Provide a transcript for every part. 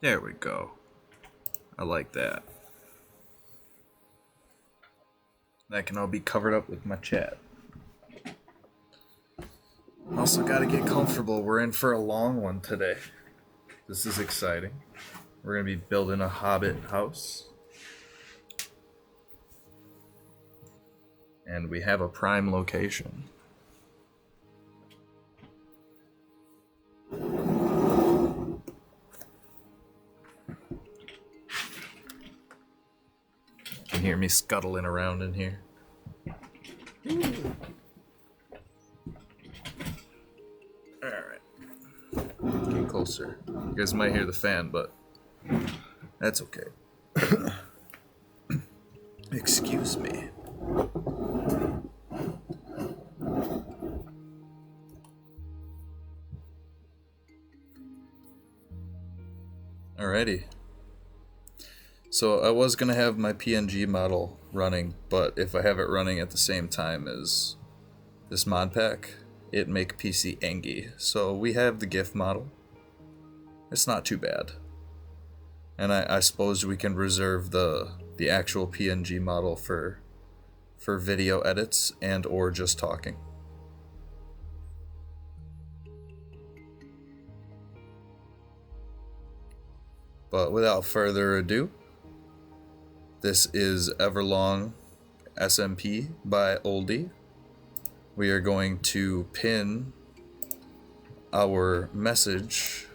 There we go. I like that. That can all be covered up with my chat. Also gotta get comfortable. We're in for a long one today. This is exciting. We're gonna be building a Hobbit house. And we have a prime location. You can hear me scuttling around in here. Alright. Get closer. You guys might hear the fan, but that's okay. Excuse me. Alrighty. So I was going to have my PNG model running, but if I have it running at the same time as this mod pack, it make PC angry. So we have the GIF model. It's not too bad. And I suppose we can reserve the actual PNG model for video edits and or just talking. But without further ado, this is Everlong SMP by Oldie. We are going to pin our message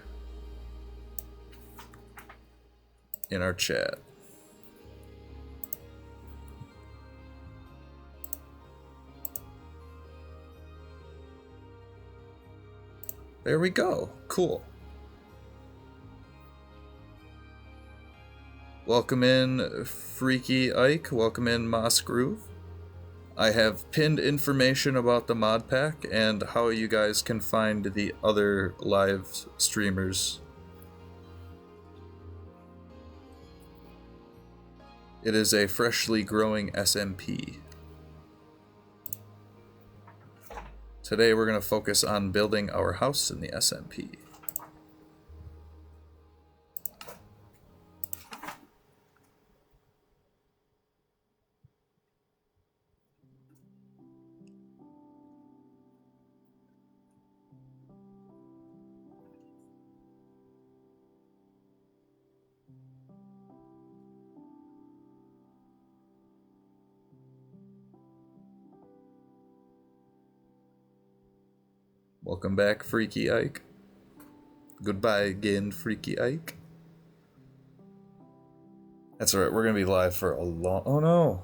in our chat. There we go. Cool. Welcome in Freaky Ike. Welcome in Moss Groove. I have pinned information about the mod pack and how you guys can find the other live streamers. It is a freshly growing SMP. Today we're going to focus on building our house in the SMP. Welcome back, Freaky Ike. Goodbye again, Freaky Ike. That's alright, we're gonna be live for a long... Oh no!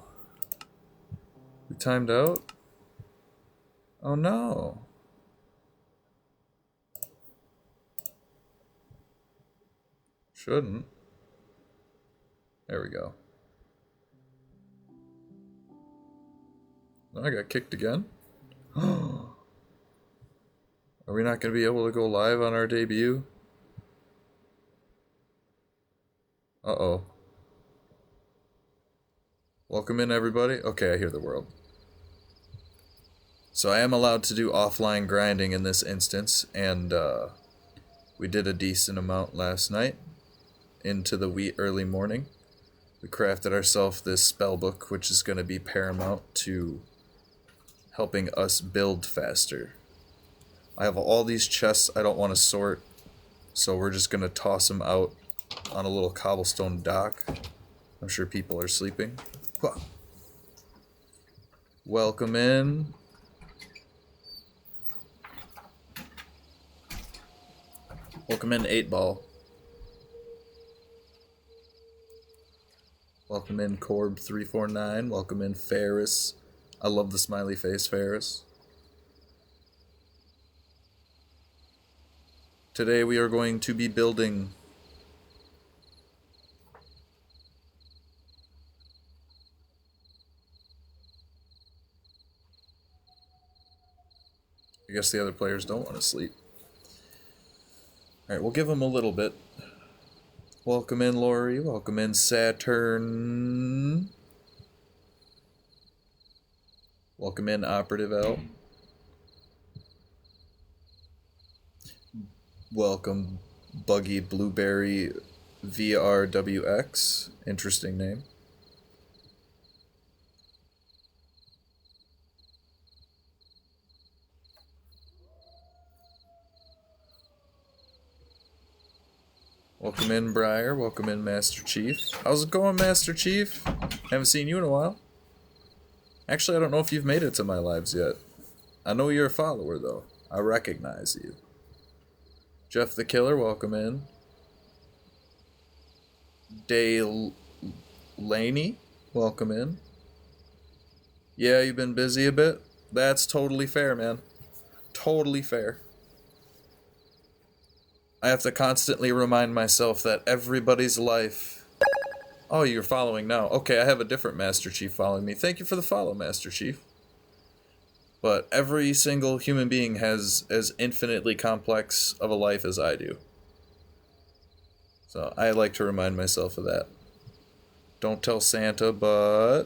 We timed out? Oh no! Shouldn't. There we go. I got kicked again? Are we not going to be able to go live on our debut? Uh-oh. Welcome in, everybody. Okay, I hear the world. So I am allowed to do offline grinding in this instance, and we did a decent amount last night into the wee early morning. We crafted ourselves this spell book, which is going to be paramount to helping us build faster. I have all these chests I don't want to sort, so we're just going to toss them out on a little cobblestone dock. I'm sure people are sleeping. Welcome in. Welcome in, 8-Ball. Welcome in, Corb349. Welcome in, Ferris. I love the smiley face, Ferris. Today we are going to be building I guess the other players don't want to sleep. Alright, we'll give them a little bit. Welcome in, Lori. Welcome in, Saturn. Welcome in, Operative L. Welcome, Buggy Blueberry VRWX. Interesting name. Welcome in, Briar. Welcome in, Master Chief. How's it going, Master Chief? Haven't seen you in a while. Actually, I don't know if you've made it to my lives yet. I know you're a follower, though. I recognize you. Jeff the Killer, welcome in. Laney, welcome in. Yeah, you've been busy a bit? That's totally fair, man. Totally fair. I have to constantly remind myself that everybody's life... Oh, you're following now. Okay, I have a different Master Chief following me. Thank you for the follow, Master Chief. But every single human being has as infinitely complex of a life as I do. So I like to remind myself of that. Don't tell Santa, but...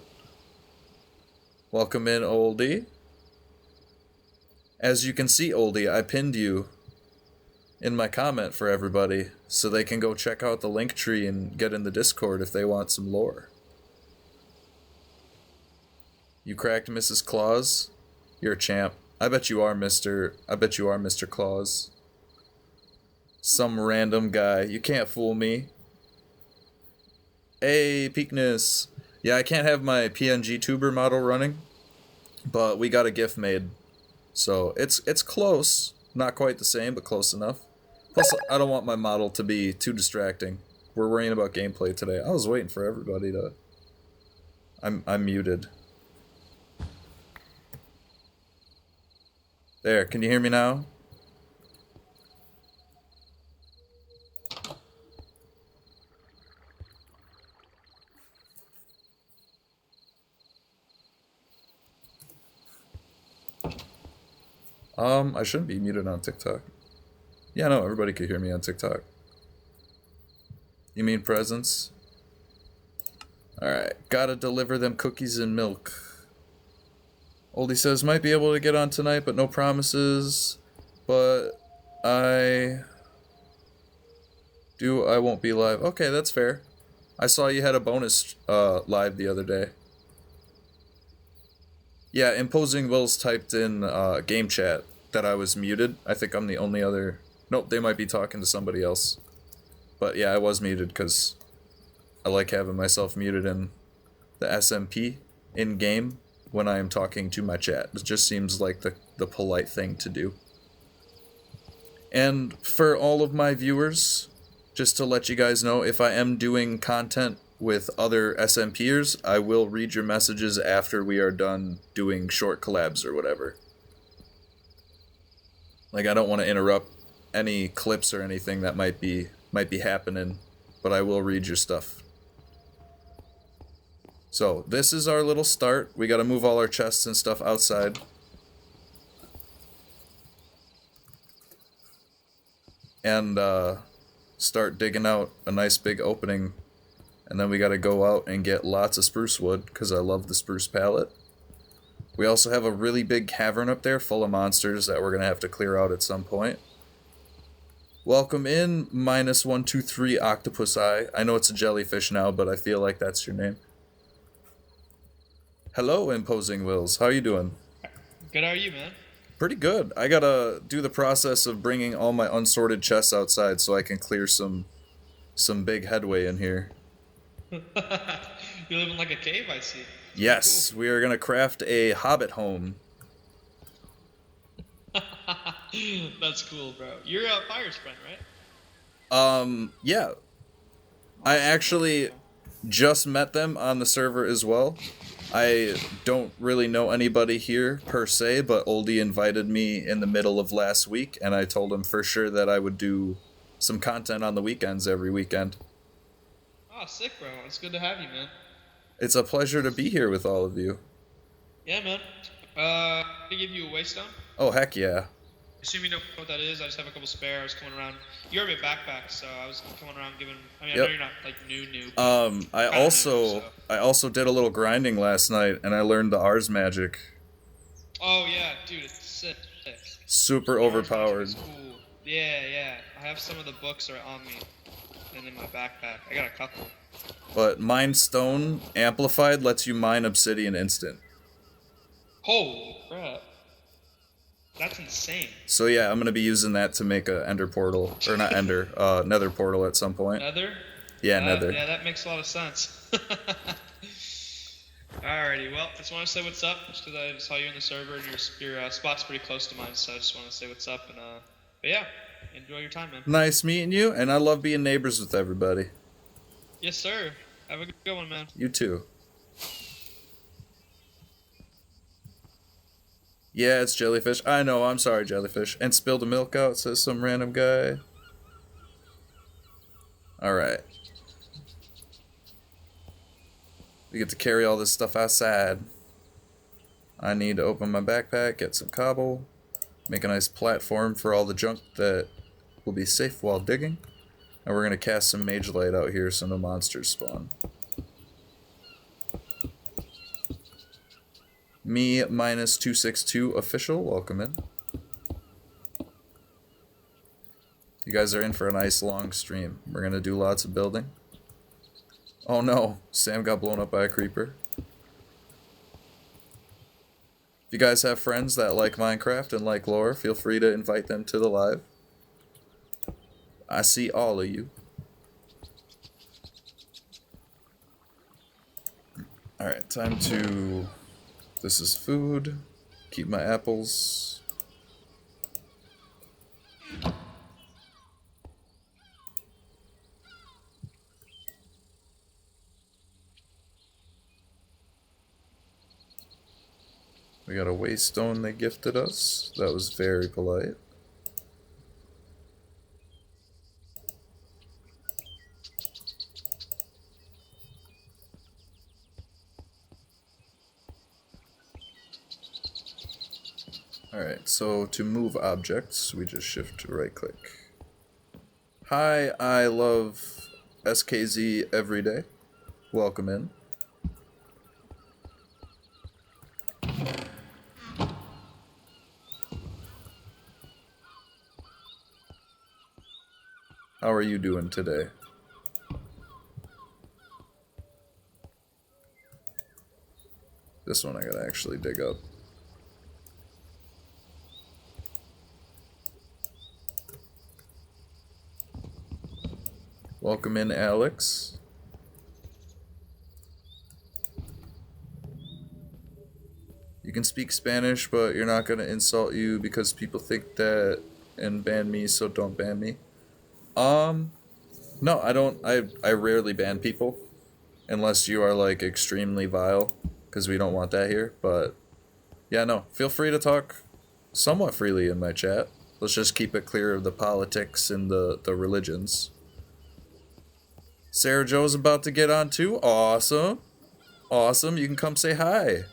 Welcome in, Oldie. As you can see, Oldie, I pinned you in my comment for everybody, so they can go check out the link tree and get in the Discord if they want some lore. You cracked Mrs. Claus? You're a champ. I bet you are Mr. Claus. Some random guy. You can't fool me. Hey, Peakness. Yeah, I can't have my PNG tuber model running, but we got a GIF made. So it's close. Not quite the same, but close enough. Plus, I don't want my model to be too distracting. We're worrying about gameplay today. I was waiting for everybody to... I'm muted. There, can you hear me now? I shouldn't be muted on TikTok. Yeah, no, everybody could hear me on TikTok. You mean presents? Alright, gotta deliver them cookies and milk. Oldie says, might be able to get on tonight, but no promises. But I won't be live. Okay, that's fair. I saw you had a bonus live the other day. Yeah, Imposing Wills typed in game chat that I was muted. I think I'm the only other... Nope, they might be talking to somebody else. But yeah, I was muted because I like having myself muted in the SMP in-game when I am talking to my chat. It just seems like the polite thing to do. And for all of my viewers, just to let you guys know, if I am doing content with other SMPers, I will read your messages after we are done doing short collabs or whatever. Like, I don't want to interrupt any clips or anything that might be happening, but I will read your stuff. So, this is our little start. We gotta move all our chests and stuff outside. And, start digging out a nice big opening. And then we gotta go out and get lots of spruce wood, because I love the spruce palette. We also have a really big cavern up there full of monsters that we're gonna have to clear out at some point. Welcome in, -123 Octopus Eye. I know it's a jellyfish now, but I feel like that's your name. Hello, Imposing Wills. How you doing? Good, how are you, man? Pretty good. I gotta do the process of bringing all my unsorted chests outside so I can clear some big headway in here. You live in like a cave, I see. Yes, cool. We are gonna craft a Hobbit home. That's cool, bro. You're a Fire's friend, right? Yeah. I actually just met them on the server as well. I don't really know anybody here, per se, but Oldie invited me in the middle of last week, and I told him for sure that I would do some content on the weekends every weekend. Oh, sick, bro. It's good to have you, man. It's a pleasure to be here with all of you. Yeah, man. Can I give you a waystone? Oh, heck yeah. Assume you know what that is. I just have a couple spare. I was coming around. You already have a backpack, so I was coming around giving... I mean, Yep. I know you're not, like, new. I also did a little grinding last night, and I learned the Ars magic. Oh, yeah, dude, it's sick. Super Ars overpowered. magic is cool. Yeah. I have some of the books are on me. and in my backpack. I got a couple. But Mine Stone Amplified lets you mine obsidian instant. Holy crap. That's insane. So yeah, I'm gonna be using that to make a Ender portal, or not Ender, Nether portal at some point. Nether? Yeah, Nether. Yeah, that makes a lot of sense. Alrighty, well, just want to say what's up, just because I saw you in the server, and your spot's pretty close to mine, so I just want to say what's up, and but yeah, enjoy your time, man. Nice meeting you, and I love being neighbors with everybody. Yes, sir. Have a good one, man. You too. Yeah, it's Jellyfish. I know, I'm sorry, Jellyfish. And spilled the milk out, says some random guy. Alright. We get to carry all this stuff outside. I need to open my backpack, get some cobble, make a nice platform for all the junk that will be safe while digging. And we're going to cast some Mage Light out here so no monsters spawn. Me minus 262 official, welcome in. You guys are in for a nice long stream. We're going to do lots of building. Oh no, Sam got blown up by a creeper. If you guys have friends that like Minecraft and like lore, feel free to invite them to the live. I see all of you. Alright, time to... This is food. Keep my apples. We got a waystone they gifted us. That was very polite. Alright, so to move objects, we just shift to right click. Hi, I love SKZ every day. Welcome in. How are you doing today? This one I gotta actually dig up. Welcome in, Alex. You can speak Spanish, but you're not gonna insult you because people think that and ban me, so don't ban me. No, I don't. I rarely ban people unless you are like extremely vile, because we don't want that here. But yeah, no, feel free to talk somewhat freely in my chat. Let's just keep it clear of the politics and the religions. Sarah Joe's about to get on too. Awesome. Awesome. You can come say hi.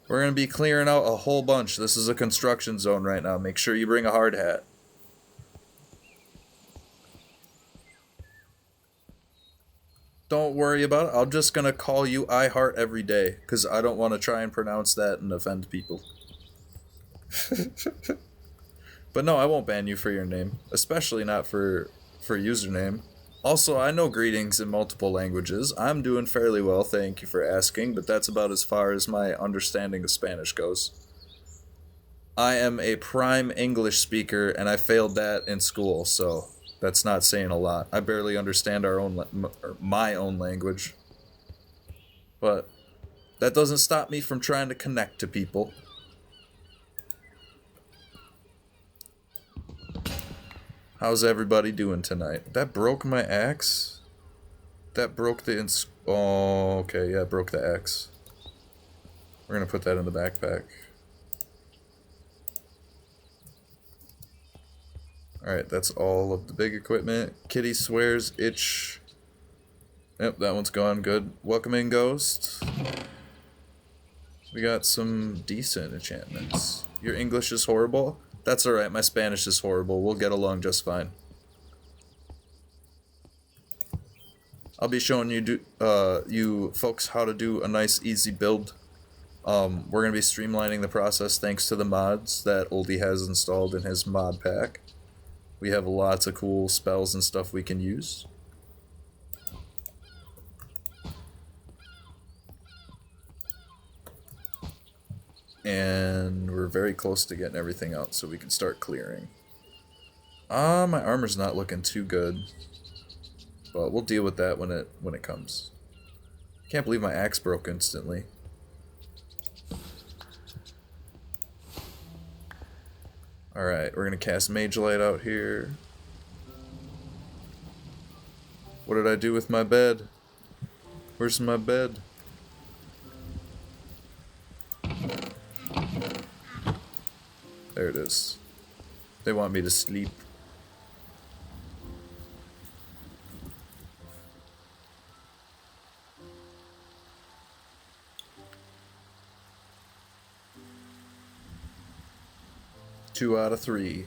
We're going to be clearing out a whole bunch. This is a construction zone right now. Make sure you bring a hard hat. Don't worry about it. I'm just going to call you I Heart every day, because I don't want to try and pronounce that and offend people. But no, I won't ban you for your name, especially not for username. Also, I know greetings in multiple languages. I'm doing fairly well, thank you for asking, but that's about as far as my understanding of Spanish goes. I am a prime English speaker, and I failed that in school, so that's not saying a lot. I barely understand my own language. But that doesn't stop me from trying to connect to people. How's everybody doing tonight? That broke my axe? That broke the oh, okay, yeah, it broke the axe. We're gonna put that in the backpack. Alright, that's all of the big equipment. Kitty swears itch. Yep, that one's gone. Good. Welcome in, Ghost. We got some decent enchantments. Your English is horrible? That's alright, my Spanish is horrible. We'll get along just fine. I'll be showing you folks how to do a nice, easy build. We're going to be streamlining the process thanks to the mods that Oldie has installed in his mod pack. We have lots of cool spells and stuff we can use. And we're very close to getting everything out so we can start clearing. My armor's not looking too good. But we'll deal with that when it comes. Can't believe my axe broke instantly. Alright, we're gonna cast Mage Light out here. What did I do with my bed? Where's my bed? There it is. They want me to sleep. Two out of 3.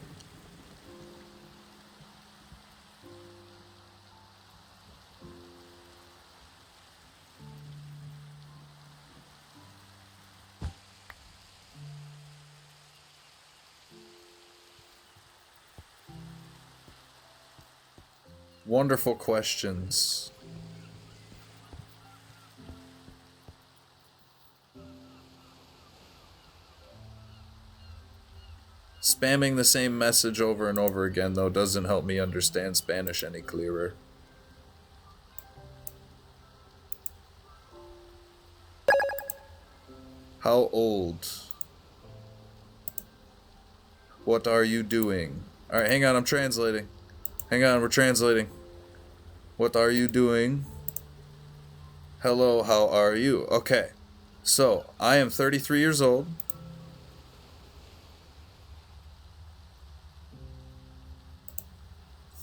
Wonderful questions. Spamming the same message over and over again, though, doesn't help me understand Spanish any clearer. How old? What are you doing? Alright, hang on, I'm translating. Hang on, we're translating. What are you doing? Hello, how are you? Okay. So, I am 33 years old.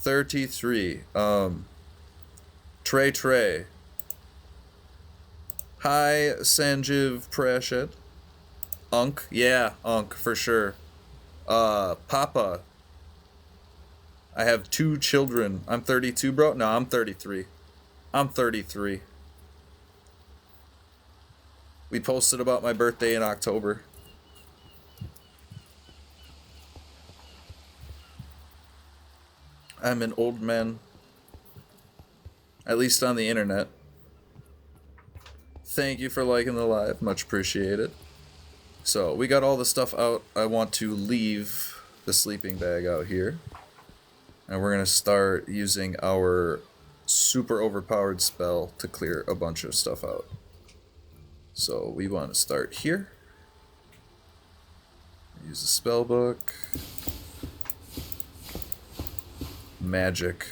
Trey. Hi, Sanjiv Prashad. Unk. Yeah, Unk, for sure. Papa. I have 2 children. I'm 32, bro? No, I'm 33. I'm 33. We posted about my birthday in October. I'm an old man. At least on the internet. Thank you for liking the live. Much appreciated. So, we got all the stuff out. I want to leave the sleeping bag out here. And we're going to start using our super overpowered spell to clear a bunch of stuff out. So, we want to start here. Use the spell book. Magic.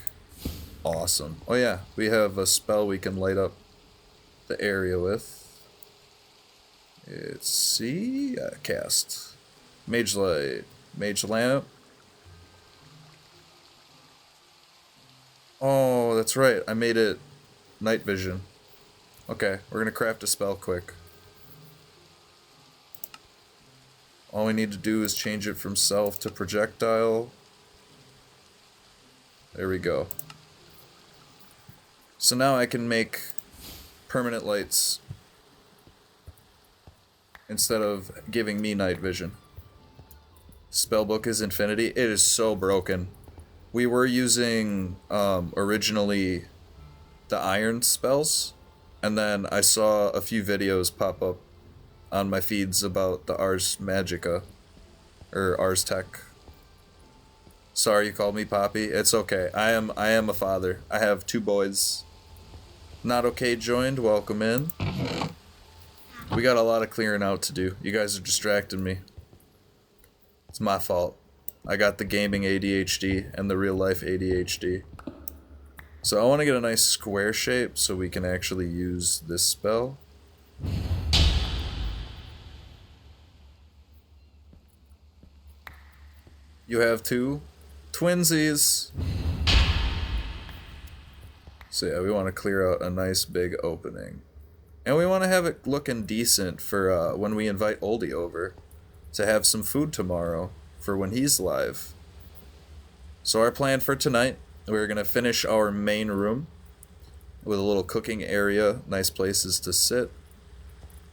Awesome. Oh yeah, we have a spell we can light up the area with. Let's see. Cast. Mage Light. Mage Lamp. Oh, that's right. I made it night vision. Okay, we're gonna craft a spell quick. All we need to do is change it from self to projectile. There we go. So now I can make permanent lights instead of giving me night vision. Spellbook is infinity. It is so broken. We were using originally the iron spells, and then I saw a few videos pop up on my feeds about the Ars Magica, or Ars Tech. Sorry you called me Poppy. It's okay. I am a father. I have 2 boys. Not okay joined. Welcome in. We got a lot of clearing out to do. You guys are distracting me. It's my fault. I got the gaming ADHD and the real life ADHD. So I want to get a nice square shape so we can actually use this spell. You have 2 twinsies. So yeah, we want to clear out a nice big opening. And we want to have it looking decent for when we invite Oldie over to have some food tomorrow for when he's live. So our plan for tonight, we're going to finish our main room with a little cooking area, nice places to sit.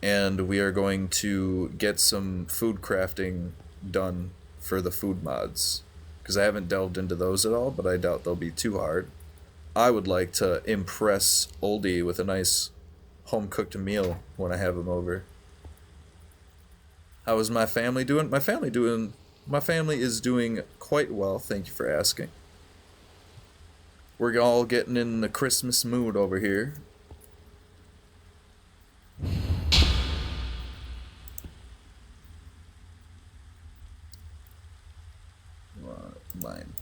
And we are going to get some food crafting done for the food mods. Because I haven't delved into those at all, but I doubt they'll be too hard. I would like to impress Oldie with a nice home-cooked meal when I have him over. How is my family doing? My family is doing quite well. Thank you for asking. We're all getting in the Christmas mood over here. Mine.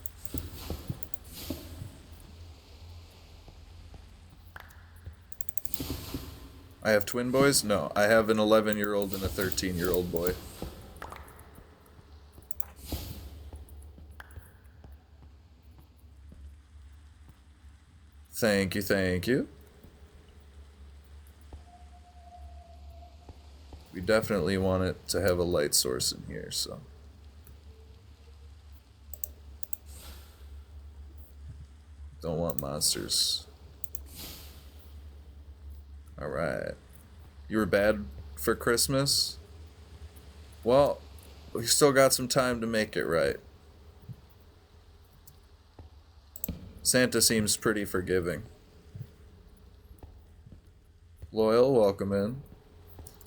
I have twin boys? No, I have an 11-year-old and a 13-year-old boy. Thank you, thank you. We definitely want it to have a light source in here, so. Don't want monsters. Alright. You were bad for Christmas? Well, we still got some time to make it right. Santa seems pretty forgiving. Loyal, welcome in.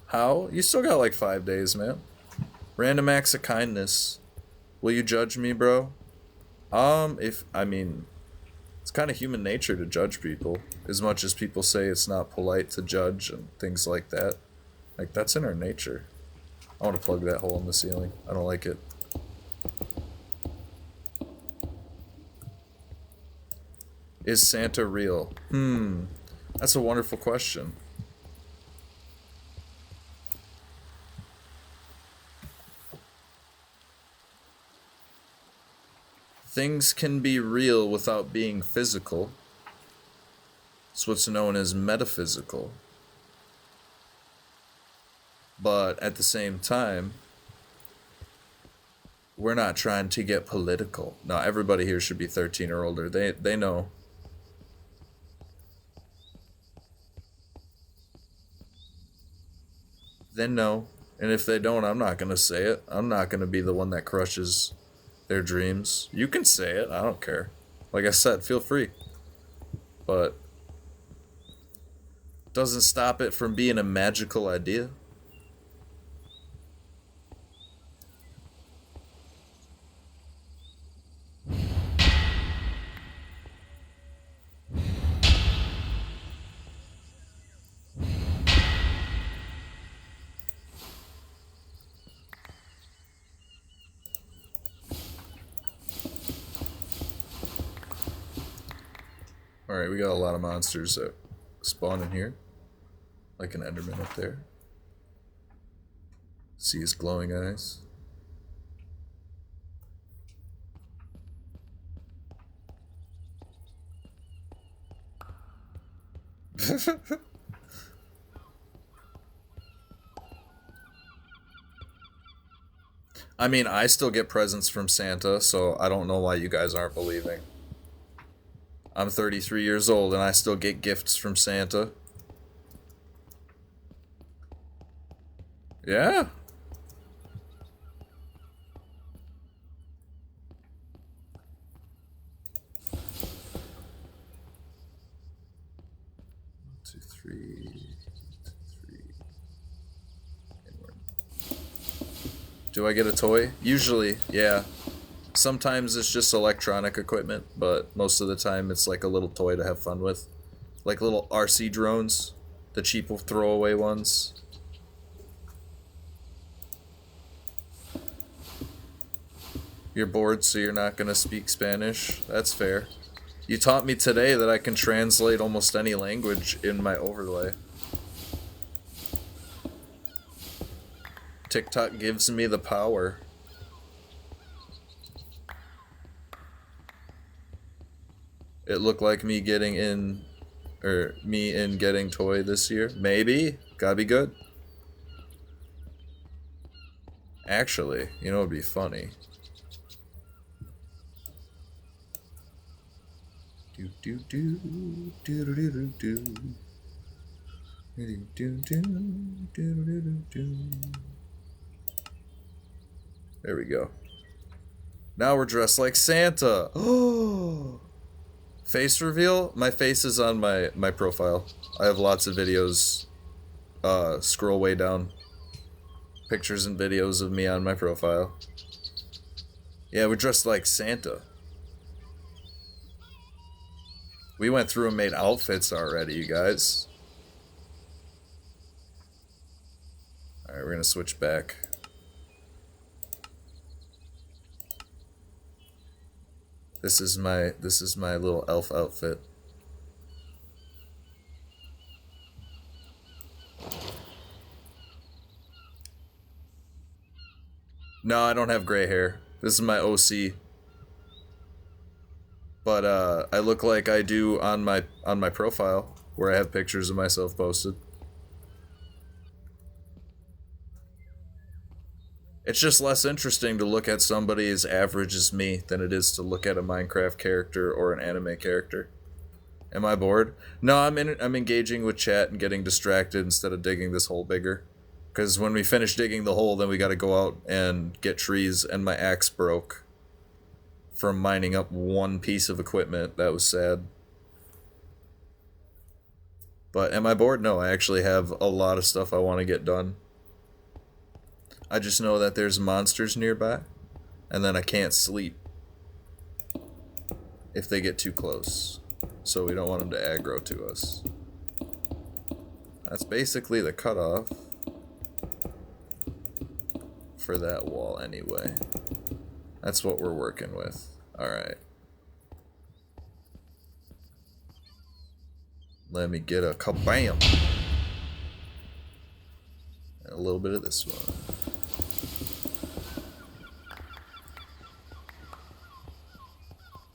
How? You still got like 5 days, man. Random acts of kindness. Will you judge me, bro? It's kind of human nature to judge people. As much as people say it's not polite to judge and things like that. Like, that's in our nature. I want to plug that hole in the ceiling. I don't like it. Is Santa real? That's a wonderful question. Things can be real without being physical. It's what's known as metaphysical. But at the same time, we're not trying to get political. No, everybody here should be 13 or older. They know. They know. And if they don't, I'm not going to say it. I'm not going to be the one that crushes their dreams. You can say it. I don't care. Like I said, feel free. But doesn't stop it from being a magical idea. Alright, we got a lot of monsters that spawn in here. Like an Enderman up there. See his glowing eyes. I mean, I still get presents from Santa, so I don't know why you guys aren't believing. I'm 33 years old and I still get gifts from Santa. Yeah. Two, three. Do I get a toy? Usually, yeah. Sometimes it's just electronic equipment, but most of the time it's like a little toy to have fun with. Like little RC drones, the cheap throwaway ones. You're bored, so you're not gonna speak Spanish? That's fair. You taught me today that I can translate almost any language in my overlay. TikTok gives me the power. It looked like me getting in, or me in getting toy this year. Maybe. Gotta be good. Actually, you know what would be funny? Do do do do do do do do do do do do do. There we go. Now we're dressed like Santa. Oh. Face reveal? My face is on my profile. I have lots of videos. Scroll way down. pictures and videos of me on my profile. Yeah, we're dressed like Santa. We went through and made outfits already, you guys. Alright, we're gonna switch back. This is my little elf outfit. No, I don't have gray hair. This is my OC. But I look like I do on my profile, where I have pictures of myself posted. It's just less interesting to look at somebody as average as me than it is to look at a Minecraft character or an anime character. Am I bored? No, I'm engaging with chat and getting distracted instead of digging this hole bigger. Because when we finish digging the hole, then we gotta go out and get trees, and my axe broke from mining up one piece of equipment. That was sad. But am I bored? No, I actually have a lot of stuff I want to get done. I just know that there's monsters nearby, and then I can't sleep if they get too close. So we don't want them to aggro to us. That's basically the cutoff for that wall anyway. That's what we're working with. Alright. Let me get a kabam! And a little bit of this one.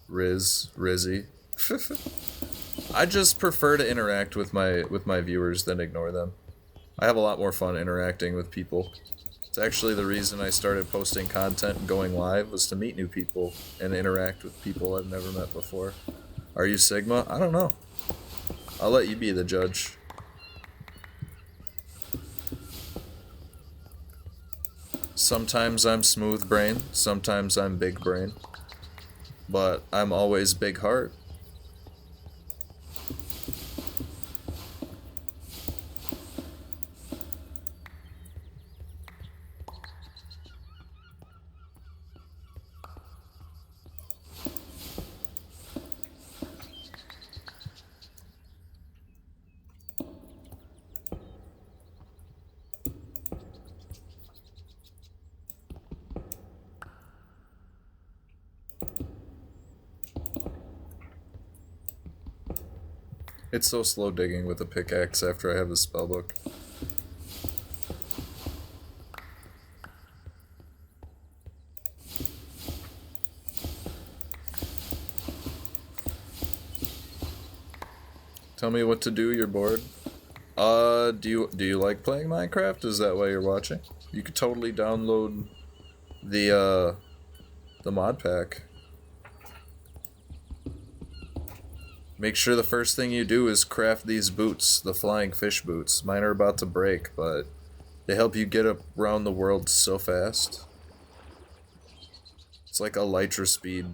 Rizzy. I just prefer to interact with my viewers than ignore them. I have a lot more fun interacting with people. It's actually the reason I started posting content and going live, was to meet new people and interact with people I've never met before. Are you Sigma? I don't know. I'll let you be the judge. Sometimes I'm smooth brain, sometimes I'm big brain. But I'm always big heart. It's so slow digging with a pickaxe after I have the spellbook. Tell me what to do, you're bored. Do you like playing Minecraft? Is that why you're watching? You could totally download the mod pack. Make sure the first thing you do is craft these boots, the flying fish boots. Mine are about to break, but they help you get around the world so fast. It's like elytra speed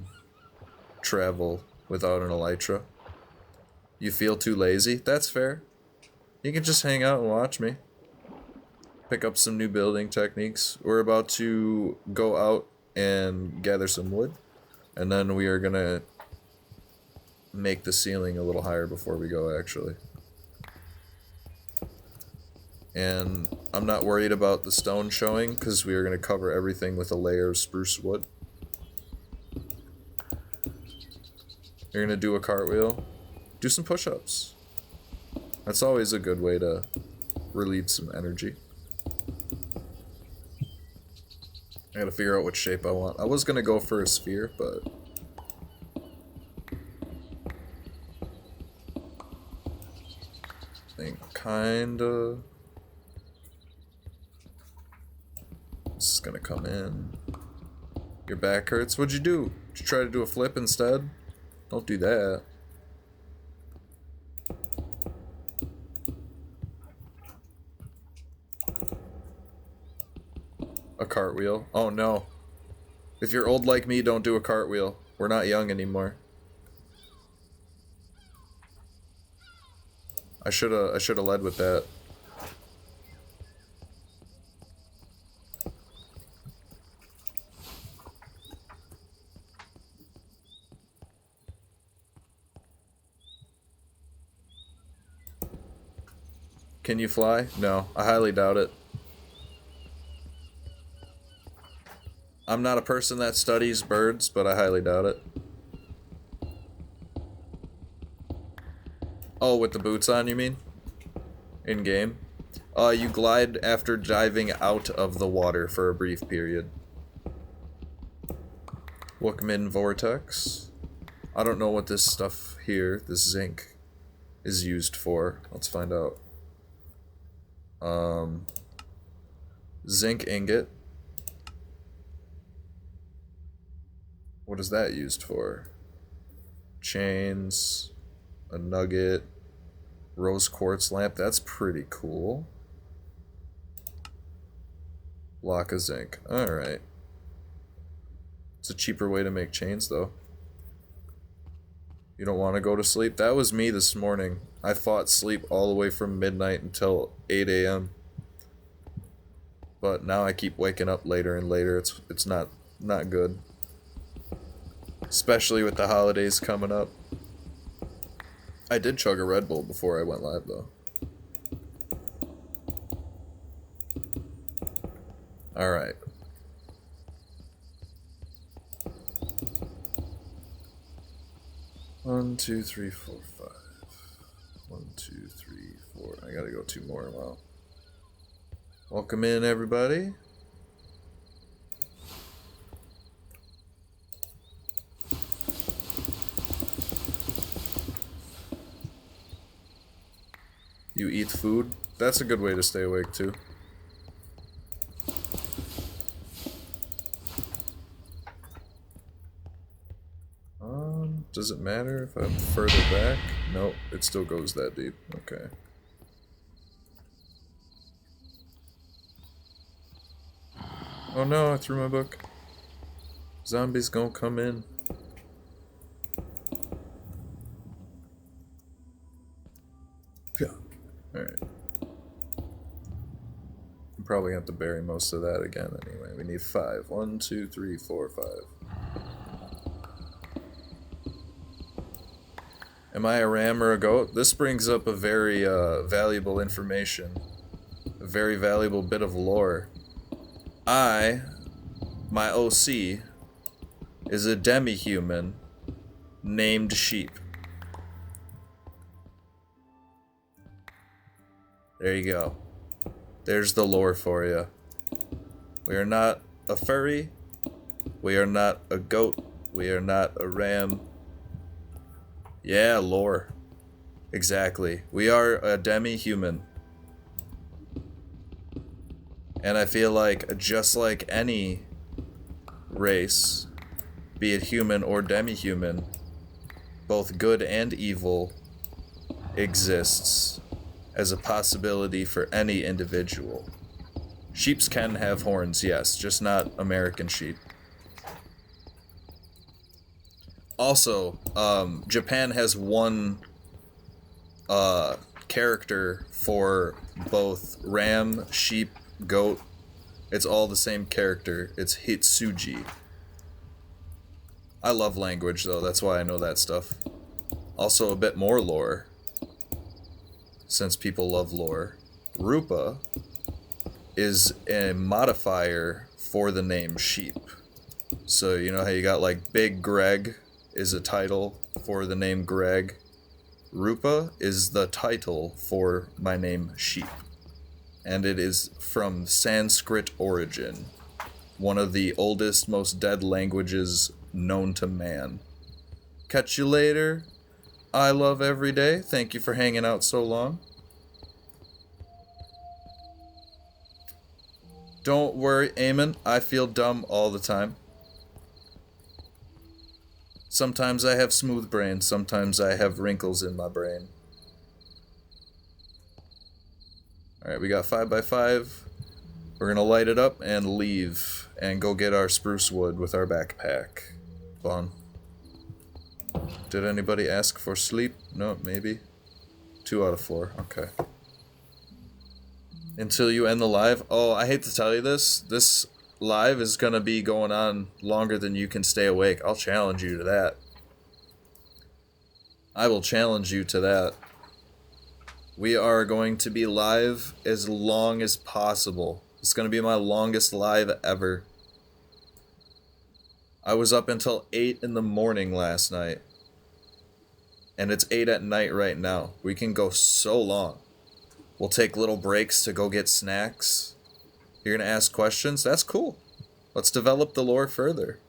travel without an elytra. You feel too lazy? That's fair. You can just hang out and watch me. Pick up some new building techniques. We're about to go out and gather some wood, and then we are gonna make the ceiling a little higher before we go, actually. And I'm not worried about the stone showing, because we are going to cover everything with a layer of spruce wood. You're going to do a cartwheel. Do some push-ups. That's always a good way to relieve some energy. I gotta figure out what shape I want. I was going to go for a sphere, but kinda. This is gonna come in. Your back hurts? What'd you do? Did you try to do a flip instead? Don't do that. A cartwheel? Oh no. If you're old like me, don't do a cartwheel. We're not young anymore. I shoulda led with that. Can you fly? No, I highly doubt it. I'm not a person that studies birds, but I highly doubt it. Oh, with the boots on, you mean? In-game? You glide after diving out of the water for a brief period. Wookmin Vortex. I don't know what this stuff here, this zinc, is used for. Let's find out. Zinc ingot. What is that used for? Chains, a nugget, rose quartz lamp. That's pretty cool. Block of zinc. Alright. It's a cheaper way to make chains, though. You don't want to go to sleep? That was me this morning. I fought sleep all the way from midnight until 8 a.m. But now I keep waking up later and later. It's not good. Especially with the holidays coming up. I did chug a Red Bull before I went live, though. Alright. One, two, three, four, five. 1, 2, 3, 4. I gotta go 2 more. Wow. Welcome in, everybody. You eat food? That's a good way to stay awake, too. Does it matter if I'm further back? Nope, it still goes that deep. Okay. Oh no, I threw my book. Zombies gonna come in. Yeah. Alright. I'm probably gonna have to bury most of that again anyway. We need 5. 1, 2, 3, 4, 5. Am I a ram or a goat? This brings up a very valuable information. A very valuable bit of lore. My OC, is a demi-human named Sheep. There you go. There's the lore for you. We are not a furry. We are not a goat. We are not a ram. Yeah, lore. Exactly. We are a demi-human. And I feel like, just like any race, be it human or demi-human, both good and evil exists as a possibility for any individual. Sheeps can have horns, yes, just not American sheep. Also, Japan has one character for both ram, sheep, goat. It's all the same character. It's Hitsuji. I love language, though. That's why I know that stuff. Also, a bit more lore, since people love lore. Rupa is a modifier for the name sheep. So, you know how you got, like, Big Greg is a title for the name Greg. Rupa is the title for my name Sheep. And it is from Sanskrit origin. One of the oldest, most dead languages known to man. Catch you later. I love every day. Thank you for hanging out so long. Don't worry, Eamon. I feel dumb all the time. Sometimes I have smooth brain, sometimes I have wrinkles in my brain. Alright, we got 5x5. We're gonna light it up and leave and go get our spruce wood with our backpack. Fun. Did anybody ask for sleep? No, maybe. 2 out of 4, okay. Until you end the live? Oh, I hate to tell you this. This live is gonna be going on longer than you can stay awake. I'll challenge you to that. I will challenge you to that. We are going to be live as long as possible. It's going to be my longest live ever. I was up until 8 in the morning last night. And it's 8 at night right now. We can go so long. We'll take little breaks to go get snacks. You're going to ask questions? That's cool. Let's develop the lore further.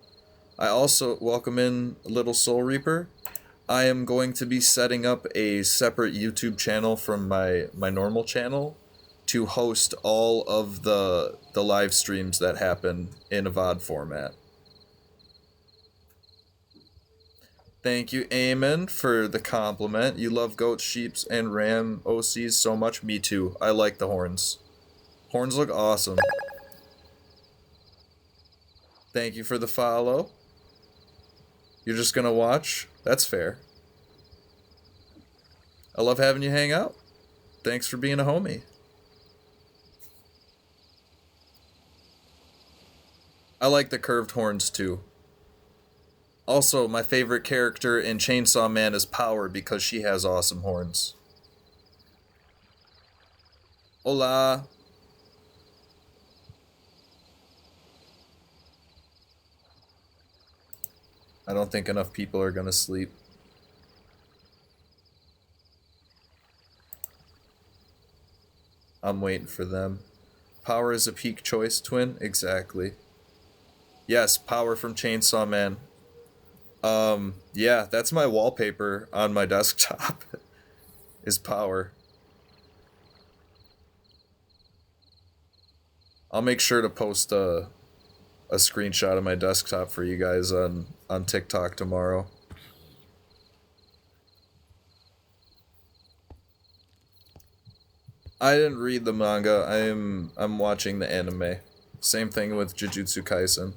I also welcome in Little Soul Reaper. I am going to be setting up a separate YouTube channel from my normal channel to host all of the live streams that happen in a VOD format. Thank you, Eamon, for the compliment. You love goats, sheeps, and ram OCs so much. Me too. I like the horns. Horns look awesome. Thank you for the follow. You're just gonna watch? That's fair. I love having you hang out. Thanks for being a homie. I like the curved horns too. Also, my favorite character in Chainsaw Man is Power because she has awesome horns. Hola. I don't think enough people are gonna sleep. I'm waiting for them. Power is a peak choice, twin? Exactly. Yes, Power from Chainsaw Man. Yeah, that's my wallpaper on my desktop. Is Power. I'll make sure to post a screenshot of my desktop for you guys on TikTok tomorrow. I didn't read the manga. I'm watching the anime. Same thing with Jujutsu Kaisen.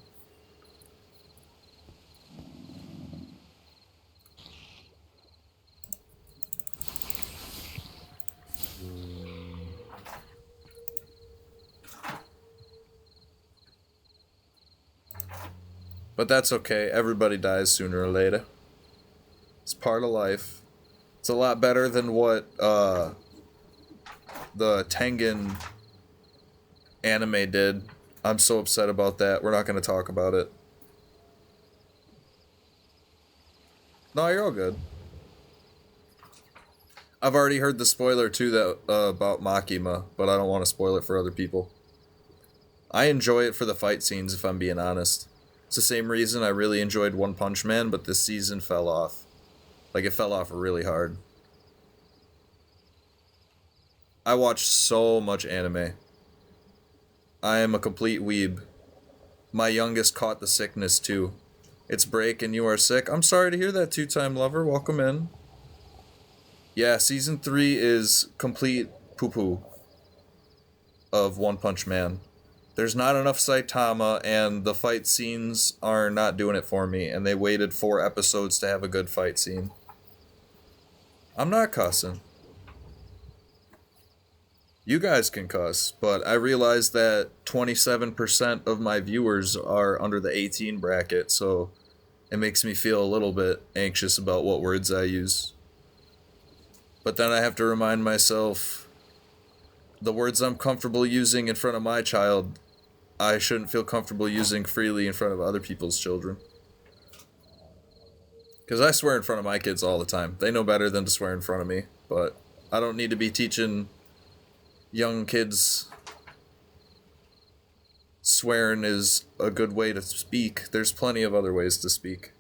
But that's okay. Everybody dies sooner or later. It's part of life. It's a lot better than what the Tengen anime did. I'm so upset about that. We're not going to talk about it. No, you're all good. I've already heard the spoiler too that about Makima, but I don't want to spoil it for other people. I enjoy it for the fight scenes, if I'm being honest. It's the same reason I really enjoyed One Punch Man, but this season fell off. Like, it fell off really hard. I watch so much anime. I am a complete weeb. My youngest caught the sickness too. It's break and you are sick. I'm sorry to hear that, two-time lover. Welcome in. Yeah, season 3 is complete poo-poo of One Punch Man. There's not enough Saitama, and the fight scenes are not doing it for me, and they waited 4 episodes to have a good fight scene. I'm not cussing. You guys can cuss, but I realize that 27% of my viewers are under the 18 bracket, so it makes me feel a little bit anxious about what words I use. But then I have to remind myself, the words I'm comfortable using in front of my child, I shouldn't feel comfortable using freely in front of other people's children. Because I swear in front of my kids all the time. They know better than to swear in front of me, but I don't need to be teaching young kids swearing is a good way to speak. There's plenty of other ways to speak.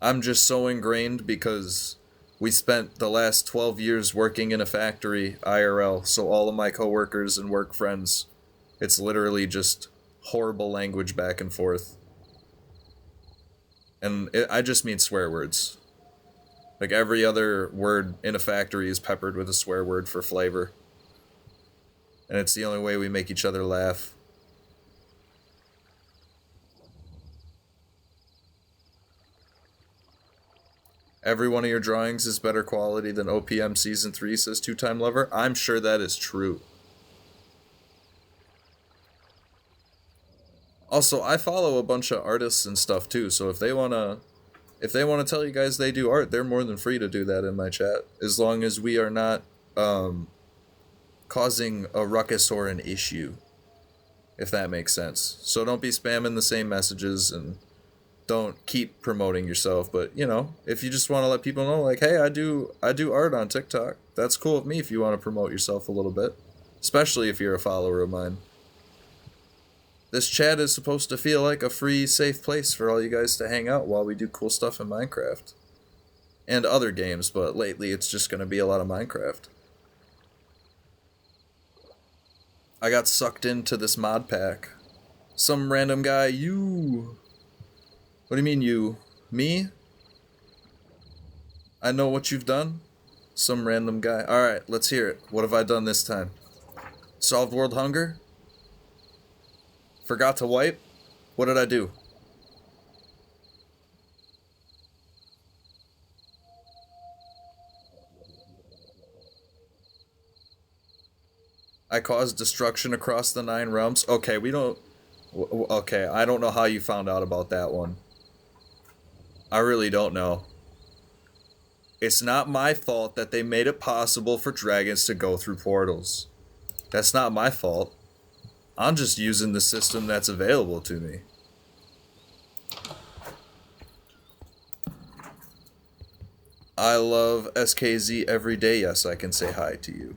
I'm just so ingrained because we spent the last 12 years working in a factory, IRL, so all of my coworkers and work friends, it's literally just horrible language back and forth. And I just mean swear words. Like, every other word in a factory is peppered with a swear word for flavor. And it's the only way we make each other laugh. Every one of your drawings is better quality than OPM Season 3, says Two-Time Lover. I'm sure that is true. Also, I follow a bunch of artists and stuff too, so if they want to If they want to tell you guys they do art, they're more than free to do that in my chat, as long as we are not causing a ruckus or an issue, if that makes sense. So don't be spamming the same messages and don't keep promoting yourself. But you know, if you just want to let people know, like, hey, I do art on TikTok, that's cool with me if you want to promote yourself a little bit, especially if you're a follower of mine. This chat is supposed to feel like a free, safe place for all you guys to hang out while we do cool stuff in Minecraft. And other games, but lately it's just going to be a lot of Minecraft. I got sucked into this mod pack. Some random guy, you... What do you mean you? Me? I know what you've done? Some random guy. Alright, let's hear it. What have I done this time? Solved world hunger? Forgot to wipe? What did I do? I caused destruction across the 9 realms? Okay, we don't... Okay, I don't know how you found out about that one. I really don't know. It's not my fault that they made it possible for dragons to go through portals. That's not my fault. I'm just using the system that's available to me. I love SKZ every day. Yes, I can say hi to you.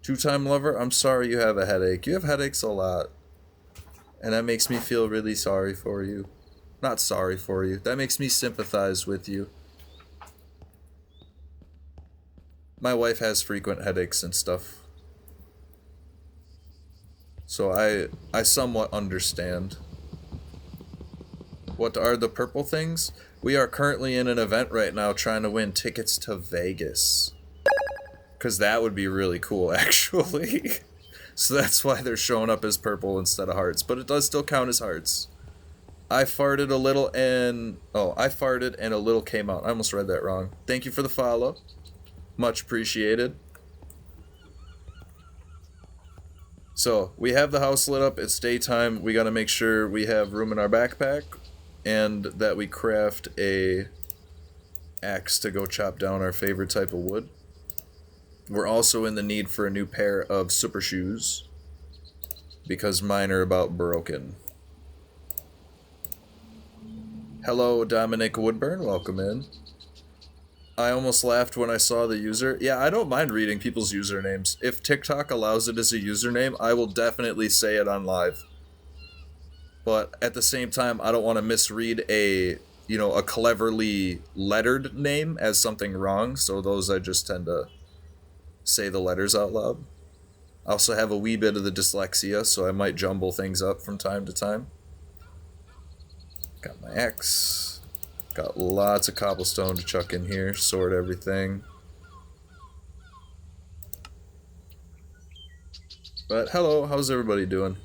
Two-time lover, I'm sorry you have a headache. You have headaches a lot. And that makes me feel really sorry for you. Not sorry for you. That makes me sympathize with you. My wife has frequent headaches and stuff. So I somewhat understand. What are the purple things? We are currently in an event right now trying to win tickets to Vegas. Because that would be really cool, actually. So that's why they're showing up as purple instead of hearts. But it does still count as hearts. I farted a little and... Oh, I farted and a little came out. I almost read that wrong. Thank you for the follow. Much appreciated. So, we have the house lit up. It's daytime. We gotta make sure we have room in our backpack. And that we craft a axe to go chop down our favorite type of wood. We're also in the need for a new pair of super shoes. Because mine are about broken. Hello, Dominic Woodburn. Welcome in. I almost laughed when I saw the user. Yeah, I don't mind reading people's usernames. If TikTok allows it as a username, I will definitely say it on live. But at the same time, I don't want to misread a cleverly lettered name as something wrong, so those I just tend to say the letters out loud. I also have a wee bit of the dyslexia, so I might jumble things up from time to time. Got my axe. Got lots of cobblestone to chuck in here, sort everything. But hello, how's everybody doing?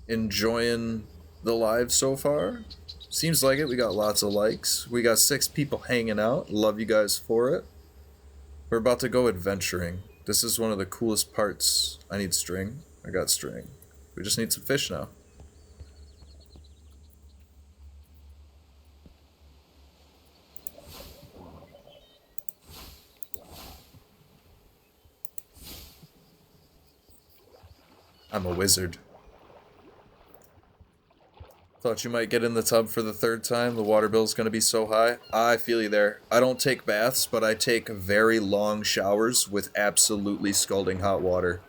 Enjoying the live so far? Seems like it. We got lots of likes. We got 6 people hanging out. Love you guys for it. We're about to go adventuring. This is one of the coolest parts. I need string. I got string. We just need some fish now. I'm a wizard. Thought you might get in the tub for the 3rd time. The water bill's gonna be so high. I feel you there. I don't take baths, but I take very long showers with absolutely scalding hot water.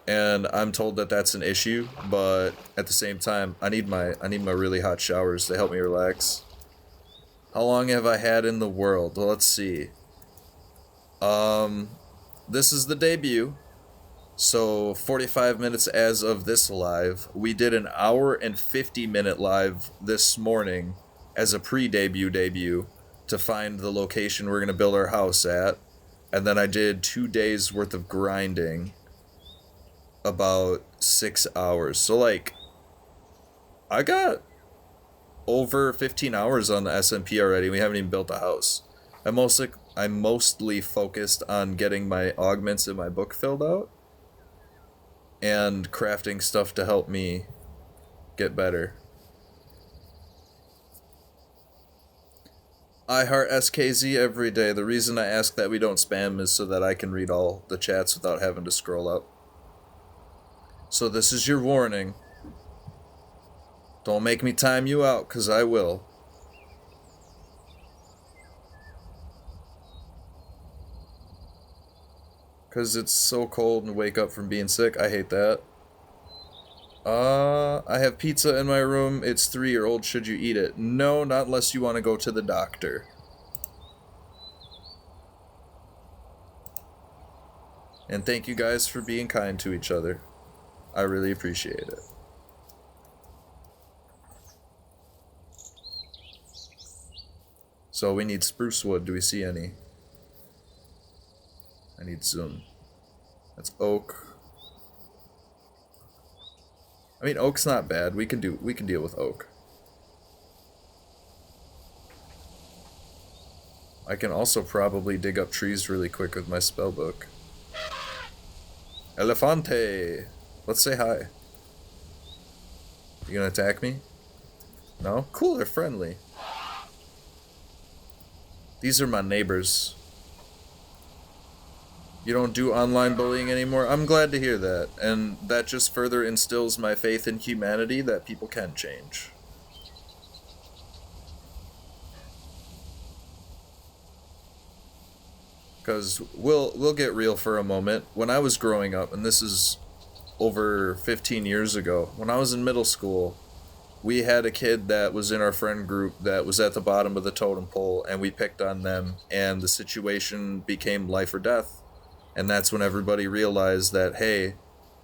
And I'm told that that's an issue, but at the same time, I need my really hot showers to help me relax. How long have I had in the world? Well, let's see. This is the debut. So 45 minutes as of this live. We did an hour and 50-minute live this morning as a pre-debut to find the location we're going to build our house at. And then I did 2 days worth of grinding, about 6 hours. So like, I got over 15 hours on the SMP already. We haven't even built a house. I'm mostly focused on getting my augments in my book filled out. And crafting stuff to help me get better. I heart SKZ every day. The reason I ask that we don't spam is so that I can read all the chats without having to scroll up. So this is your warning. Don't make me time you out, because I will. Because it's so cold and wake up from being sick. I hate that. I have pizza in my room. It's 3-year-old. Should you eat it? No, not unless you want to go to the doctor. And thank you guys for being kind to each other. I really appreciate it. So we need spruce wood. Do we see any? I need some. That's oak. I mean, oak's not bad. We can deal with oak. I can also probably dig up trees really quick with my spellbook. Elefante! Let's say hi. You gonna attack me? No? Cool, they're friendly. These are my neighbors. You don't do online bullying anymore? I'm glad to hear that, and that just further instills my faith in humanity that people can change. Because we'll get real for a moment. When I was growing up, and this is over 15 years ago, when I was in middle school, we had a kid that was in our friend group that was at the bottom of the totem pole, and we picked on them, and the situation became life or death. And that's when everybody realized that, hey,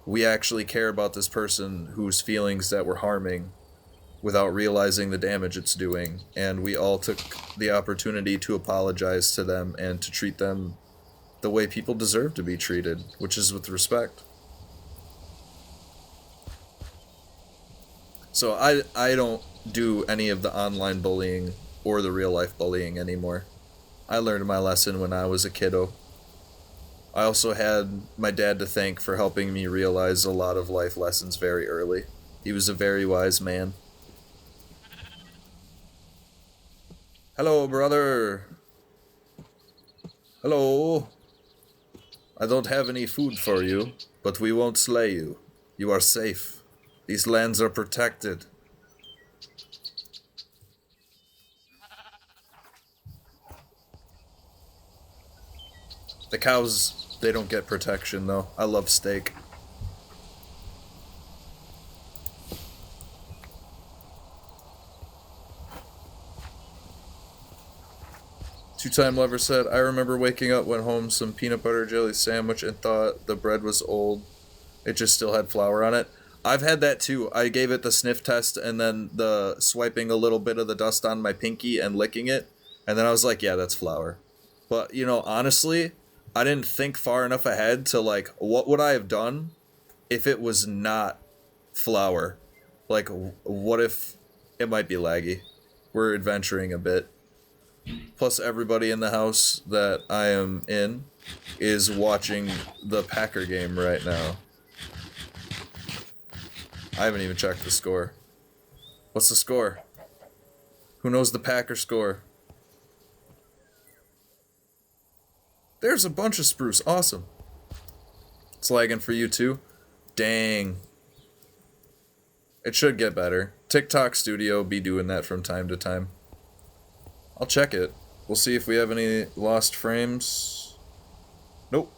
we actually care about this person whose feelings that we're harming without realizing the damage it's doing. And we all took the opportunity to apologize to them and to treat them the way people deserve to be treated, which is with respect. So I don't do any of the online bullying or the real life bullying anymore. I learned my lesson when I was a kiddo. I also had my dad to thank for helping me realize a lot of life lessons very early. He was a very wise man. Hello, brother. Hello. I don't have any food for you, but we won't slay you. You are safe. These lands are protected. The cows, they don't get protection, though. I love steak. Two-time lover said, I remember waking up, went home, some peanut butter jelly sandwich, and thought the bread was old. It just still had flour on it. I've had that too. I gave it the sniff test and then the swiping a little bit of the dust on my pinky and licking it. And then I was like, yeah, that's flour. But, you know, honestly, I didn't think far enough ahead to, like, what would I have done if it was not flour? Like, what if it might be laggy? We're adventuring a bit. Plus, everybody in the house that I am in is watching the Packer game right now. I haven't even checked the score. What's the score? Who knows the Packer score? There's a bunch of spruce. Awesome. It's lagging for you too? Dang. It should get better. TikTok Studio be doing that from time to time. I'll check it. We'll see if we have any lost frames. Nope.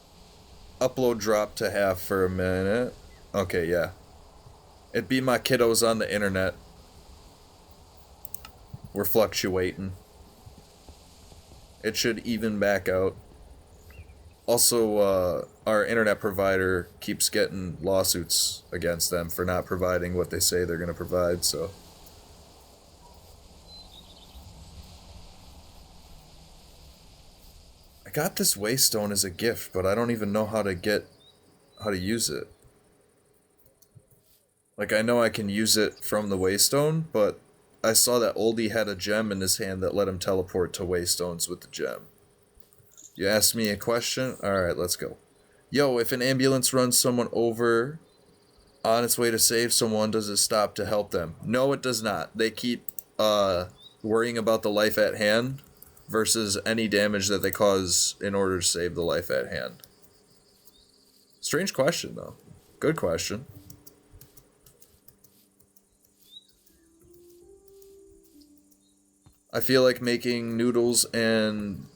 Upload dropped to half for a minute. Okay, yeah. It'd be my kiddos on the internet. We're fluctuating. It should even back out. Also, our internet provider keeps getting lawsuits against them for not providing what they say they're going to provide, so. I got this waystone as a gift, but I don't even know how to use it. Like, I know I can use it from the waystone, but I saw that Oldie had a gem in his hand that let him teleport to waystones with the gem. You asked me a question? Alright, let's go. Yo, if an ambulance runs someone over on its way to save someone, does it stop to help them? No, it does not. They keep worrying about the life at hand, versus any damage that they cause in order to save the life at hand? Strange question, though. Good question. I feel like making noodles and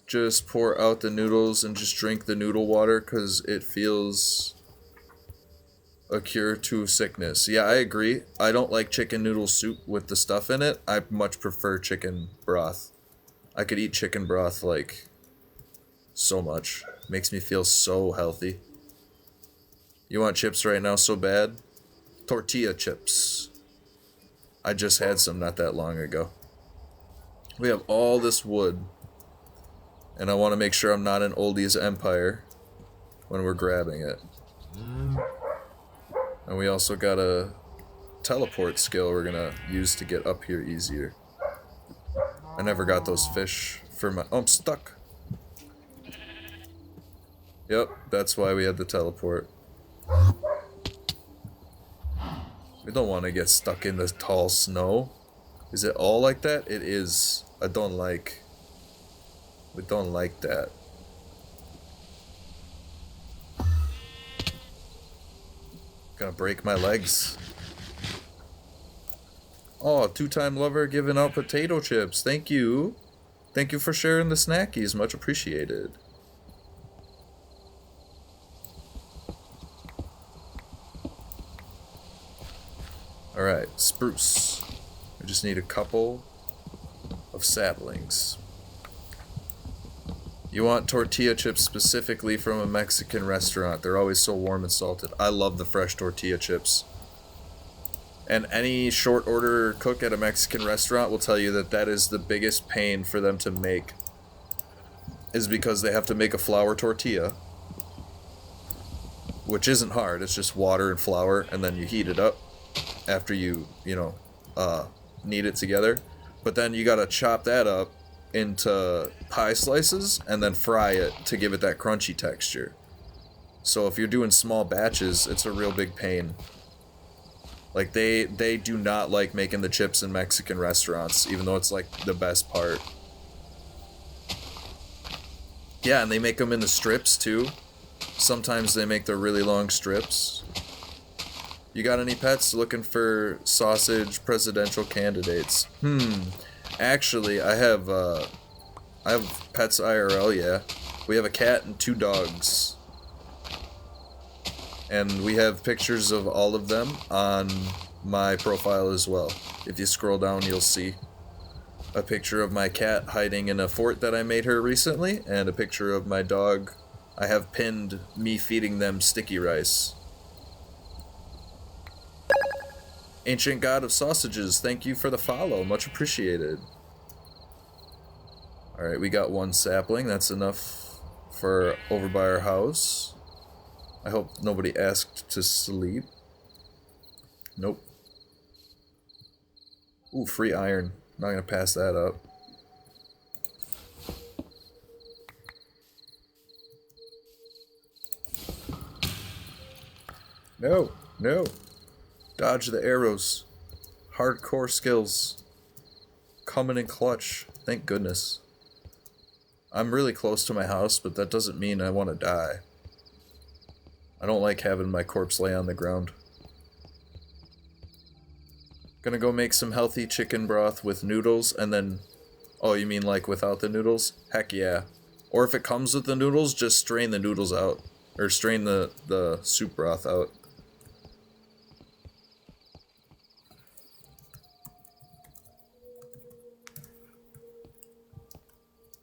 just pour out the noodles and just drink the noodle water because it feels a cure to sickness. Yeah, I agree. I don't like chicken noodle soup with the stuff in it. I much prefer chicken broth. I could eat chicken broth like so much. Makes me feel so healthy. You want chips right now so bad? Tortilla chips. I just had some not that long ago. We have all this wood. And I want to make sure I'm not in Oldie's Empire when we're grabbing it. And we also got a teleport skill we're gonna use to get up here easier. I never got those fish for my... Oh, I'm stuck. Yep, that's why we had the teleport. We don't want to get stuck in the tall snow. Is it all like that? It is. I don't like... We don't like that. Gonna break my legs. Oh, two-time lover giving out potato chips. Thank you. Thank you for sharing the snackies. Much appreciated. Alright, spruce. We just need a couple of saplings. You want tortilla chips specifically from a Mexican restaurant. They're always so warm and salted. I love the fresh tortilla chips. And any short order cook at a Mexican restaurant will tell you that that is the biggest pain for them to make. Is because they have to make a flour tortilla. Which isn't hard. It's just water and flour, and then you heat it up after you knead it together. But then you gotta chop that up into pie slices and then fry it to give it that crunchy texture. So if you're doing small batches, it's a real big pain. Like they do not like making the chips in Mexican restaurants, even though it's like the best part. Yeah, and they make them in the strips too. Sometimes they make the really long strips. You got any pets? Looking for sausage presidential candidates? Actually, I have pets IRL, yeah. We have a cat and 2 dogs. And we have pictures of all of them on my profile as well. If you scroll down, you'll see a picture of my cat hiding in a fort that I made her recently, and a picture of my dog. I have pinned me feeding them sticky rice. Ancient God of Sausages, thank you for the follow. Much appreciated. Alright, we got 1 sapling. That's enough for over by our house. I hope nobody asked to sleep. Nope. Ooh, free iron. Not gonna pass that up. No, no. Dodge the arrows. Hardcore skills. Coming in clutch. Thank goodness. I'm really close to my house, but that doesn't mean I want to die. I don't like having my corpse lay on the ground. Gonna go make some healthy chicken broth with noodles and then... Oh, you mean like without the noodles? Heck yeah. Or if it comes with the noodles, just strain the noodles out. Or strain the soup broth out.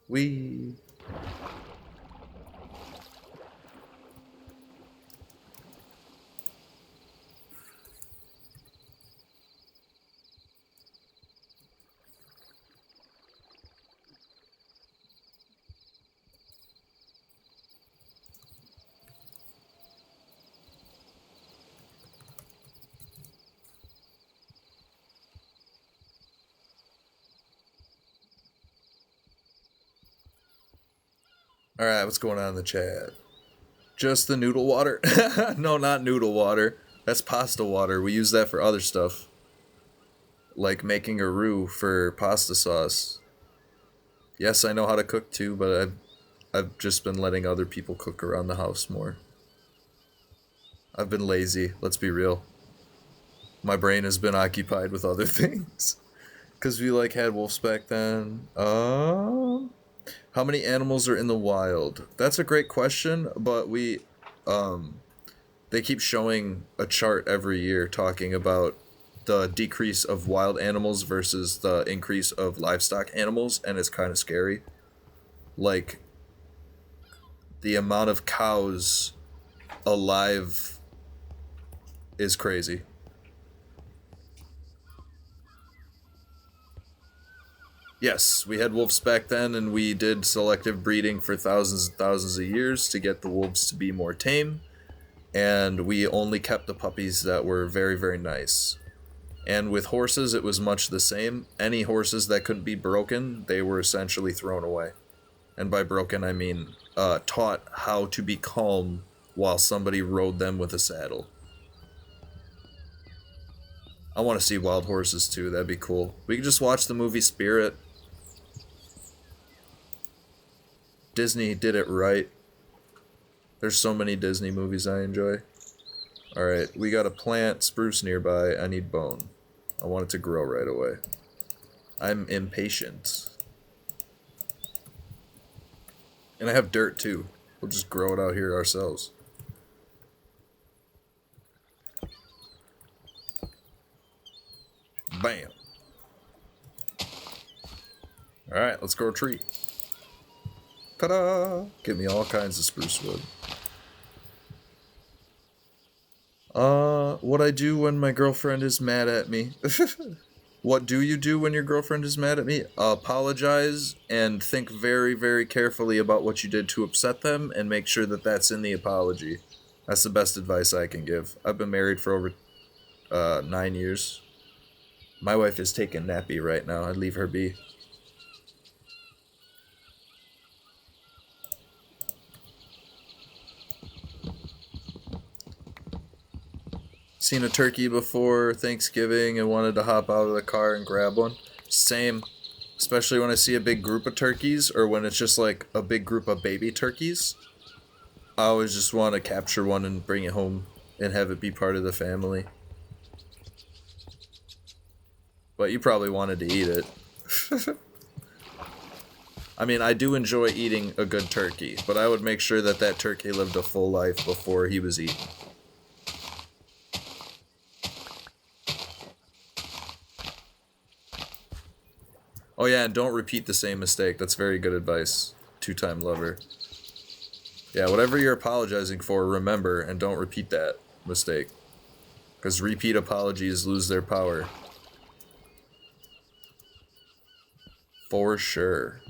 Wee. Alright, what's going on in the chat? Just the noodle water? No, not noodle water. That's pasta water. We use that for other stuff. Like making a roux for pasta sauce. Yes, I know how to cook too, but I've just been letting other people cook around the house more. I've been lazy, let's be real. My brain has been occupied with other things. Cause we like had wolves back then. How many animals are in the wild? That's a great question, but um they keep showing a chart every year talking about the decrease of wild animals versus the increase of livestock animals, and it's kind of scary. Like the amount of cows alive is crazy. Yes, we had wolves back then, and we did selective breeding for thousands and thousands of years to get the wolves to be more tame. And we only kept the puppies that were very, very nice. And with horses, it was much the same. Any horses that couldn't be broken, they were essentially thrown away. And by broken, I mean taught how to be calm while somebody rode them with a saddle. I want to see wild horses too. That'd be cool. We could just watch the movie Spirit. Disney did it right. There's so many Disney movies I enjoy. Alright, we got a plant spruce nearby. I need bone. I want it to grow right away. I'm impatient. And I have dirt too. We'll just grow it out here ourselves. Bam. Alright, let's grow a tree. Ta-da! Give me all kinds of spruce wood. What I do when my girlfriend is mad at me. What do you do when your girlfriend is mad at me? Apologize and think very, very carefully about what you did to upset them and make sure that that's in the apology. That's the best advice I can give. I've been married for over 9 years. My wife is taking nappy right now. I'd leave her be. Seen a turkey before Thanksgiving and wanted to hop out of the car and grab one. Same. Especially when I see a big group of turkeys or when it's just like a big group of baby turkeys. I always just want to capture one and bring it home and have it be part of the family. But you probably wanted to eat it. I mean, I do enjoy eating a good turkey, but I would make sure that that turkey lived a full life before he was eaten. Oh yeah, and don't repeat the same mistake. That's very good advice. Two-time lover. Yeah, whatever you're apologizing for, remember, and don't repeat that mistake. Because repeat apologies lose their power. For sure.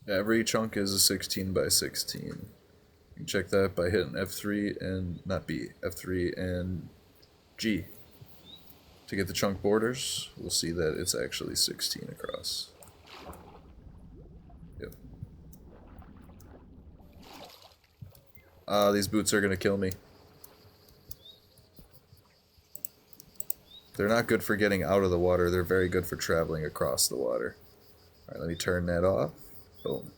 Every chunk is a 16 by 16. You can check that by hitting F3 and, not B, F3 and G. To get the chunk borders, we'll see that it's actually 16 across. Yep. These boots are gonna kill me. They're not good for getting out of the water, they're very good for traveling across the water. Alright, let me turn that off. Boom.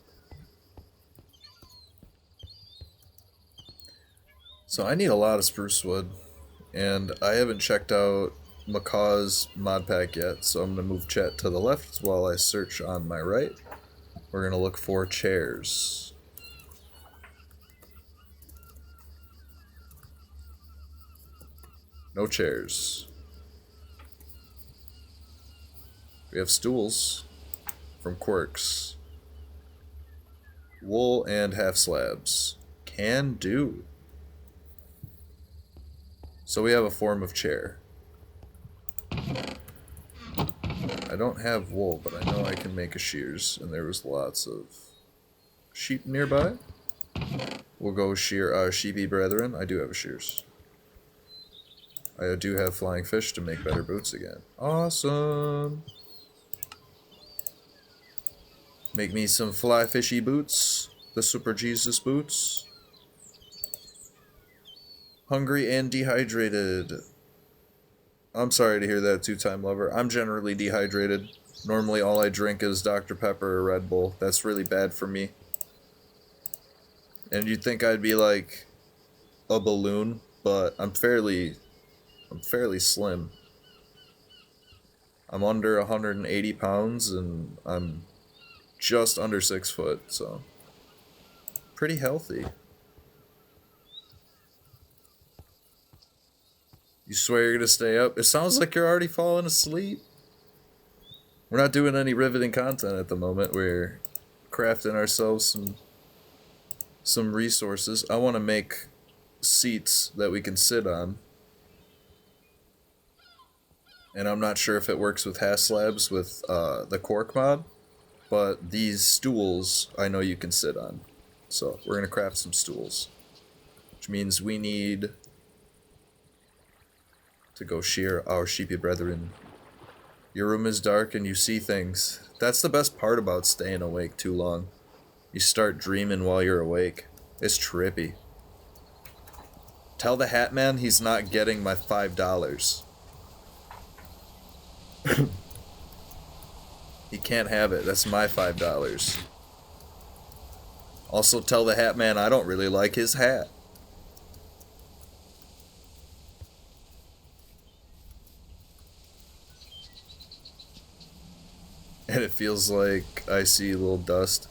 So I need a lot of spruce wood, and I haven't checked out Macaw's modpack yet, so I'm going to move chat to the left while I search on my right. We're going to look for chairs. No chairs. We have stools from Quirks. Wool and half slabs. Can do. So we have a form of chair. I I don't have wool, but I know I can make a shears, and there was lots of sheep nearby. We'll go shear our sheepy brethren. I do have a shears. I do have flying fish to make better boots again. Awesome! Make me some fly fishy boots. The Super Jesus boots. Hungry and dehydrated. I'm sorry to hear that, two-time lover. I'm generally dehydrated. Normally all I drink is Dr. Pepper or Red Bull. That's really bad for me. And you'd think I'd be like a balloon, but I'm fairly slim. I'm under 180 pounds and I'm just under 6 foot, so pretty healthy. You swear you're gonna stay up? It sounds like you're already falling asleep. We're not doing any riveting content at the moment. We're crafting ourselves some resources. I want to make seats that we can sit on. And I'm not sure if it works with HasLabs with the Quark mod, but these stools I know you can sit on. So we're going to craft some stools, which means we need to go shear our sheepy brethren. Your room is dark and you see things. That's the best part about staying awake too long. You start dreaming while you're awake. It's trippy. Tell the Hat Man he's not getting my $5. He can't have it. That's my $5. Also tell the Hat Man I don't really like his hat. And it feels like I see a little dust.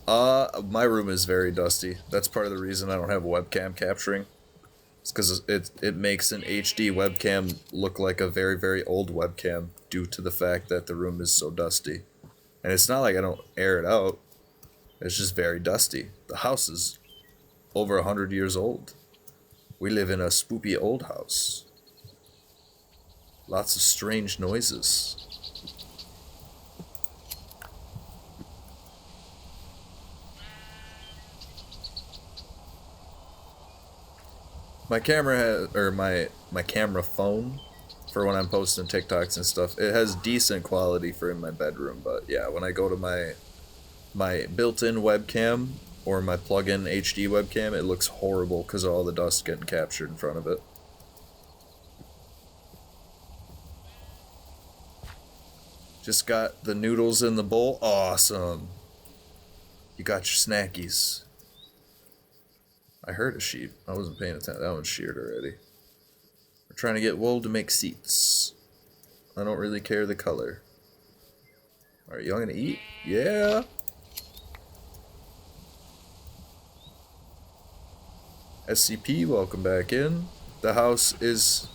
My room is very dusty. That's part of the reason I don't have webcam capturing. It's because it makes an HD webcam look like a very, very old webcam due to the fact that the room is so dusty. And it's not like I don't air it out. It's just very dusty. The house is over 100 years old. We live in a spoopy old house. Lots of strange noises. My camera has, or my camera phone, for when I'm posting TikToks and stuff, it has decent quality for in my bedroom, but yeah, when I go to my built-in webcam or my plug-in HD webcam, it looks horrible because of all the dust getting captured in front of it. Just got the noodles in the bowl. Awesome. You got your snackies. I heard a sheep. I wasn't paying attention. That one's sheared already. We're trying to get wool to make seats. I don't really care the color. Alright, y'all gonna eat? Yeah! SCP, welcome back in. The house is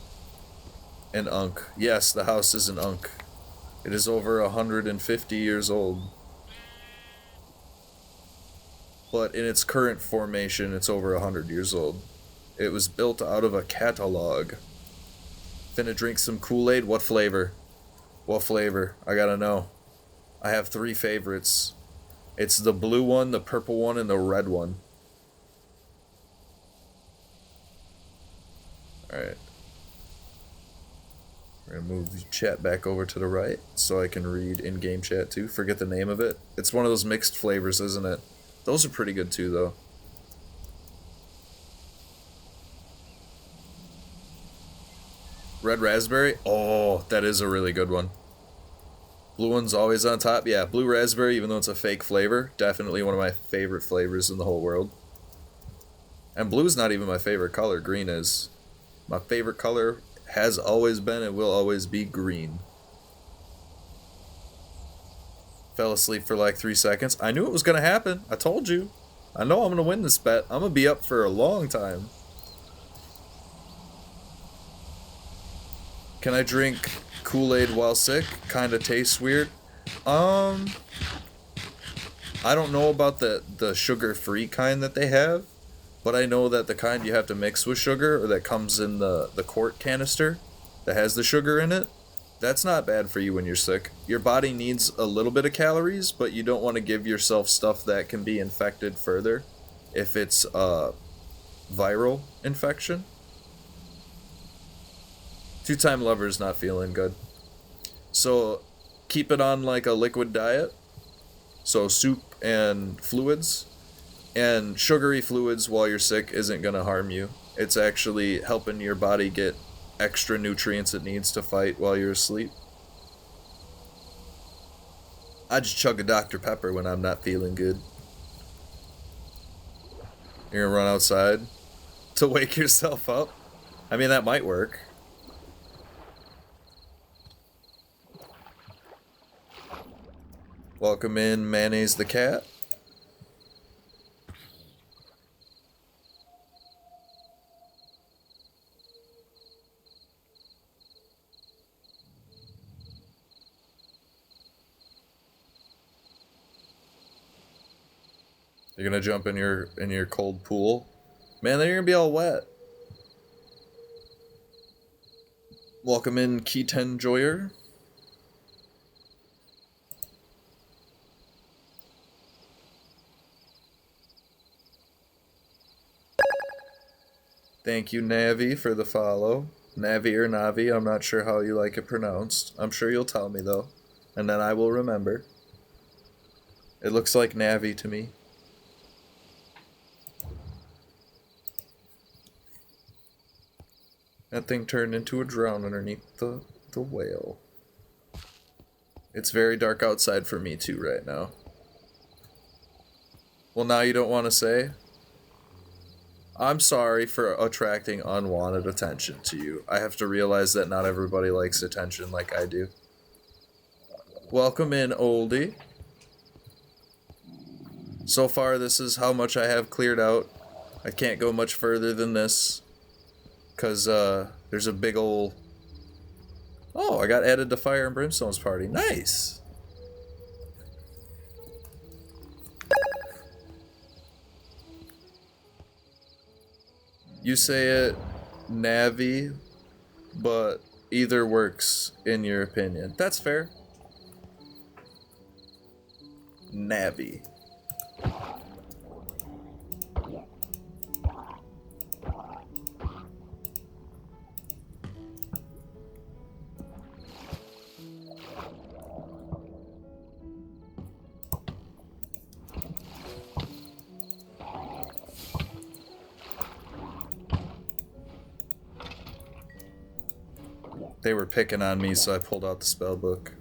an unk. Yes, the house is an unk. It is over 150 years old. But in its current formation, it's over 100 years old. It was built out of a catalog. Finna drink some Kool-Aid? What flavor? What flavor? I gotta know. I have 3 favorites. It's the blue one, the purple one, and the red one. Alright. We're gonna move the chat back over to the right so I can read in-game chat too. Forget the name of it. It's one of those mixed flavors, isn't it? Those are pretty good too, though. Red raspberry? Oh, that is a really good one. Blue one's always on top. Yeah, blue raspberry, even though it's a fake flavor, definitely one of my favorite flavors in the whole world. And blue's not even my favorite color. Green is. My favorite color has always been and will always be green. Fell asleep for like 3 seconds. I knew it was gonna happen. I told you. I know I'm gonna win this bet. I'm gonna be up for a long time. Can I drink Kool-Aid while sick? Kinda tastes weird. I don't know about the sugar-free kind that they have, but I know that the kind you have to mix with sugar, or that comes in the quart canister that has the sugar in it, That's not bad for you when you're sick. Your body needs a little bit of calories, but you don't want to give yourself stuff that can be infected further if it's a viral infection. Two-time lover's not feeling good. So keep it on like a liquid diet. So soup and fluids. And sugary fluids while you're sick isn't going to harm you. It's actually helping your body get extra nutrients it needs to fight while you're asleep. I just chug a Dr. Pepper when I'm not feeling good. You're gonna run outside to wake yourself up? I mean, that might work. Welcome in, Mayonnaise the cat. You're gonna jump in your cold pool? Man, then you're gonna be all wet. Welcome in, Keyten Joyer. Thank you, Navi, for the follow. Navi or Navi, I'm not sure how you like it pronounced. I'm sure you'll tell me, though. And then I will remember. It looks like Navi to me. That thing turned into a drown underneath the whale. It's very dark outside for me, too, right now. Well, now you don't want to say? I'm sorry for attracting unwanted attention to you. I have to realize that not everybody likes attention like I do. Welcome in, oldie. So far, this is how much I have cleared out. I can't go much further than this. Because, there's a big ol'... Oh, I got added to Fire and Brimstone's party. Nice! You say it Navi, but either works in your opinion. That's fair. Navi. They were picking on me, so I pulled out the spell book.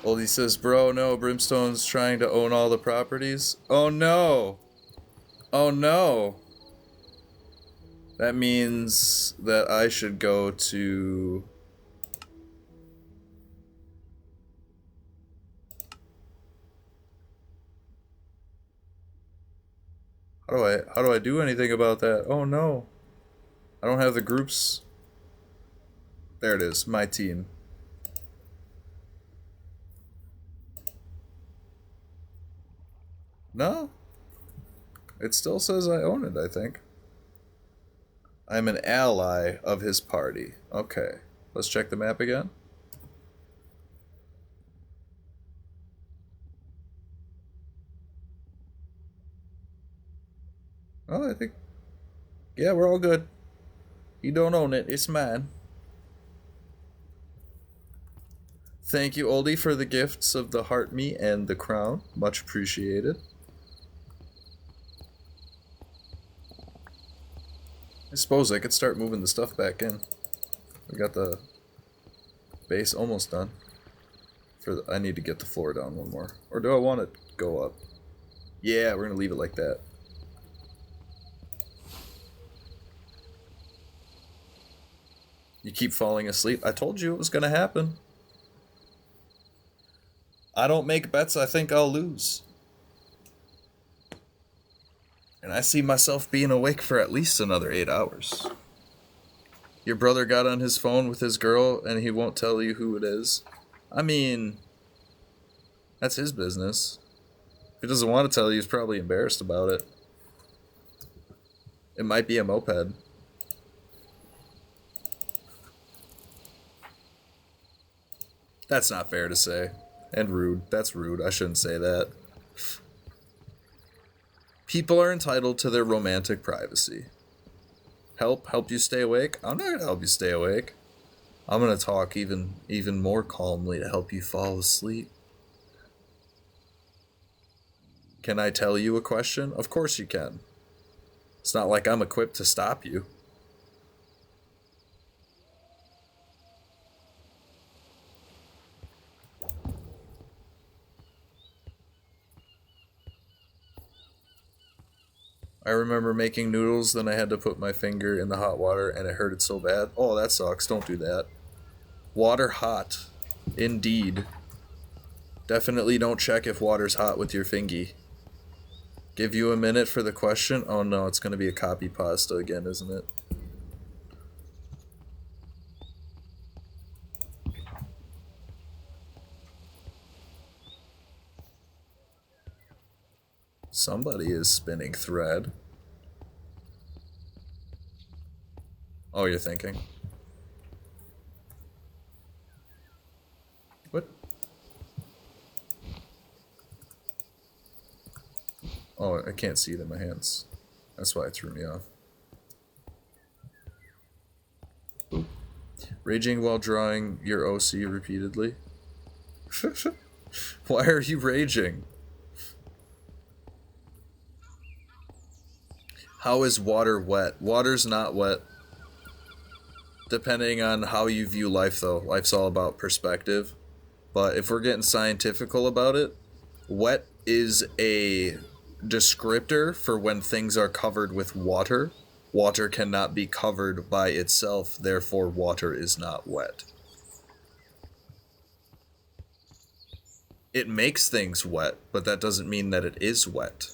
Oldie says, bro, no, Brimstone's trying to own all the properties. Oh no! Oh no! That means that I should go to... How do I do anything about that? Oh no. I don't have the groups. There it is, my team. No? It still says I own it, I think. I'm an ally of his party. Okay. Let's check the map again. Oh, I think... Yeah, we're all good. You don't own it. It's mine. Thank you, Oldie, for the gifts of the heart meat and the crown. Much appreciated. I suppose I could start moving the stuff back in. We got the base almost done. I need to get the floor down one more. Or do I want it to go up? Yeah, we're gonna leave it like that. You keep falling asleep. I told you it was gonna happen. I don't make bets I think I'll lose. And I see myself being awake for at least another 8 hours. Your brother got on his phone with his girl and he won't tell you who it is. I mean, that's his business. If he doesn't want to tell you, he's probably embarrassed about it. It might be a moped. That's not fair to say. And rude. That's rude. I shouldn't say that. People are entitled to their romantic privacy. Help you stay awake? I'm not gonna help you stay awake. I'm gonna talk even more calmly to help you fall asleep. Can I tell you a question? Of course you can. It's not like I'm equipped to stop you. I remember making noodles, then I had to put my finger in the hot water and it hurted so bad. Oh, that sucks. Don't do that. Water hot. Indeed. Definitely don't check if water's hot with your fingy. Give you a minute for the question? Oh no, it's gonna be a copy pasta again, isn't it? Somebody is spinning thread. Oh, you're thinking. What? Oh, I can't see it in my hands. That's why it threw me off. Oop. Raging while drawing your OC repeatedly. Why are you raging? How is water wet? Water's not wet. Depending on how you view life, though. Life's all about perspective. But if we're getting scientifical about it, wet is a descriptor for when things are covered with water. Water cannot be covered by itself, therefore water is not wet. It makes things wet, but that doesn't mean that it is wet.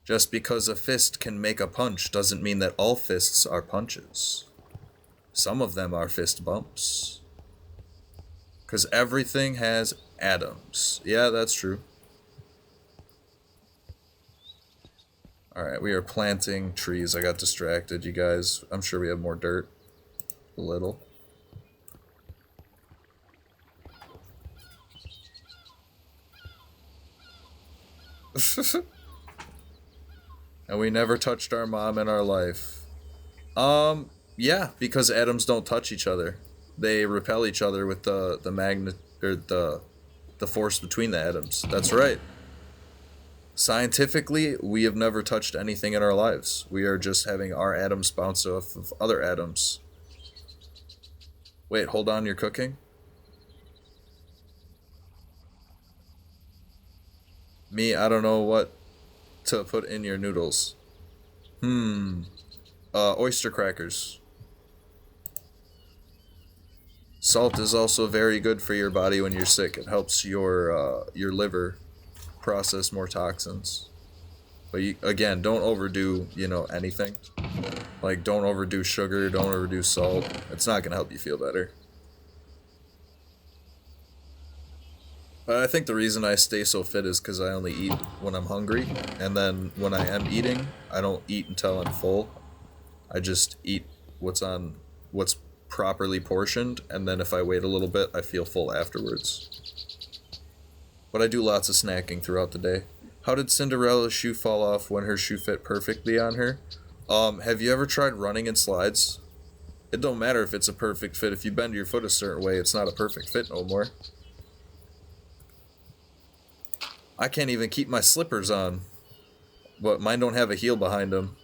Just because a fist can make a punch doesn't mean that all fists are punches. Some of them are fist bumps. Because everything has atoms. Yeah, that's true. Alright, we are planting trees. I got distracted, you guys. I'm sure we have more dirt. A little. And we never touched our mom in our life. Yeah, because atoms don't touch each other. They repel each other with the magnet or the force between the atoms. That's right. Scientifically, we have never touched anything in our lives. We are just having our atoms bounce off of other atoms. Wait, hold on, you're cooking? Me, I don't know what to put in your noodles. Oyster crackers. Salt is also very good for your body when you're sick. It helps your liver process more toxins. But you, again, don't overdo, anything. Like, don't overdo sugar, don't overdo salt. It's not going to help you feel better. But I think the reason I stay so fit is because I only eat when I'm hungry. And then when I am eating, I don't eat until I'm full. I just eat what's properly portioned. And then if I wait a little bit, I feel full afterwards. But I do lots of snacking throughout the day. How did Cinderella's shoe fall off when her shoe fit perfectly on her? Have you ever tried running in slides? It don't matter if it's a perfect fit. If you bend your foot a certain way, it's not a perfect fit no more. I can't even keep my slippers on. But mine don't have a heel behind them.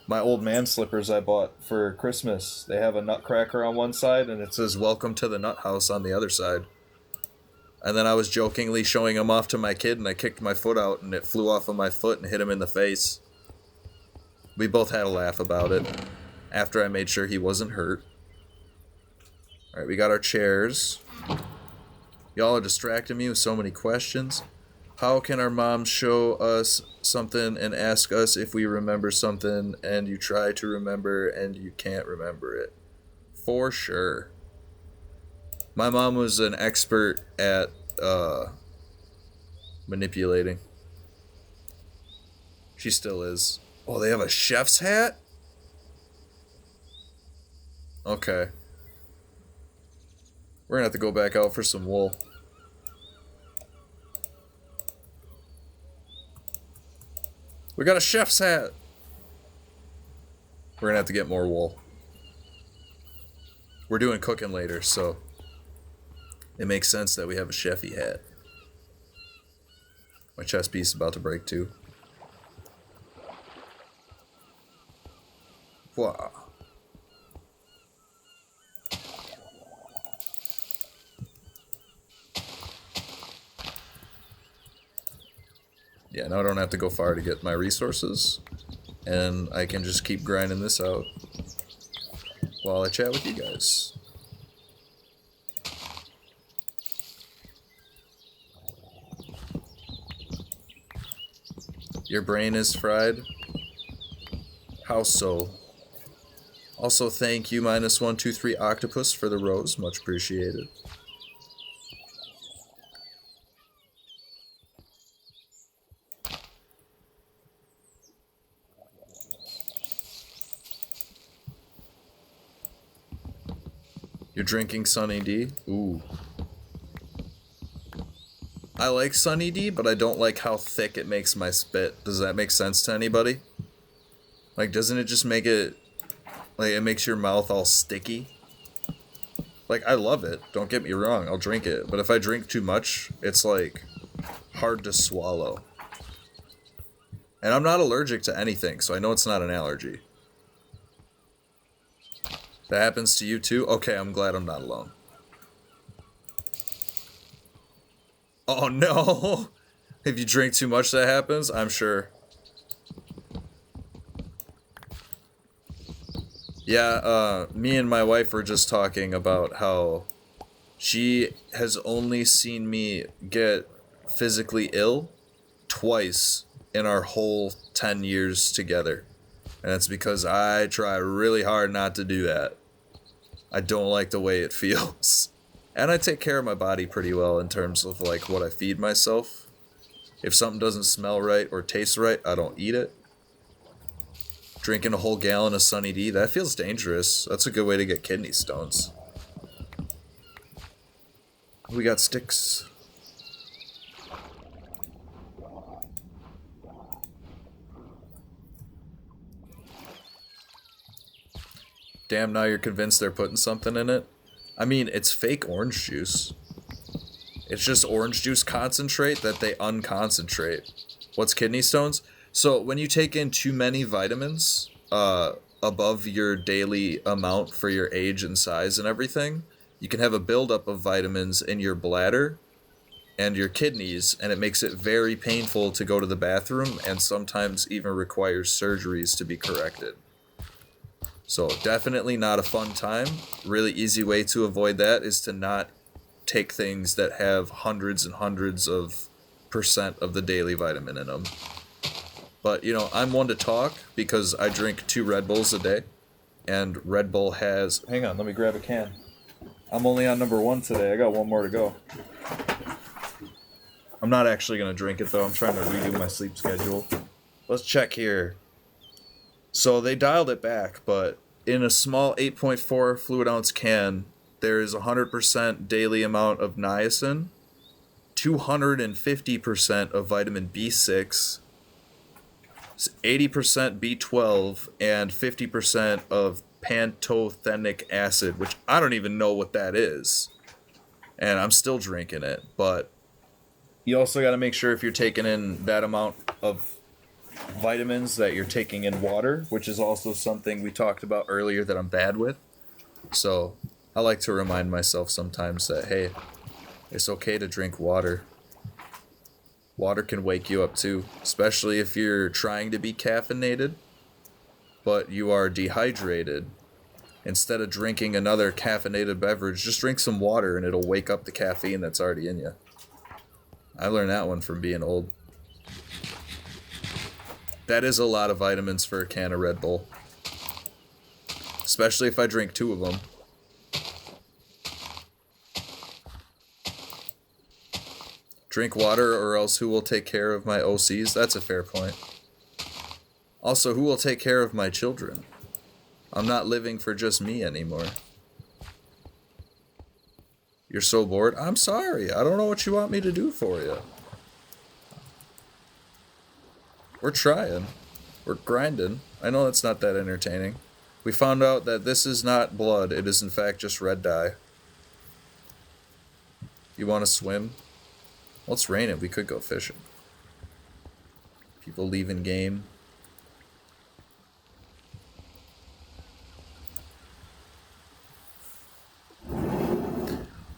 My old man slippers I bought for Christmas, they have a nutcracker on one side and it says "Welcome to the Nut House" on the other side. And then I was jokingly showing them off to my kid and I kicked my foot out and it flew off of my foot and hit him in the face. We both had a laugh about it after I made sure he wasn't hurt. Alright, we got our chairs. Y'all are distracting me with so many questions. How can our moms show us something and ask us if we remember something and you try to remember and you can't remember it? For sure. My mom was an expert at manipulating. She still is. Oh, they have a chef's hat? Okay. We're gonna have to go back out for some wool. We got a chef's hat! We're gonna have to get more wool. We're doing cooking later, so it makes sense that we have a chefy hat. My chest piece is about to break too. Wow. Yeah, now I don't have to go far to get my resources. And I can just keep grinding this out while I chat with you guys. Your brain is fried? How so? Also, thank you, -123 Octopus, for the rose. Much appreciated. You're drinking Sunny D? Ooh. I like Sunny D, but I don't like how thick it makes my spit. Does that make sense to anybody? Like, doesn't it just make it... like, it makes your mouth all sticky? Like, I love it. Don't get me wrong. I'll drink it. But if I drink too much, it's, like, hard to swallow. And I'm not allergic to anything, so I know it's not an allergy. That happens to you too? Okay, I'm glad I'm not alone. Oh no! If you drink too much that happens, I'm sure. Yeah, me and my wife were just talking about how she has only seen me get physically ill twice in our whole 10 years together. And it's because I try really hard not to do that. I don't like the way it feels. And I take care of my body pretty well in terms of like what I feed myself. If something doesn't smell right or taste right, I don't eat it. Drinking a whole gallon of Sunny D, that feels dangerous. That's a good way to get kidney stones. We got sticks. Damn, now you're convinced they're putting something in it? I mean, it's fake orange juice. It's just orange juice concentrate that they unconcentrate. What's kidney stones? So when you take in too many vitamins, above your daily amount for your age and size and everything, you can have a buildup of vitamins in your bladder and your kidneys, and it makes it very painful to go to the bathroom and sometimes even requires surgeries to be corrected. So definitely not a fun time. Really easy way to avoid that is to not take things that have hundreds and hundreds of % of the daily vitamin in them. But, you know, I'm one to talk because I drink 2 Red Bulls a day. And Red Bull has... Hang on, let me grab a can. I'm only on number 1 today. I got 1 more to go. I'm not actually going to drink it, though. I'm trying to redo my sleep schedule. Let's check here. So they dialed it back, but in a small 8.4 fluid ounce can, there is 100% daily amount of niacin, 250% of vitamin B6, 80% B12, and 50% of pantothenic acid, which I don't even know what that is. And I'm still drinking it, but you also got to make sure if you're taking in that amount of vitamins that you're taking in water, which is also something we talked about earlier that I'm bad with. So I like to remind myself sometimes that, hey, it's okay to drink water. Water can wake you up too, especially if you're trying to be caffeinated, but you are dehydrated. Instead of drinking another caffeinated beverage, just drink some water and it'll wake up the caffeine that's already in you. I learned that one from being old. That is a lot of vitamins for a can of Red Bull. Especially if I drink 2 of them. Drink water, or else who will take care of my OCs? That's a fair point. Also, who will take care of my children? I'm not living for just me anymore. You're so bored? I'm sorry. I don't know what you want me to do for you. We're trying. We're grinding. I know that's not that entertaining. We found out that this is not blood. It is in fact just red dye. You want to swim? Well, it's raining. We could go fishing. People leaving game.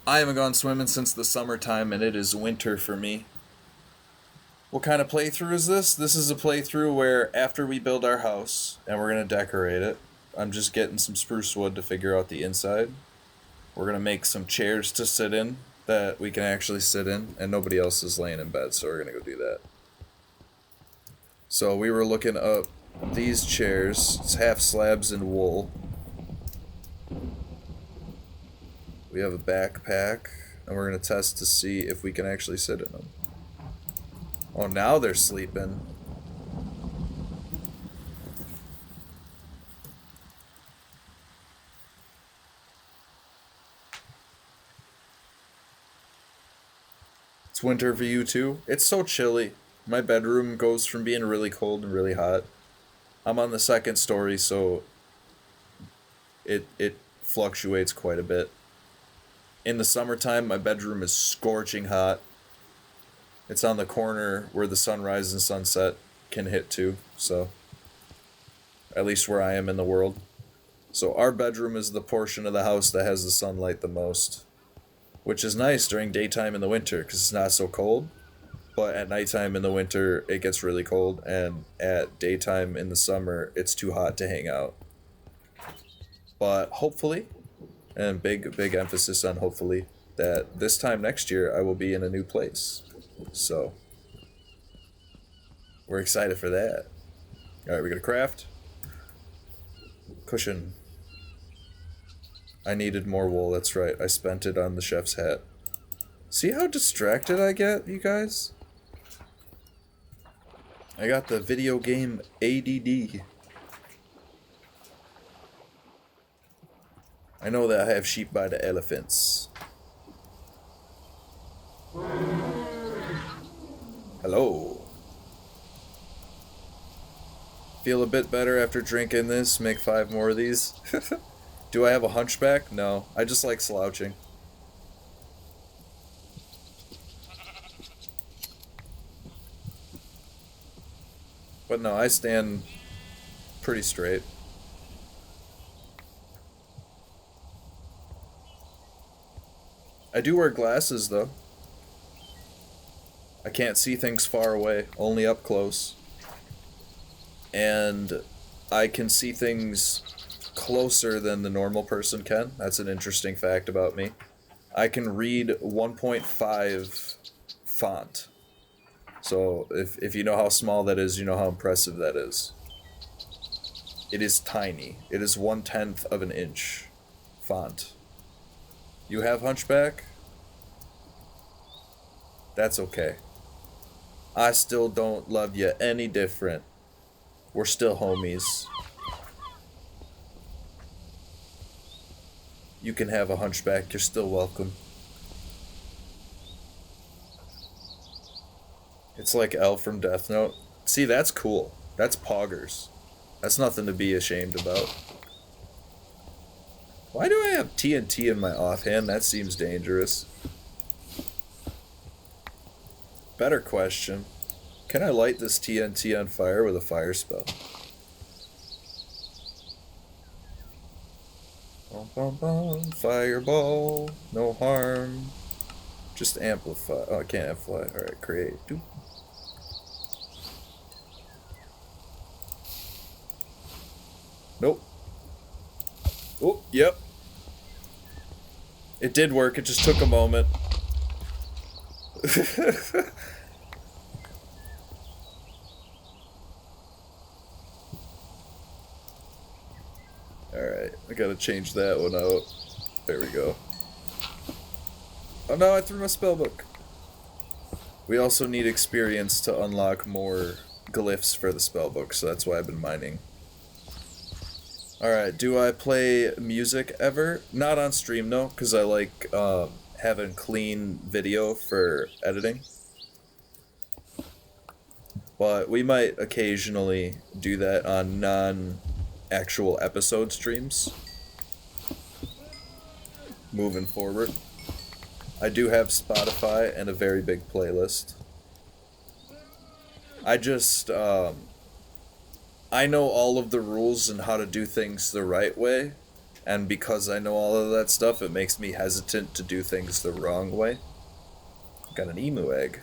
I haven't gone swimming since the summertime, and it is winter for me. What kind of playthrough is this? This is a playthrough where after we build our house, and we're going to decorate it, I'm just getting some spruce wood to figure out the inside. We're going to make some chairs to sit in that we can actually sit in, and nobody else is laying in bed, so we're going to go do that. So we were looking up these chairs. It's half slabs in wool. We have a backpack, and we're going to test to see if we can actually sit in them. Oh, now they're sleeping. It's winter for you too? It's so chilly. My bedroom goes from being really cold and really hot. I'm on the second story, so it fluctuates quite a bit. In the summertime, my bedroom is scorching hot. It's on the corner where the sunrise and sunset can hit to, so at least where I am in the world. So our bedroom is the portion of the house that has the sunlight the most, which is nice during daytime in the winter because it's not so cold. But at nighttime in the winter, it gets really cold, and at daytime in the summer, it's too hot to hang out. But hopefully, and big emphasis on hopefully, that this time next year I will be in a new place. So we're excited for that. Alright, we're gonna craft. Cushion. I needed more wool, that's right. I spent it on the chef's hat. See how distracted I get, you guys? I got the video game ADD. I know that I have sheep by the elephants. Hello. Feel a bit better after drinking this. Make 5 more of these. Do I have a hunchback? No. I just like slouching. But no, I stand pretty straight. I do wear glasses, though. I can't see things far away, only up close. And I can see things closer than the normal person can. That's an interesting fact about me. I can read 1.5 font. So if you know how small that is, you know how impressive that is. It is tiny. It is 1/10 of an inch font. You have hunchback? That's okay. I still don't love you any different. We're still homies. You can have a hunchback. You're still welcome. It's like L from Death Note. See, that's cool. That's poggers. That's nothing to be ashamed about. Why do I have TNT in my offhand? That seems dangerous. Better question. Can I light this TNT on fire with a fire spell? Bum, bum, bum. Fireball. No harm. Just amplify. Oh, I can't amplify. Alright, create. Doop. Nope. Oh, yep. It did work. It just took a moment. Alright, I gotta change that one out. There we go. Oh no, I threw my spellbook. We also need experience to unlock more glyphs for the spellbook, so that's why I've been mining. Alright, do I play music ever? Not on stream, though, because I like having clean video for editing. But we might occasionally do that on non-actual episode streams. Moving forward. I do have Spotify and a very big playlist. I just, I know all of the rules and how to do things the right way, and because I know all of that stuff, it makes me hesitant to do things the wrong way. Got an emu egg.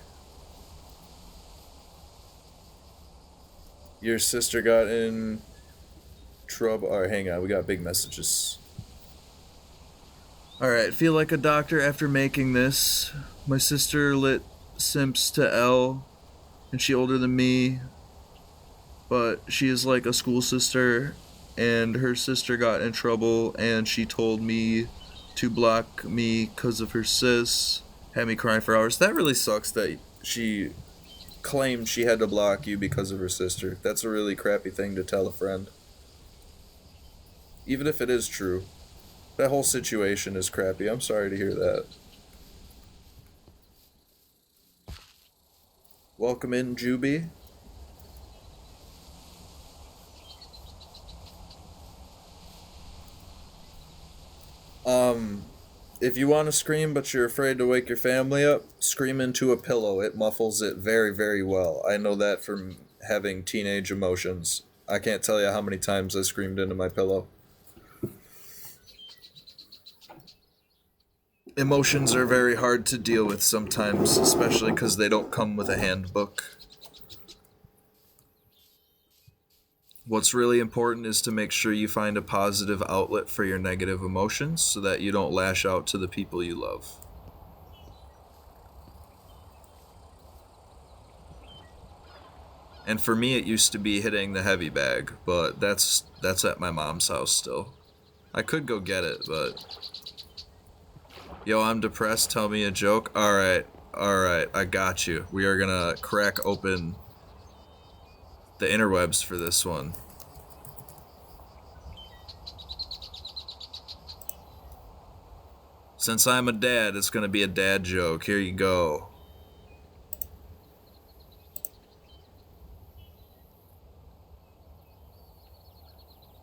Your sister got in trouble. Alright, hang on, we got big messages. Alright, feel like a doctor after making this. My sister lit simps to L, and she older than me, but she is like a school sister, and her sister got in trouble, and she told me to block me because of her sis. Had me crying for hours. That really sucks that she claimed she had to block you because of her sister. That's a really crappy thing to tell a friend. Even if it is true. That whole situation is crappy. I'm sorry to hear that. Welcome in, Juby. If you want to scream but you're afraid to wake your family up, scream into a pillow. It muffles it very, very well. I know that from having teenage emotions. I can't tell you how many times I screamed into my pillow. Emotions are very hard to deal with sometimes, especially because they don't come with a handbook. What's really important is to make sure you find a positive outlet for your negative emotions so that you don't lash out to the people you love. And for me, it used to be hitting the heavy bag, but that's at my mom's house still. I could go get it, but... Yo, I'm depressed, tell me a joke. Alright, I got you. We are gonna crack open the interwebs for this one. Since I'm a dad, it's gonna be a dad joke. Here you go.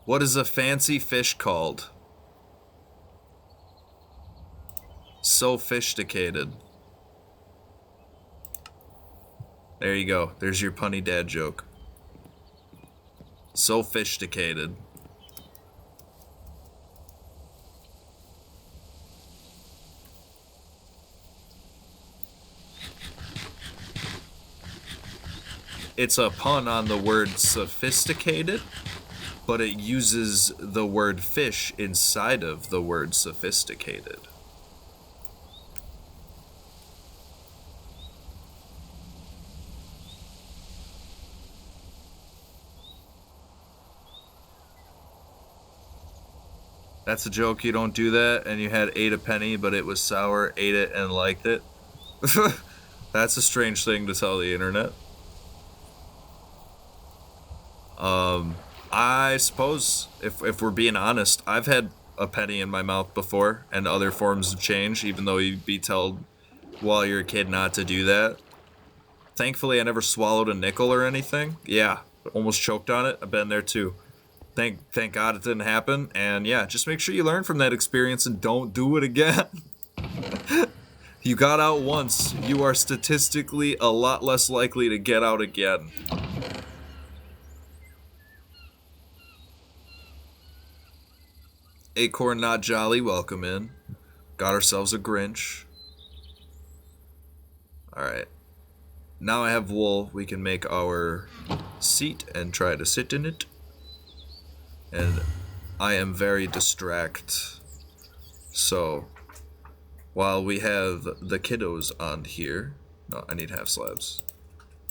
What is a fancy fish called? Sophisticated. There you go. There's your punny dad joke. Sophisticated. It's a pun on the word sophisticated, but it uses the word fish inside of the word sophisticated. That's a joke, you don't do that, and you had ate a penny, but it was sour, ate it, and liked it. That's a strange thing to tell the internet. I suppose, if we're being honest, I've had a penny in my mouth before, and other forms of change, even though you'd be told while you're a kid not to do that. Thankfully, I never swallowed a nickel or anything. Yeah, almost choked on it. I've been there too. Thank God it didn't happen, and yeah, just make sure you learn from that experience and don't do it again. You got out once, you are statistically a lot less likely to get out again. Acorn Not Jolly, welcome in. Got ourselves a Grinch. Alright. Now I have wool, we can make our seat and try to sit in it. And I am very distract. So, while we have the kiddos on here... No, I need half slabs.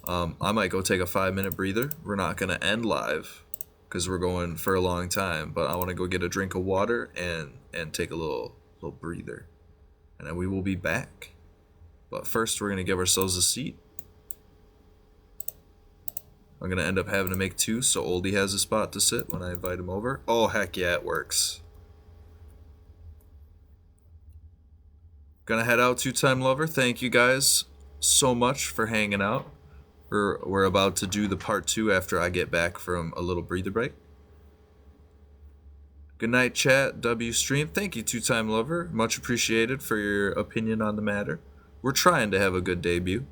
I might go take a 5-minute breather. We're not going to end live, because we're going for a long time. But I want to go get a drink of water and take a little breather. And then we will be back. But first, we're going to give ourselves a seat I'm going to end up having to make 2, so Oldie has a spot to sit when I invite him over. Oh, heck yeah, it works. Gonna head out, Two-Time Lover. Thank you guys so much for hanging out. We're about to do the part 2 after I get back from a little breather break. Good night, chat. W stream. Thank you, Two-Time Lover. Much appreciated for your opinion on the matter. We're trying to have a good debut.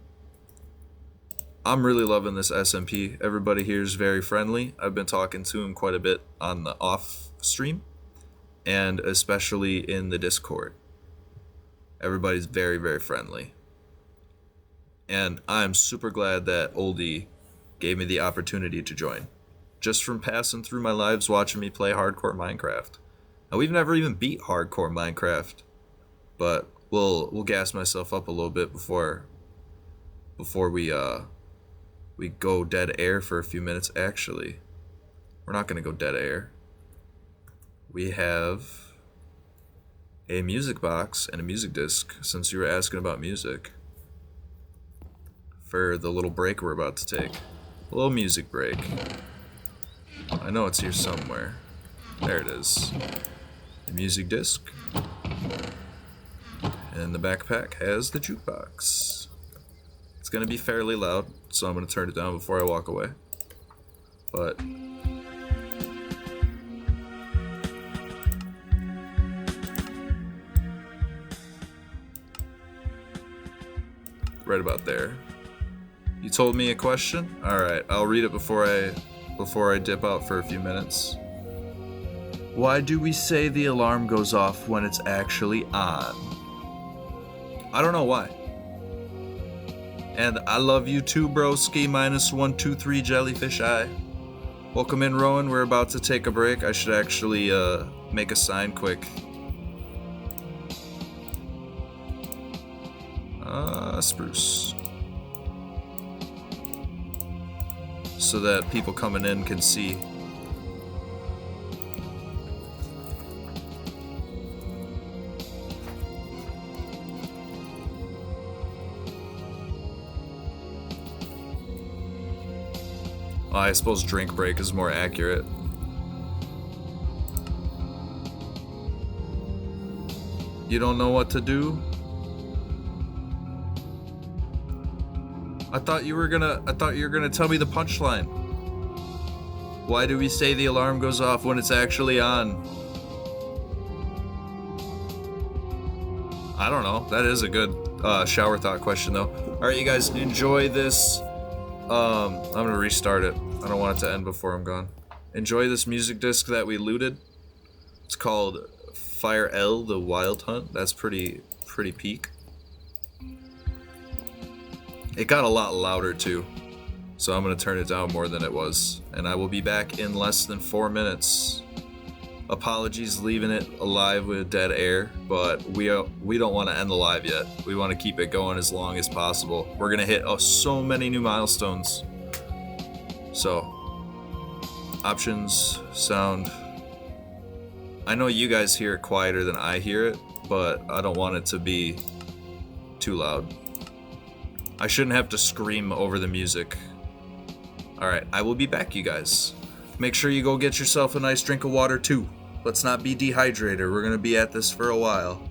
I'm really loving this SMP. Everybody here is very friendly. I've been talking to him quite a bit on the off stream, and especially in the Discord. Everybody's very, very friendly. And I'm super glad that Oldie gave me the opportunity to join. Just from passing through my lives watching me play hardcore Minecraft. Now, we've never even beat hardcore Minecraft, but we'll gas myself up a little bit before we go dead air for a few minutes. Actually, we're not gonna go dead air. We have a music box and a music disc, since you were asking about music, for the little break we're about to take. A little music break. I know it's here somewhere. There it is. The music disc. And the backpack has the jukebox. It's gonna be fairly loud, so I'm gonna turn it down before I walk away. But right about there. You told me a question? Alright, I'll read it before I dip out for a few minutes. Why do we say the alarm goes off when it's actually on? I don't know why. And I love you too, broski, -123 jellyfish eye. Welcome in, Rowan. We're about to take a break. I should actually make a sign quick. Spruce. So that people coming in can see. I suppose drink break is more accurate. You don't know what to do? I thought you were gonna tell me the punchline. Why do we say the alarm goes off when it's actually on? I don't know. That is a good shower thought question, though. Alright, you guys, enjoy this. I'm gonna restart it. I don't want it to end before I'm gone. Enjoy this music disc that we looted. It's called Fire L, the Wild Hunt. That's pretty peak. It got a lot louder too, so I'm gonna turn it down more than it was. And I will be back in less than 4 minutes. Apologies leaving it alive with dead air, but we don't want to end the live yet. We want to keep it going as long as possible. We're gonna hit so many new milestones. So, options, sound. I know you guys hear it quieter than I hear it, but I don't want it to be too loud. I shouldn't have to scream over the music. Alright, I will be back, you guys. Make sure you go get yourself a nice drink of water too. Let's not be dehydrated. We're gonna be at this for a while.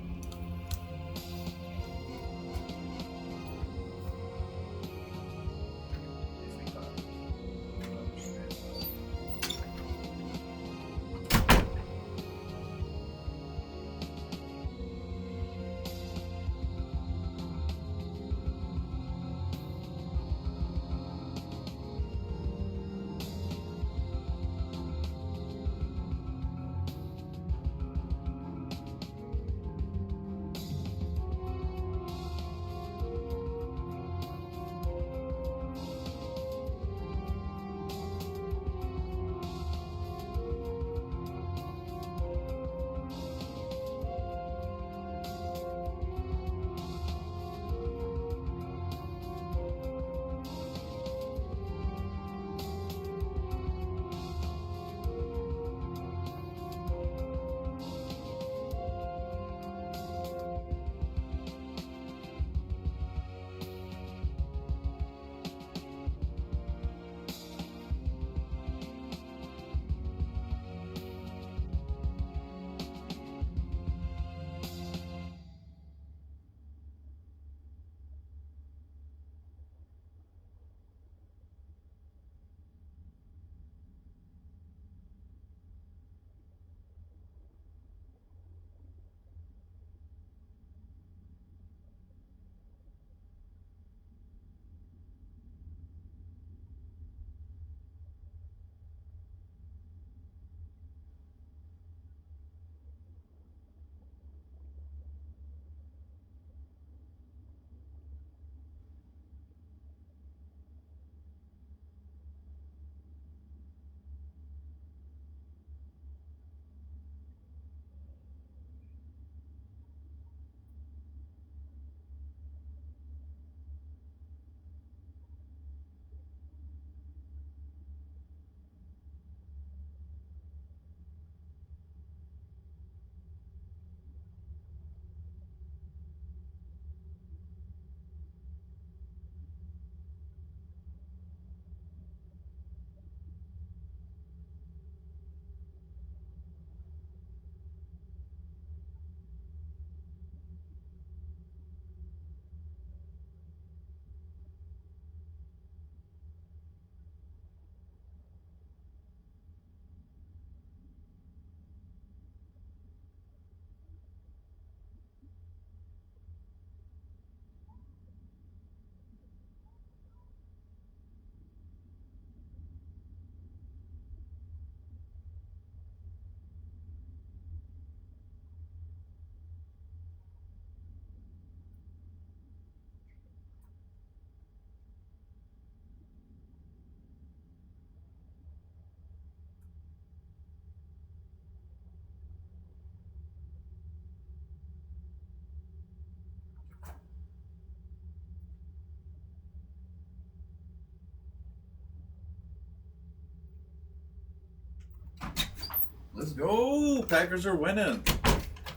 Let's go! Packers are winning.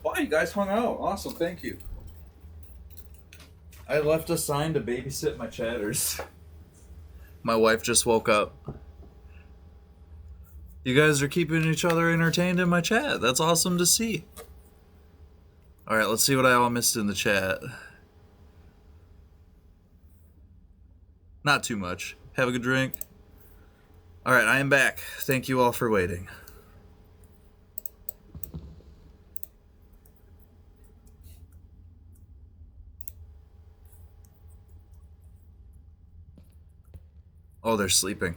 Wow, you guys hung out. Awesome, thank you. I left a sign to babysit my chatters. My wife just woke up. You guys are keeping each other entertained in my chat. That's awesome to see. Alright, let's see what I all missed in the chat. Not too much. Have a good drink. Alright, I am back. Thank you all for waiting. Oh, they're sleeping.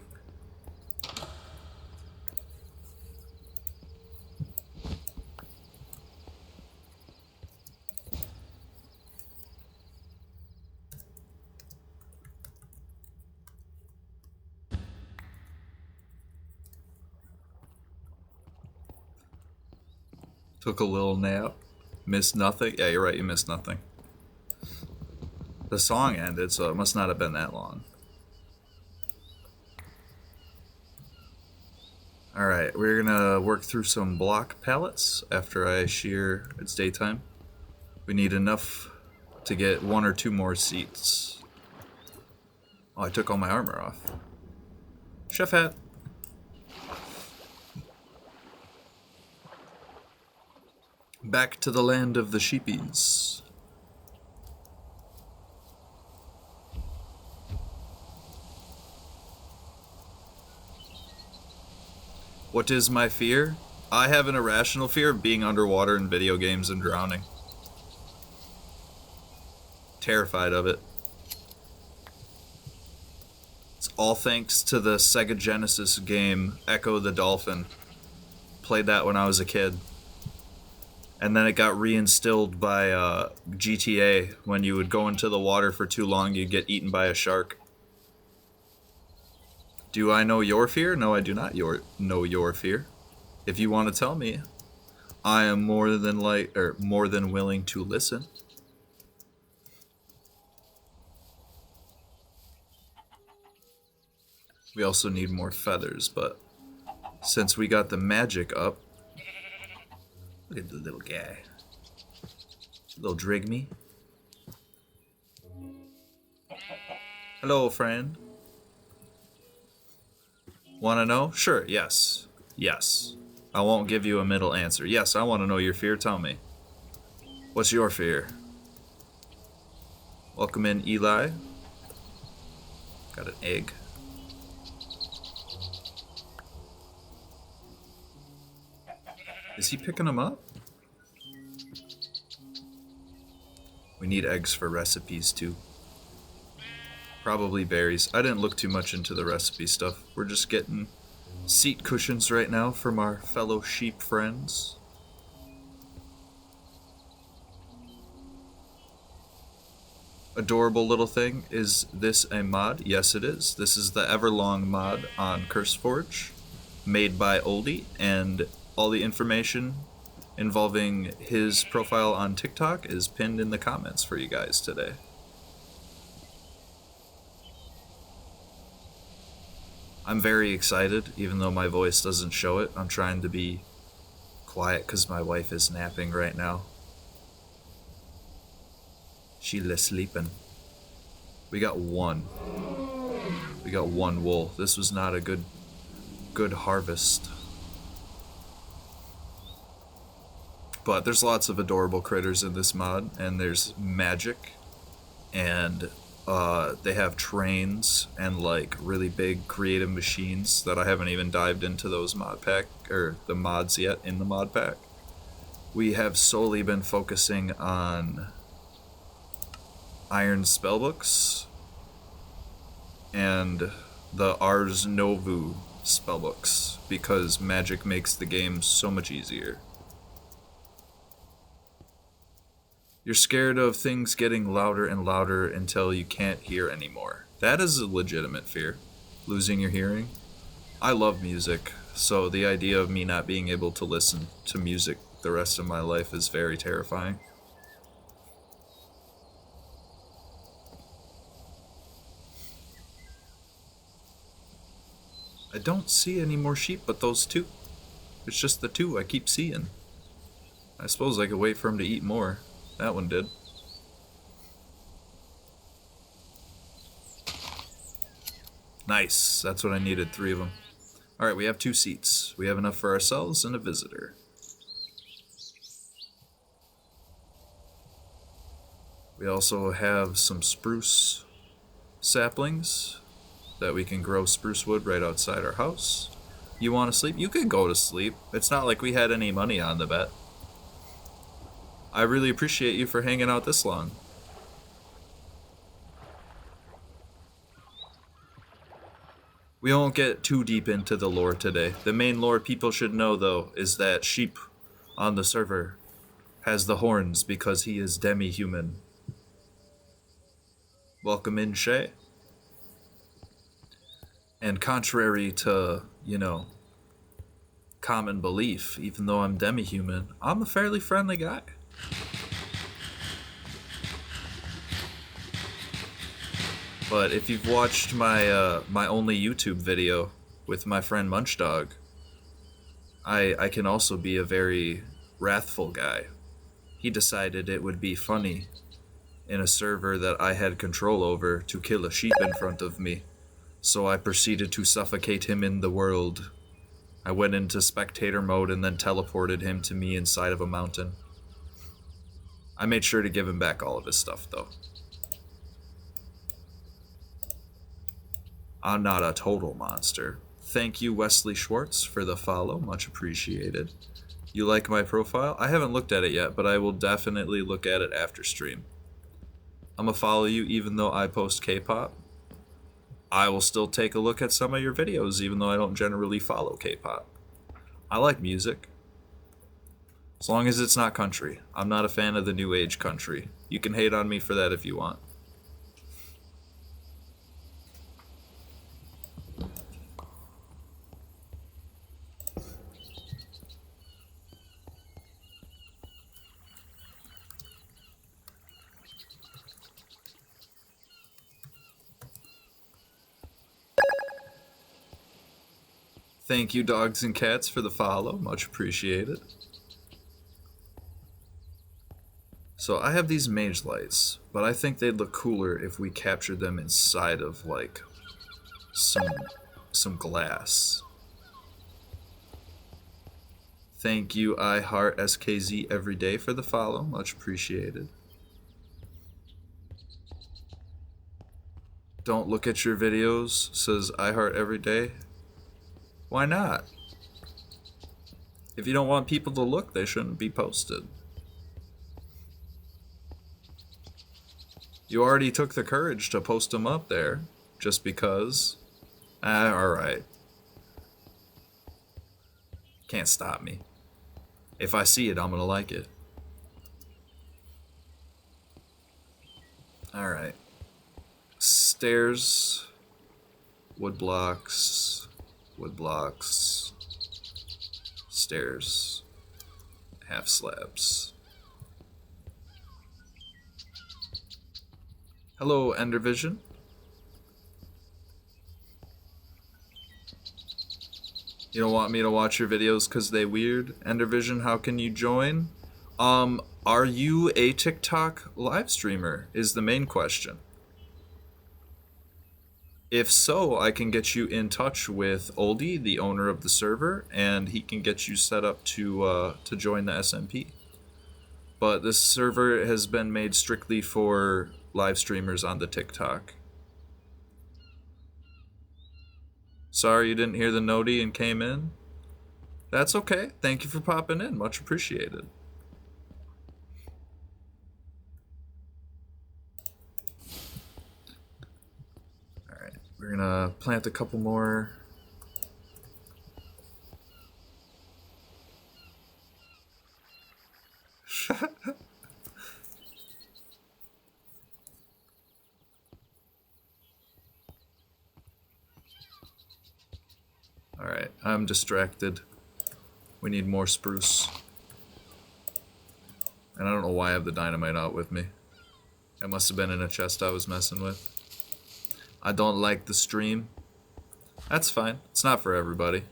Took a little nap. Missed nothing. Yeah, you're right, you missed nothing. The song ended, so it must not have been that long. Alright, we're gonna work through some block pallets after I shear. It's daytime. We need enough to get 1 or 2 more seats. Oh, I took all my armor off. Chef hat. Back to the land of the sheepies. What is my fear? I have an irrational fear of being underwater in video games and drowning. Terrified of it. It's all thanks to the Sega Genesis game Echo the Dolphin. Played that when I was a kid. And then it got reinstilled by GTA. When you would go into the water for too long, you'd get eaten by a shark. Do I know your fear? No, I do not know your fear. If you want to tell me, I am more than willing to listen. We also need more feathers, but since we got the magic up, look at the little guy. Little Drigme. Hello, friend. Want to know? Sure, yes. Yes. I won't give you a middle answer. Yes, I want to know your fear. Tell me. What's your fear? Welcome in, Eli. Got an egg. Is he picking them up? We need eggs for recipes too. Probably berries. I didn't look too much into the recipe stuff. We're just getting seat cushions right now from our fellow sheep friends. Adorable little thing. Is this a mod? Yes, it is. This is the Everlong mod on CurseForge, made by Oldie, and all the information involving his profile on TikTok is pinned in the comments for you guys today. I'm very excited, even though my voice doesn't show it. I'm trying to be quiet because my wife is napping right now. She's sleeping. We got one. We got one wool. This was not a good harvest. But there's lots of adorable critters in this mod, and there's magic, and they have trains and like really big creative machines that I haven't even dived into those mod pack or the mods yet in the mod pack. We have solely been focusing on Iron spellbooks and the Ars Novu spellbooks because magic makes the game so much easier. You're scared of things getting louder and louder until you can't hear anymore. That is a legitimate fear. Losing your hearing. I love music, so the idea of me not being able to listen to music the rest of my life is very terrifying. I don't see any more sheep but those two. It's just the two I keep seeing. I suppose I could wait for him to eat more. That one did. Nice. That's what I needed, 3 of them. Alright, we have 2 seats. We have enough for ourselves and a visitor. We also have some spruce saplings that we can grow spruce wood right outside our house. You want to sleep? You can go to sleep. It's not like we had any money on the bet. I really appreciate you for hanging out this long. We won't get too deep into the lore today. The main lore people should know, though, is that Sheep on the server has the horns because he is demi-human. Welcome in, Shay. And contrary to, common belief, even though I'm demi-human, I'm a fairly friendly guy. But if you've watched my my only YouTube video with my friend Munchdog, I can also be a very wrathful guy. He decided it would be funny in a server that I had control over to kill a sheep in front of me. So I proceeded to suffocate him in the world. I went into spectator mode and then teleported him to me inside of a mountain. I made sure to give him back all of his stuff, though. I'm not a total monster. Thank you, Wesley Schwartz, for the follow. Much appreciated. You like my profile? I haven't looked at it yet, but I will definitely look at it after stream. I'm gonna follow you even though I post K-pop. I will still take a look at some of your videos even though I don't generally follow K-pop. I like music. As long as it's not country. I'm not a fan of the new age country. You can hate on me for that if you want. Thank you, dogs and cats, for the follow. Much appreciated. So I have these mage lights, but I think they'd look cooler if we captured them inside of, like, some glass. Thank you, I Heart SKZ every day, for the follow. Much appreciated. Don't look at your videos, says I Heart every day. Why not? If you don't want people to look, they shouldn't be posted. You already took the courage to post them up there, just because. Alright. Can't stop me. If I see it, I'm gonna like it. Alright. Stairs. Wood blocks. Wood blocks. Stairs. Half slabs. Hello, Endervision. You don't want me to watch your videos because they weird? Endervision, how can you join? Are you a TikTok live streamer is the main question. If so, I can get you in touch with Oldie, the owner of the server, and he can get you set up to join the SMP. But this server has been made strictly for live streamers on the TikTok. Sorry you didn't hear the noti and came in. That's okay. Thank you for popping in. Much appreciated. Alright, we're gonna plant a couple more. Alright, I'm distracted. We need more spruce. And I don't know why I have the dynamite out with me. It must have been in a chest I was messing with. I don't like the stream. That's fine. It's not for everybody.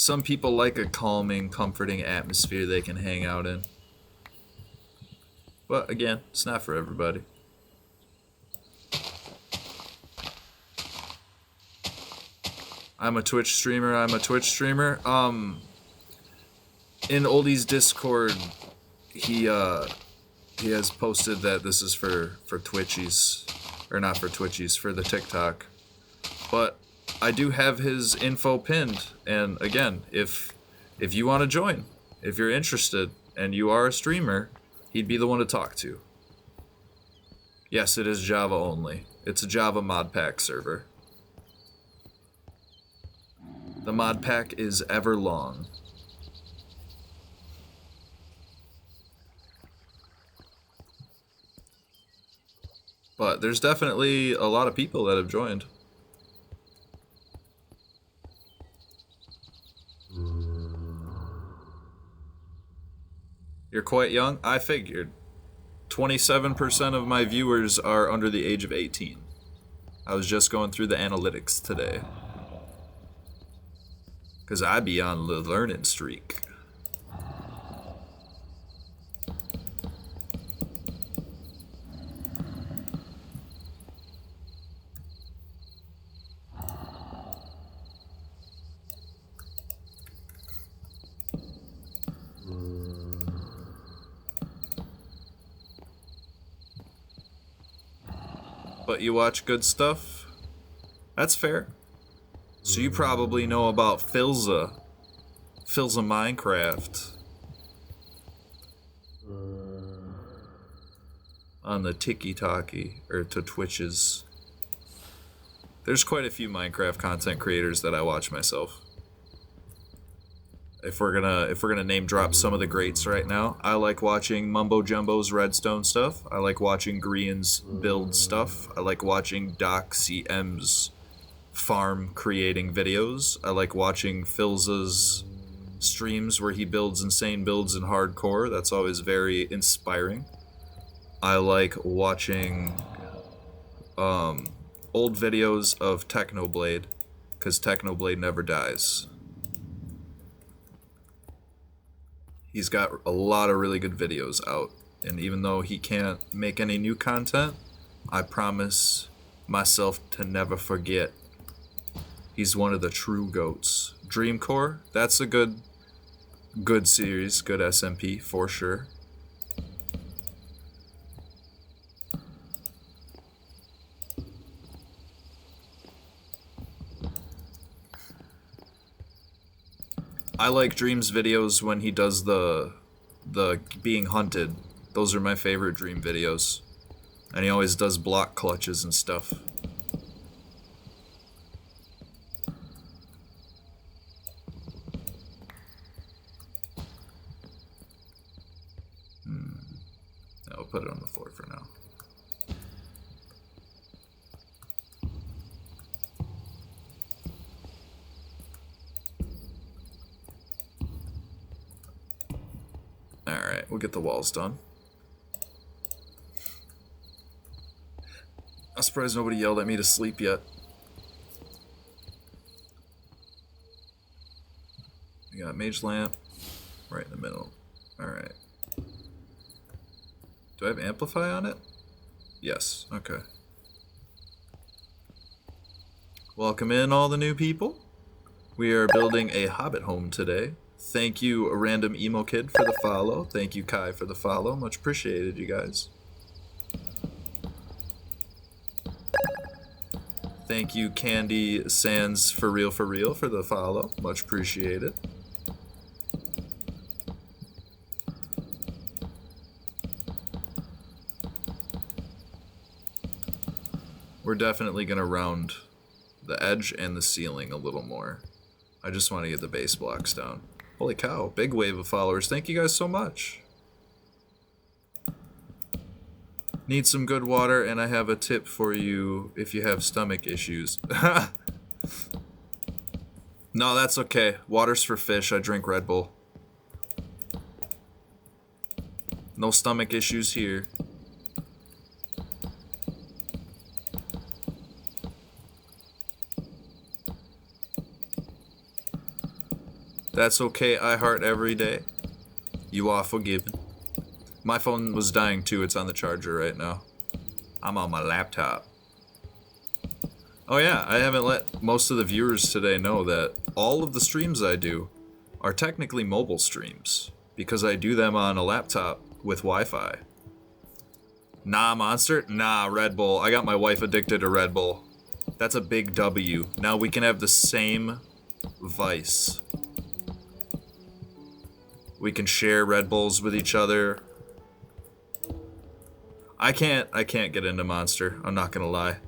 Some people like a calming, comforting atmosphere they can hang out in. But again, it's not for everybody. I'm a Twitch streamer. In Oldie's Discord, he has posted that this is for Twitchies, or not for Twitchies, for the TikTok. But I do have his info pinned, and again, if you want to join, if you're interested and you are a streamer, he'd be the one to talk to. Yes, it is Java only. It's a Java modpack server. The modpack is Everlong. But there's definitely a lot of people that have joined. You're quite young? I figured. 27% of my viewers are under the age of 18. I was just going through the analytics today. Because I be on the learning streak. But you watch good stuff? That's fair. So you probably know about Philza Minecraft. On the Tiki-Taki, or to Twitches. There's quite a few Minecraft content creators that I watch myself. If we're gonna name drop some of the greats right now, I like watching Mumbo Jumbo's Redstone stuff. I like watching Grian's build stuff. I like watching Doc CM's farm creating videos. I like watching Philza's streams where he builds insane builds in hardcore. That's always very inspiring. I like watching old videos of Technoblade, because Technoblade never dies. He's got a lot of really good videos out, and even though he can't make any new content, I promise myself to never forget. He's one of the true GOATs. Dreamcore, that's a good series, good SMP for sure. I like Dream's videos when he does the being hunted. Those are my favorite Dream videos. And he always does block clutches and stuff. I'll put it on the floor for now. Alright, we'll get the walls done. I'm surprised nobody yelled at me to sleep yet. We got Mage Lamp right in the middle. Alright. Do I have Amplify on it? Yes, okay. Welcome in all the new people. We are building a Hobbit home today. Thank you, a random emo kid, for the follow. Thank you, Kai, for the follow. Much appreciated, you guys. Thank you, Candy Sands for real for the follow. Much appreciated. We're definitely gonna round the edge and the ceiling a little more. I just want to get the base blocks down. Holy cow, big wave of followers. Thank you guys so much. Need some good water, and I have a tip for you if you have stomach issues. No, that's okay. Water's for fish. I drink Red Bull. No stomach issues here. That's okay, I heart every day. You are forgiven. My phone was dying too, it's on the charger right now. I'm on my laptop. Oh yeah, I haven't let most of the viewers today know that all of the streams I do are technically mobile streams, because I do them on a laptop with Wi-Fi. Nah, Monster? Nah, Red Bull. I got my wife addicted to Red Bull. That's a big W. Now we can have the same vice. We can share Red Bulls with each other. I can't get into Monster, I'm not gonna lie.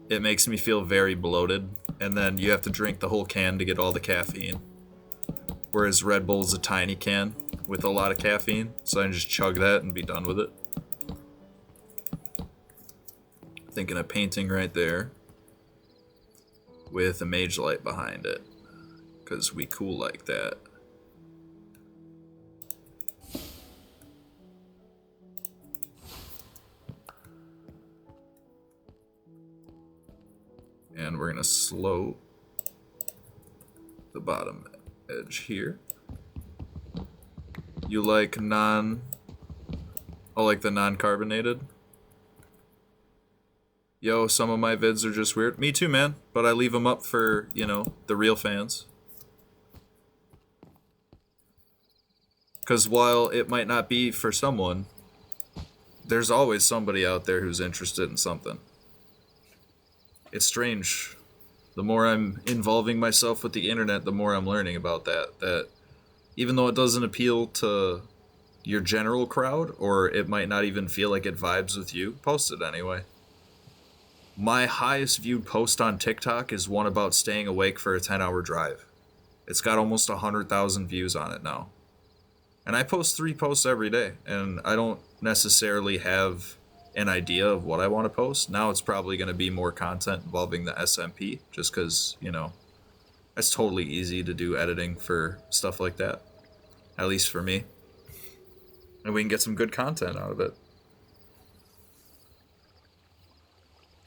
It makes me feel very bloated, and then you have to drink the whole can to get all the caffeine. Whereas Red Bull's a tiny can with a lot of caffeine, so I can just chug that and be done with it. Thinking of painting right there with a mage light behind it, because we cool like that. And we're gonna slope the bottom edge here. You like the non-carbonated? Yo, some of my vids are just weird. Me too, man. But I leave them up for, you know, the real fans. Because while it might not be for someone, there's always somebody out there who's interested in something. It's strange. The more I'm involving myself with the internet, the more I'm learning about that. That even though it doesn't appeal to your general crowd, or it might not even feel like it vibes with you, post it anyway. My highest viewed post on TikTok is one about staying awake for a 10-hour drive. It's got almost 100,000 views on it now. And I post 3 posts every day, and I don't necessarily have an idea of what I want to post. Now it's probably going to be more content involving the SMP, just because, you know, it's totally easy to do editing for stuff like that. At least for me. And we can get some good content out of it.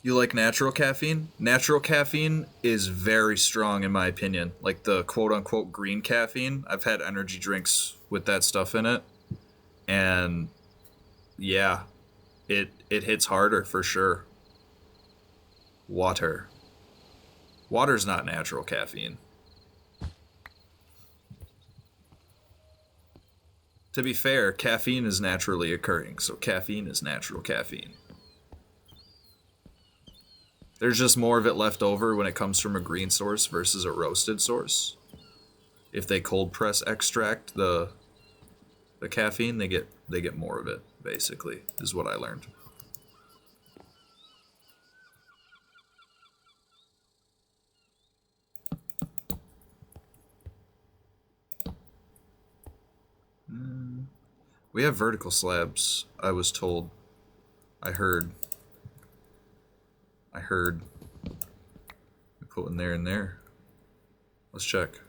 You like natural caffeine? Natural caffeine is very strong in my opinion. Like the quote-unquote green caffeine. I've had energy drinks with that stuff in it. And yeah, it hits harder for sure. Water's not natural caffeine. To be fair, caffeine is naturally occurring, so caffeine is natural caffeine. There's just more of it left over when it comes from a green source versus a roasted source. If they cold press extract the caffeine, they get more of it, basically, is what I learned. We have vertical slabs, I was told. I heard. We put one there and there. Let's check.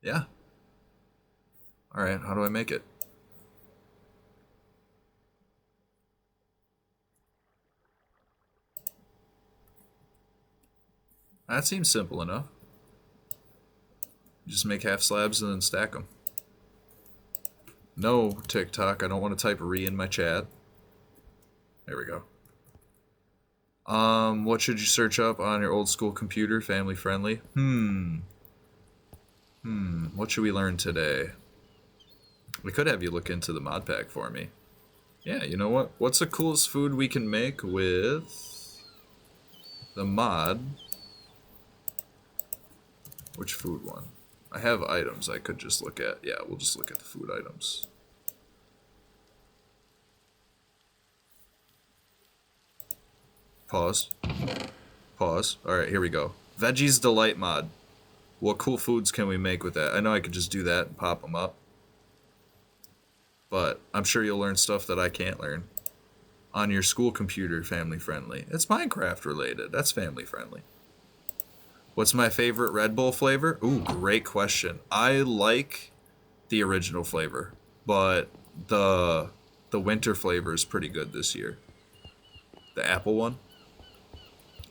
Yeah. Alright, how do I make it? That seems simple enough. Just make half slabs and then stack them. No, TikTok, I don't want to type re in my chat. There we go. What should you search up on your old school computer, family friendly? What should we learn today? We could have you look into the mod pack for me. Yeah, you know what? What's the coolest food we can make with the mod? Which food one? I have items I could just look at. Yeah, we'll just look at the food items. Pause. Pause. Alright, here we go. Veggies Delight mod. What cool foods can we make with that? I know I could just do that and pop them up. But I'm sure you'll learn stuff that I can't learn. On your school computer, family friendly. It's Minecraft related. That's family friendly. What's my favorite Red Bull flavor? Ooh, great question. I like the original flavor, but the The winter flavor is pretty good this year. The apple one,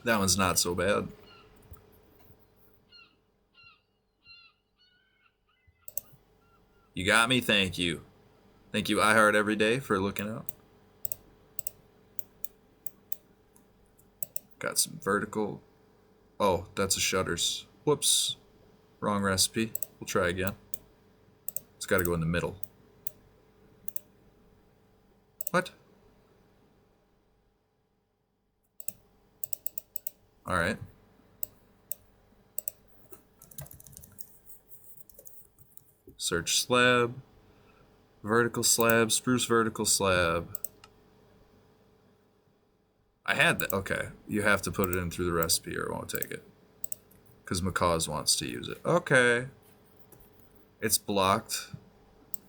that one's not so bad. You got me, thank you. Thank you, iHeart Everyday, for looking out. Got some vertical. Oh, that's a shutters. Whoops. Wrong recipe. We'll try again. It's got to go in the middle. What? Alright. Search slab. Vertical slab. Spruce vertical slab. I had that. Okay. You have to put it in through the recipe or it won't take it. Because Macaws wants to use it. Okay. It's blocked.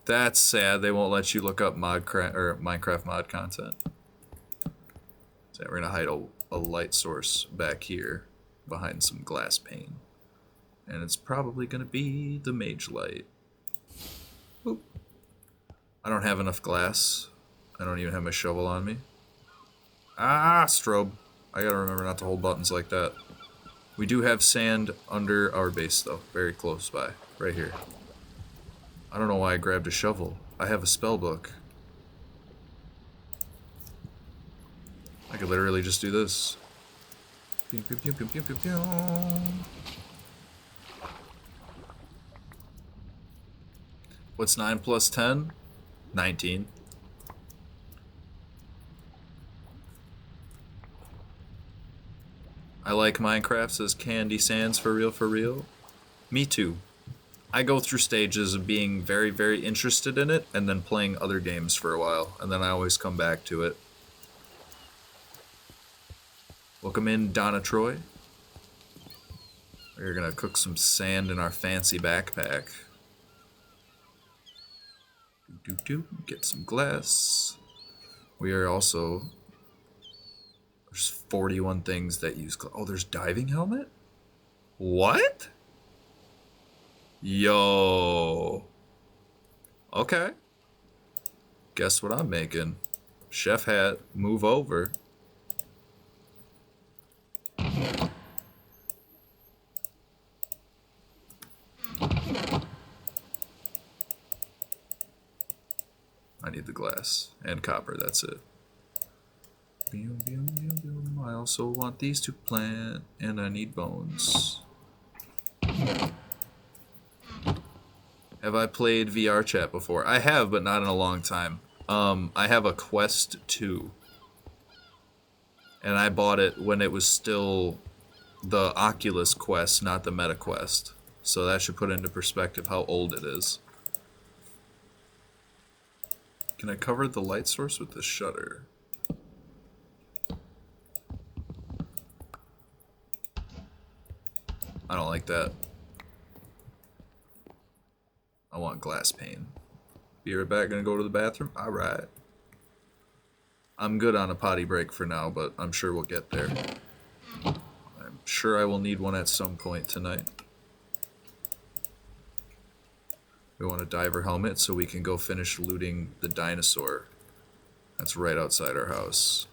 That's sad. They won't let you look up Minecraft mod content. So we're gonna hide a light source back here behind some glass pane, and it's probably gonna be the mage light. Oop. I don't have enough glass. I don't even have my shovel on me. Ah, strobe. I gotta remember not to hold buttons like that. We do have sand under our base though, very close by, right here. I don't know why I grabbed a shovel. I have a spell book. I could literally just do this. Pew, pew, pew, pew, pew, pew, pew. What's 9 plus 10? 19. I like Minecraft, says Candy Sands, for real, for real. Me too. I go through stages of being very, very interested in it and then playing other games for a while, and then I always come back to it. Welcome in, Donna Troy. We're gonna cook some sand in our fancy backpack. Get some glass. We are also... There's 41 things that use... Oh, there's diving helmet? What? Yo. Okay. Guess what I'm making? Chef hat, move over. I need the glass and copper, that's it. I also want these to plant, and I need bones. Have I played VR chat before? I have, but not in a long time. I have a Quest 2. And I bought it when it was still the Oculus Quest, not the Meta Quest. So that should put into perspective how old it is. Can I cover the light source with the shutter? I don't like that. I want glass pane. Be right back, gonna go to the bathroom? Alright. I'm good on a potty break for now, but I'm sure we'll get there. I'm sure I will need one at some point tonight. We want a diver helmet so we can go finish looting the dinosaur. That's right outside our house.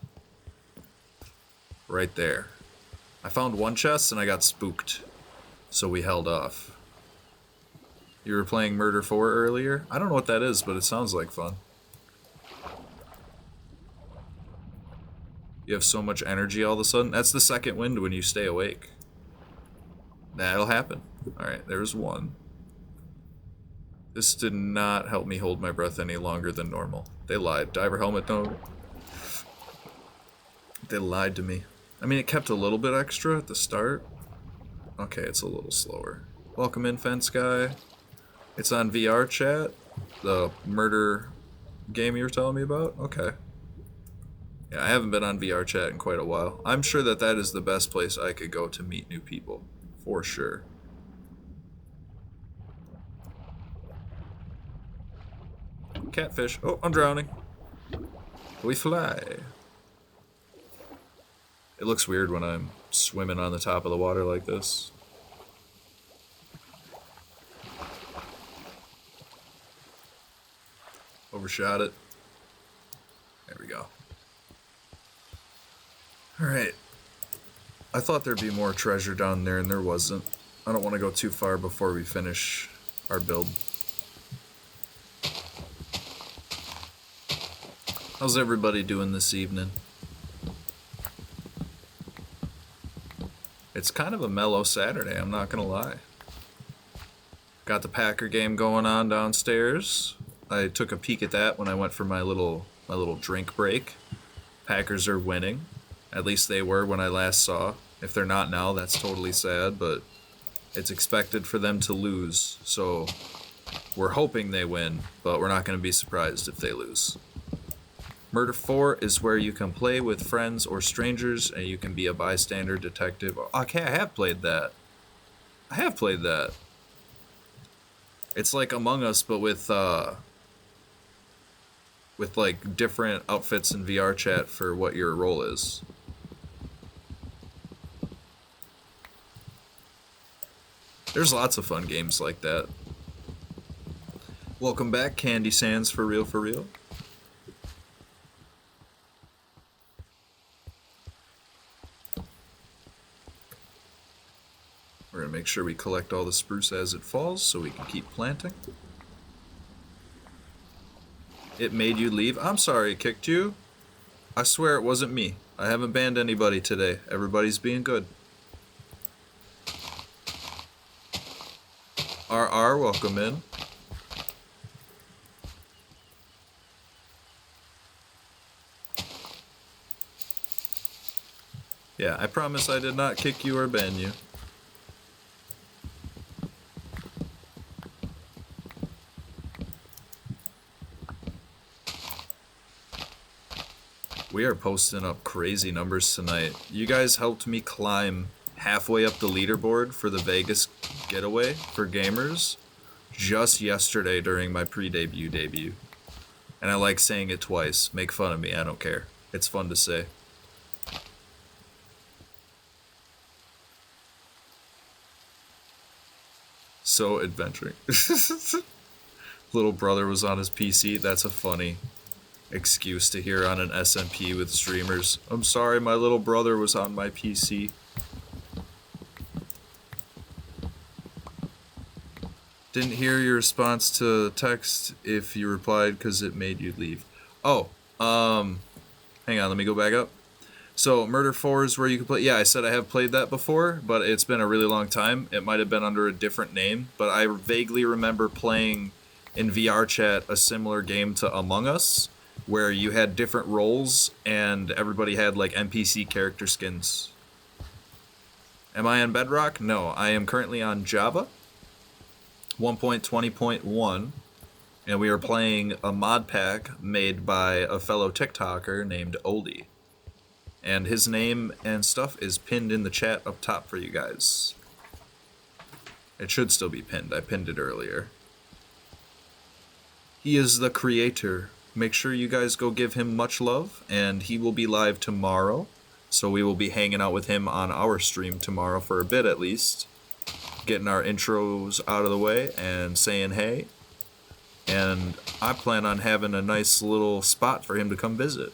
Right there. I found one chest and I got spooked, so we held off. You were playing Murder 4 earlier? I don't know what that is, but it sounds like fun. You have so much energy all of a sudden? That's the second wind when you stay awake. That'll happen. Alright, there's one. This did not help me hold my breath any longer than normal. They lied. Diver helmet, no. They lied to me. I mean, it kept a little bit extra at the start. Okay, it's a little slower. Welcome in, Fence Guy. It's on VR chat. The murder game you were telling me about? Okay. Yeah, I haven't been on VR chat in quite a while. I'm sure that that is the best place I could go to meet new people. For sure. Catfish. Oh, I'm drowning. We fly. It looks weird when I'm swimming on the top of the water like this. Overshot it. we go. Alright. I thought there'd be more treasure down there, and there wasn't. I don't want to go too far before we finish our build. How's everybody doing this evening? It's kind of a mellow Saturday, I'm not gonna lie. Got the Packer game going on downstairs. I took a peek at that when I went for my little drink break. Packers are winning. At least they were when I last saw. If they're not now, that's totally sad, but it's expected for them to lose. So we're hoping they win, but we're not going to be surprised if they lose. Murder 4 is where you can play with friends or strangers, and you can be a bystander detective. Okay, I have played that. It's like Among Us, but with like different outfits in VR chat for what your role is. There's lots of fun games like that. Welcome back, Candy Sands, for real, for real. We're gonna make sure we collect all the spruce as it falls so we can keep planting. It made you leave? I'm sorry it kicked you. I swear it wasn't me. I haven't banned anybody today. Everybody's being good. RR, welcome in. Yeah, I promise I did not kick you or ban you. We are posting up crazy numbers tonight. You guys helped me climb halfway up the leaderboard for the Vegas getaway for gamers just yesterday during my pre-debut debut. And I like saying it twice. Make fun of me, I don't care. It's fun to say. So adventuring. Little brother was on his PC. That's a funny excuse to hear on an SMP with streamers. I'm sorry, my little brother was on my PC. Didn't hear your response to text if you replied because it made you leave. Oh, hang on, let me go back up. So, Murder 4 is where you can play. Yeah, I said I have played that before, but it's been a really long time. It might have been under a different name, but I vaguely remember playing in VR chat a similar game to Among Us, where you had different roles and everybody had like NPC character skins. Am I on Bedrock? No, I am currently on Java 1.20.1, and we are playing a mod pack made by a fellow TikToker named Oldie. And his name and stuff is pinned in the chat up top for you guys. It should still be pinned. I pinned it earlier. He is the creator. Make sure you guys go give him much love, and he will be live tomorrow. So we will be hanging out with him on our stream tomorrow for a bit at least. Getting our intros out of the way and saying hey. And I plan on having a nice little spot for him to come visit.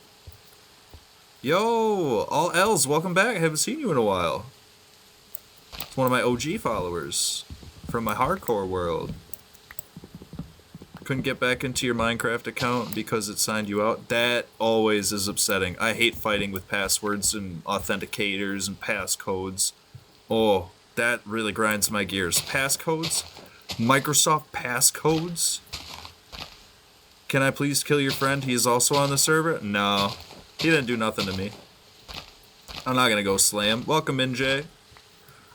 Yo, all L's, welcome back. I haven't seen you in a while. It's one of my OG followers from my hardcore world. Couldn't get back into your Minecraft account because it signed you out. That always is upsetting. I hate fighting with passwords and authenticators and passcodes. Oh, that really grinds my gears. Passcodes? Microsoft passcodes? Can I please kill your friend? He is also on the server? No. He didn't do nothing to me. I'm not gonna go slam. Welcome in, Jay.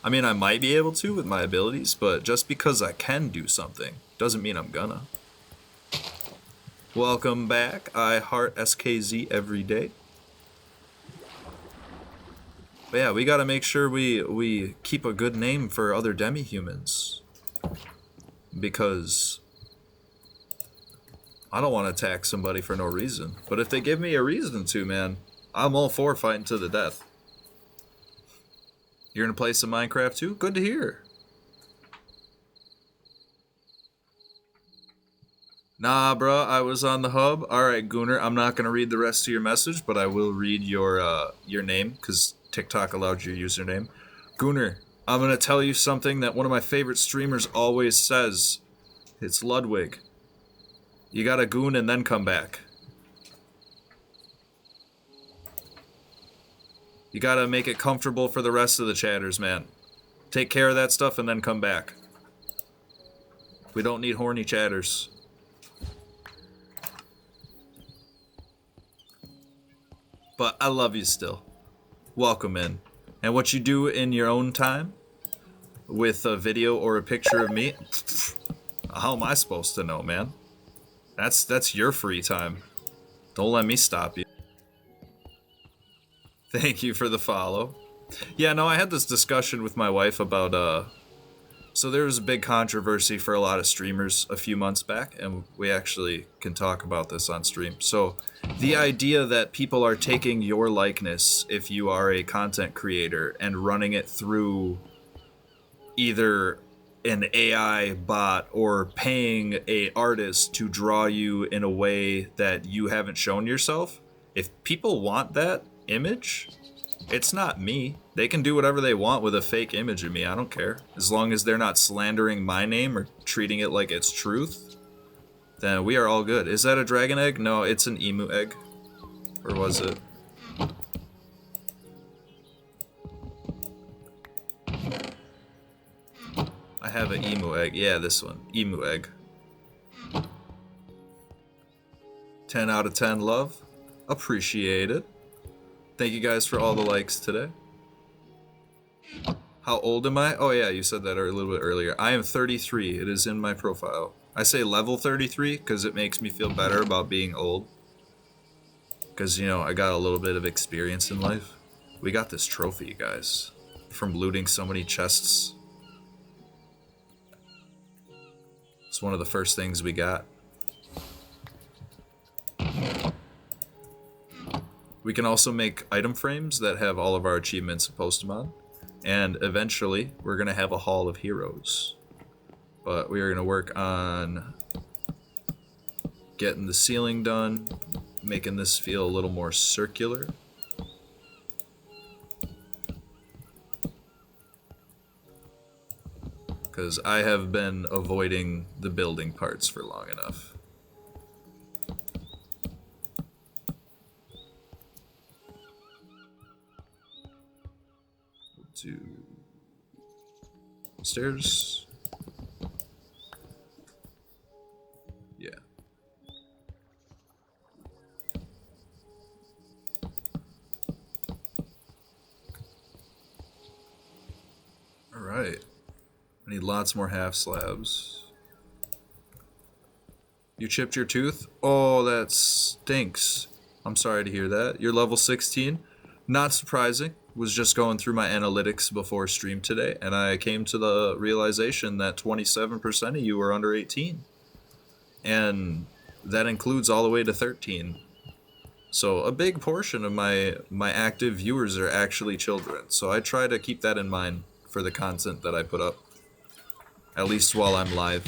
I mean, I might be able to with my abilities, but just because I can do something doesn't mean I'm gonna. Welcome back. I heart SKZ every day. But yeah, we gotta make sure we keep a good name for other demi-humans. Because I don't want to attack somebody for no reason. But if they give me a reason to, man, I'm all for fighting to the death. You're gonna play some Minecraft too? Good to hear. Nah, bro, I was on the hub. All right, Gooner, I'm not gonna read the rest of your message, but I will read your name because TikTok allowed your username. Gooner, I'm gonna tell you something that one of my favorite streamers always says. It's Ludwig. You gotta goon and then come back. You gotta make it comfortable for the rest of the chatters, man. Take care of that stuff and then come back. We don't need horny chatters. But I love you still. Welcome in. And what you do in your own time with a video or a picture of me, how am I supposed to know, man? That's your free time. Don't let me stop you. Thank you for the follow. Yeah, no, I had this discussion with my wife about so there was a big controversy for a lot of streamers a few months back, and we actually can talk about this on stream. So, the idea that people are taking your likeness, if you are a content creator, and running it through either an AI bot or paying a artist to draw you in a way that you haven't shown yourself, if people want that image, it's not me. They can do whatever they want with a fake image of me. I don't care. As long as they're not slandering my name or treating it like it's truth, then we are all good. Is that a dragon egg? No, it's an emu egg. Or was it? I have an emu egg. Yeah, this one. Emu egg. 10 out of 10 love. Appreciate it. Thank you guys for all the likes today. How old am I? Oh yeah, you said that a little bit earlier. I am 33. It is in my profile. I say level 33 because it makes me feel better about being old. Because, you know, I got a little bit of experience in life. We got this trophy, guys, from looting so many chests. It's one of the first things we got. We can also make item frames that have all of our achievements and post them on. And eventually, we're going to have a Hall of Heroes. But we are going to work on getting the ceiling done, making this feel a little more circular. Because I have been avoiding the building parts for long enough. To stairs. Yeah. All right. I need lots more half slabs. You chipped your tooth? Oh, that stinks. I'm sorry to hear that. You're level 16? Not surprising. Was just going through my analytics before stream today, and I came to the realization that 27% of you are under 18. And that includes all the way to 13. So a big portion of my active viewers are actually children. So I try to keep that in mind for the content that I put up. At least while I'm live.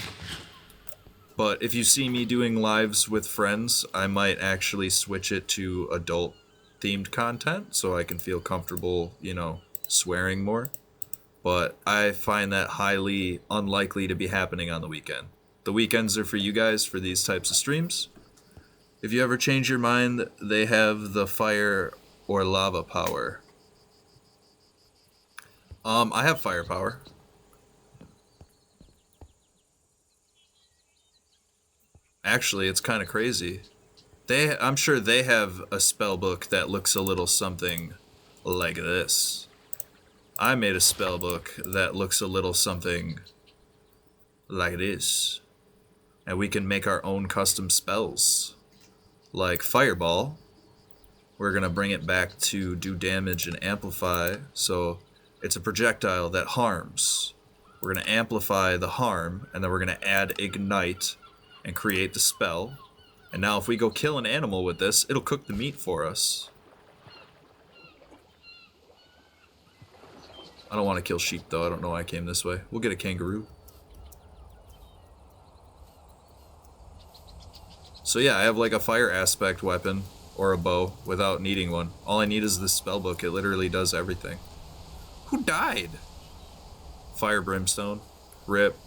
But if you see me doing lives with friends, I might actually switch it to adult themed content so I can feel comfortable, you know, swearing more. But I find that highly unlikely to be happening on the weekend. The weekends are for you guys for these types of streams. If you ever change your mind, they have the fire or lava power. I have firepower. Actually, it's kind of crazy. I'm sure they have a spell book that looks a little something like this. I made a spell book that looks a little something like this. And we can make our own custom spells. Like Fireball. We're going to bring it back to do damage and amplify. So it's a projectile that harms. We're going to amplify the harm, and then we're going to add Ignite and create the spell. And now if we go kill an animal with this, it'll cook the meat for us. I don't want to kill sheep though, I don't know why I came this way. We'll get a kangaroo. So yeah, I have like a fire aspect weapon or a bow without needing one. All I need is this spellbook. It literally does everything. Who died? Fire brimstone. Rip.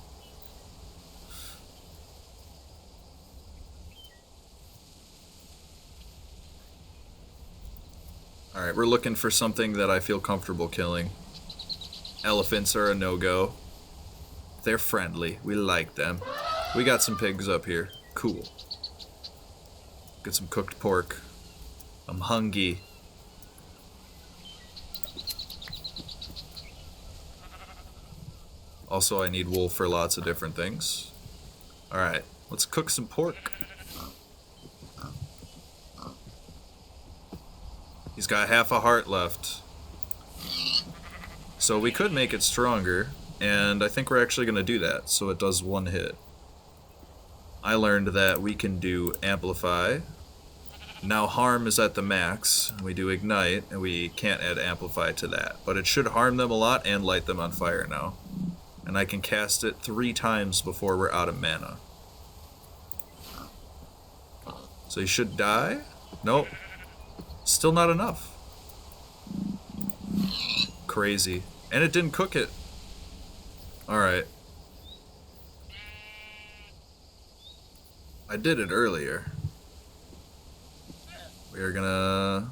Alright, we're looking for something that I feel comfortable killing. Elephants are a no-go. They're friendly. We like them. We got some pigs up here. Cool. Get some cooked pork. I'm hungry. Also, I need wool for lots of different things. Alright, let's cook some pork. He's got half a heart left. So we could make it stronger, and I think we're actually going to do that, so it does one hit. I learned that we can do amplify. Now harm is at the max. We do ignite, and we can't add amplify to that. But it should harm them a lot and light them on fire now. And I can cast it 3 times before we're out of mana. So he should die? Nope. Still not enough. Crazy. And it didn't cook it. Alright. I did it earlier. We are gonna...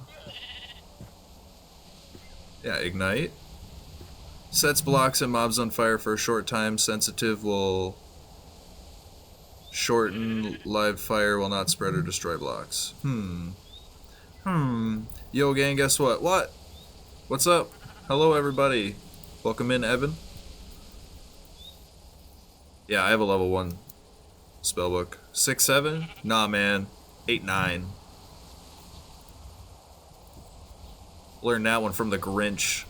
yeah, ignite. Sets blocks and mobs on fire for a short time. Sensitive will shorten. Live fire will not spread or destroy blocks. Yo, gang, guess what? What? What's up? Hello, everybody. Welcome in, Evan. Yeah, I have a level 1 spellbook. 6-7? Nah, man. 8-9. Learned that one from the Grinch.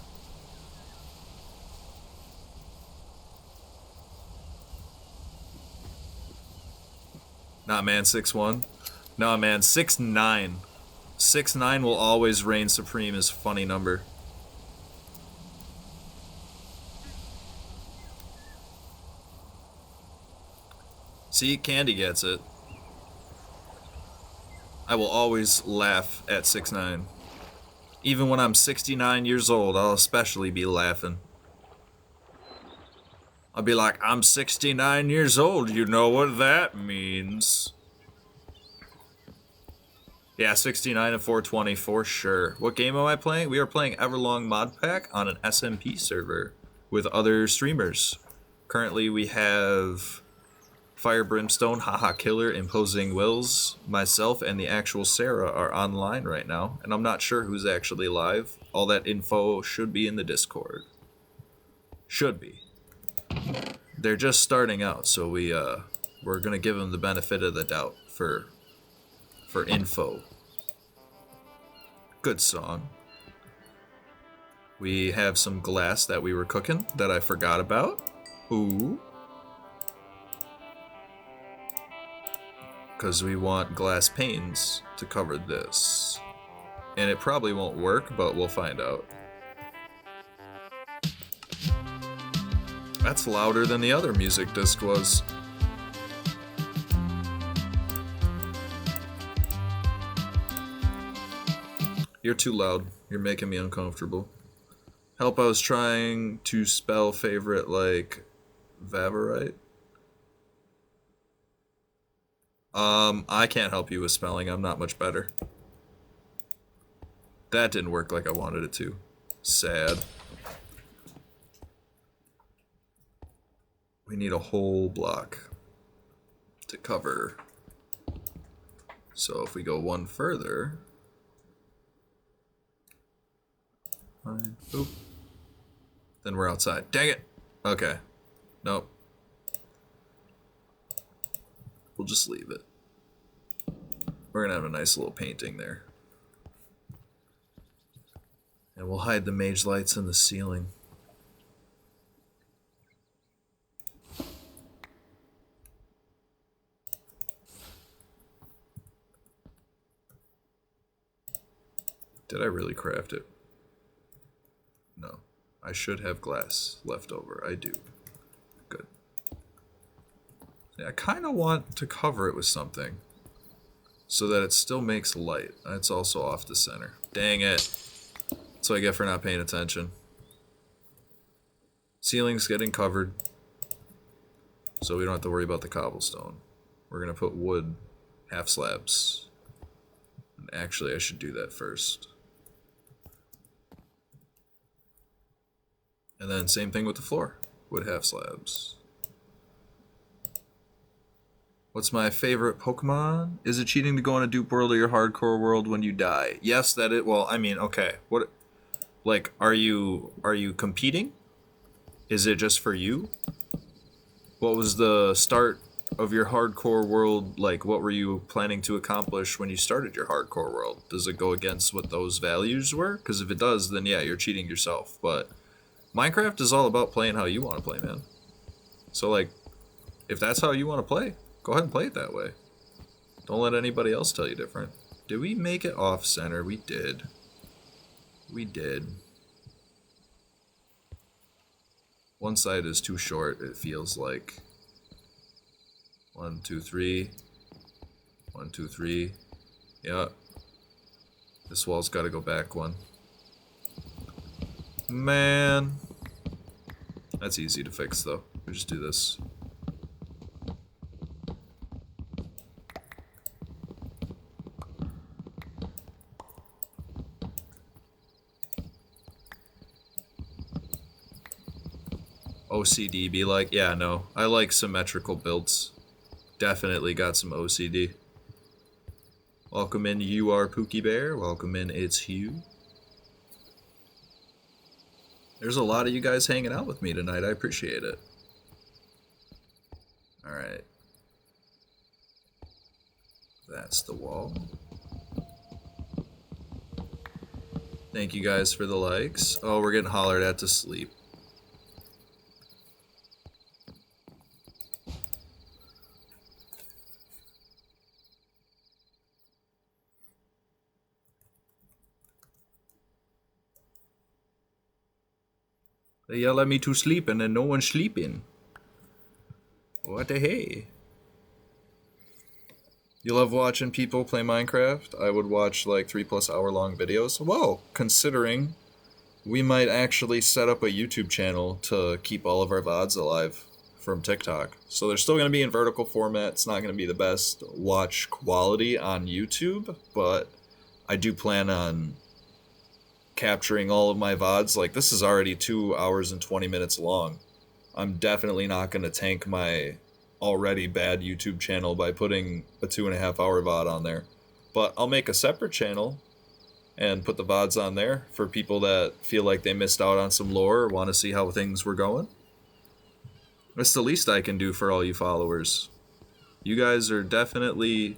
Nah, man, 6-1. Nah, man, 6-9. 6-9 will always reign supreme as a funny number. See, Candy gets it. I will always laugh at 6-9. Even when I'm 69 years old, I'll especially be laughing. I'll be like, I'm 69 years old, you know what that means. Yeah, 69 and 420 for sure. What game am I playing? We are playing Everlong modpack on an SMP server with other streamers. Currently we have Fire Brimstone, Haha Killer, Imposing Wills, myself, and the actual Sarah are online right now, and I'm not sure who's actually live. All that info should be in the Discord. Should be. They're just starting out, so we're gonna give them the benefit of the doubt for info. Good song. We have some glass that we were cooking that I forgot about. Ooh. Because we want glass panes to cover this. And it probably won't work, but we'll find out. That's louder than the other music disc was. You're too loud. You're making me uncomfortable. Help, I was trying to spell favorite like Vavorite. I can't help you with spelling. I'm not much better. That didn't work like I wanted it to. Sad. We need a whole block to cover. So if we go one further... fine. Oop. Then we're outside. Dang it! Okay. Nope. We'll just leave it. We're gonna have a nice little painting there. And we'll hide the mage lights in the ceiling. Did I really craft it? No. I should have glass left over. I do. Good. Yeah, I kind of want to cover it with something. so that it still makes light. It's also off the center. Dang it. That's what I get for not paying attention. Ceiling's getting covered, so we don't have to worry about the cobblestone. We're going to put wood half slabs. And actually, I should do that first. And then same thing with the floor. Wood half slabs. What's my favorite Pokemon? Is it cheating to go on a dupe world or your hardcore world when you die? Yes, that it. Well, I mean, okay. What? Like, are you competing? Is it just for you? What was the start of your hardcore world? Like, what were you planning to accomplish when you started your hardcore world? Does it go against what those values were? Because if it does, then yeah, you're cheating yourself. But Minecraft is all about playing how you want to play, man. So, like, if that's how you want to play, go ahead and play it that way. Don't let anybody else tell you different. Did we make it off center? We did. We did. One side is too short, it feels like. 1, 2, 3. 1, 2, 3. Yeah. This wall's gotta go back one. Man. That's easy to fix though. We just do this. OCD be like, yeah, no. I like symmetrical builds. Definitely got some OCD. Welcome in, you are Pookie Bear. Welcome in, it's Hugh. There's a lot of you guys hanging out with me tonight. I appreciate it. Alright. That's the wall. Thank you guys for the likes. Oh, we're getting hollered at to sleep. They yell at me to sleep and then no one's sleeping. What the hey? You love watching people play Minecraft? I would watch like 3+ hour long videos. Well, considering we might actually set up a YouTube channel to keep all of our VODs alive from TikTok. So they're still going to be in vertical format. It's not going to be the best watch quality on YouTube, but I do plan on capturing all of my VODs. Like, this is already 2 hours and 20 minutes long. I'm definitely not going to tank my already bad YouTube channel by putting a 2.5 hour VOD on there. But I'll make a separate channel and put the VODs on there for people that feel like they missed out on some lore or want to see how things were going. That's the least I can do for all you followers. You guys are definitely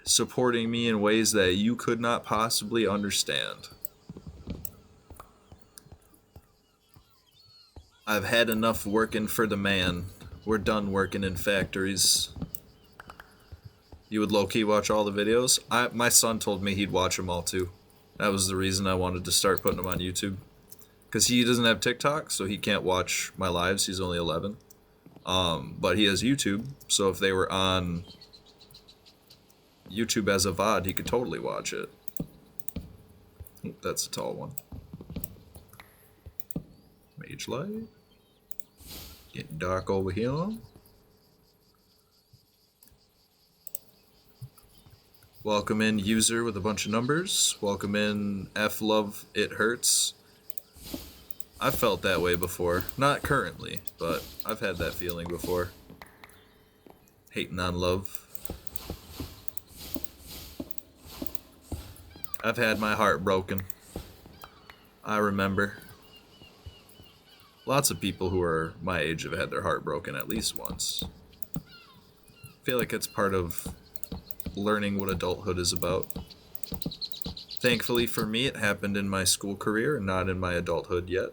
supporting me in ways that you could not possibly understand. I've had enough working for the man. We're done working in factories. You would low-key watch all the videos? My son told me he'd watch them all too. That was the reason I wanted to start putting them on YouTube. Because he doesn't have TikTok, so he can't watch my lives. He's only 11. But he has YouTube, so if they were on YouTube as a VOD, he could totally watch it. Oop, that's a tall one. Mage light. Getting dark over here. Welcome in user with a bunch of numbers. Welcome in F love it hurts. I've felt that way before. Not currently, but I've had that feeling before. Hating on love. I've had my heart broken. I remember. Lots of people who are my age have had their heart broken at least once. I feel like it's part of learning what adulthood is about. Thankfully for me, it happened in my school career and not in my adulthood yet.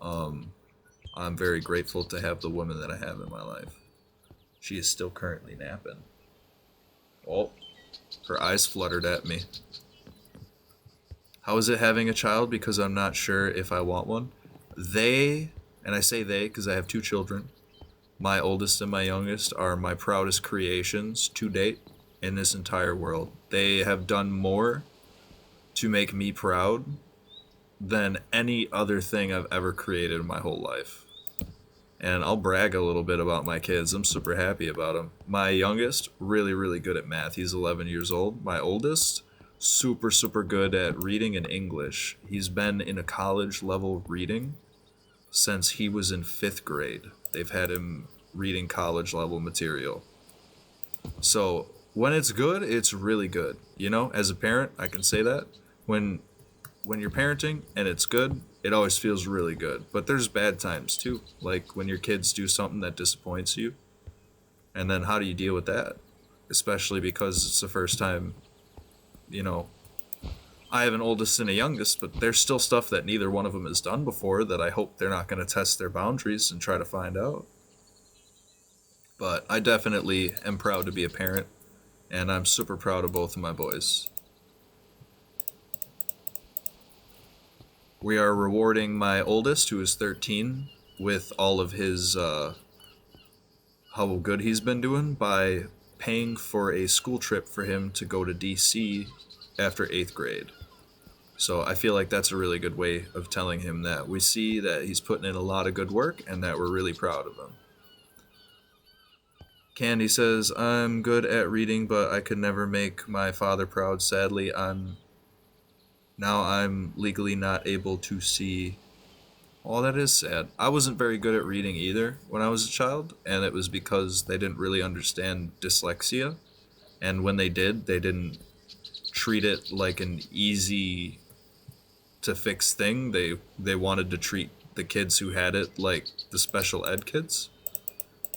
I'm very grateful to have the woman that I have in my life. She is still currently napping. Oh, her eyes fluttered at me. How is it having a child? Because I'm not sure if I want one. They, and I say they because I have 2 children, my oldest and my youngest, are my proudest creations to date. in this entire world. They have done more to make me proud than any other thing I've ever created in my whole life. And I'll brag a little bit about my kids. I'm super happy about them. My youngest, really, really good at math. He's 11 years old. My oldest, super, super good at reading and English. He's been in a college level reading since he was in 5th grade. They've had him reading college level material. So when it's good, it's really good. You know, as a parent, I can say that. When you're parenting and it's good, it always feels really good. But there's bad times too, like when your kids do something that disappoints you. And then how do you deal with that? Especially because it's the first time, you know, I have an oldest and a youngest, but there's still stuff that neither one of them has done before that I hope they're not going to test their boundaries and try to find out. But I definitely am proud to be a parent, and I'm super proud of both of my boys. We are rewarding my oldest, who is 13, with all of his, how good he's been doing by paying for a school trip for him to go to DC after 8th grade. So I feel like that's a really good way of telling him that we see that he's putting in a lot of good work and that we're really proud of him. Candy says, I'm good at reading, but I could never make my father proud. Sadly, I'm legally not able to see. Oh, that is sad. I wasn't very good at reading either when I was a child, and it was because they didn't really understand dyslexia. And when they didn't treat it like an easy to fix thing. They wanted to treat the kids who had it like the special ed kids.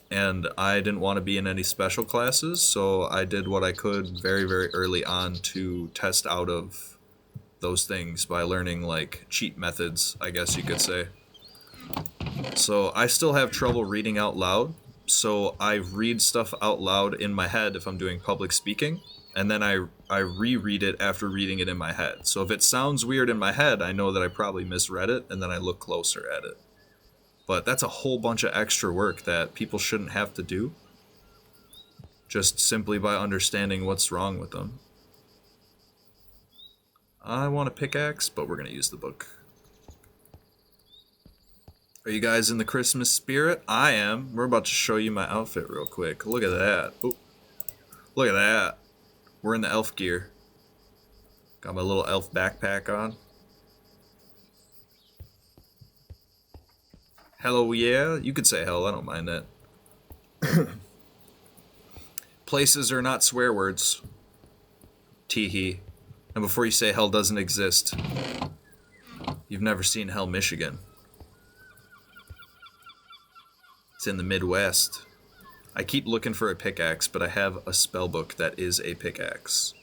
And I didn't want to be in any special classes, so I did what I could very, very early on to test out of those things by learning like cheat methods, I guess you could say. So I still have trouble reading out loud, so I read stuff out loud in my head if I'm doing public speaking, and then I reread it after reading it in my head. So if it sounds weird in my head, I know that I probably misread it, and then I look closer at it. But that's a whole bunch of extra work that people shouldn't have to do, just simply by understanding what's wrong with them. I want a pickaxe, but we're going to use the book. Are you guys in the Christmas spirit? I am. We're about to show you my outfit real quick. Look at that. Ooh. Look at that. We're in the elf gear. Got my little elf backpack on. Hello, yeah? You could say hell, I don't mind that. Places are not swear words. Teehee. And before you say hell doesn't exist, you've never seen Hell, Michigan. It's in the Midwest. I keep looking for a pickaxe, but I have a spell book that is a pickaxe.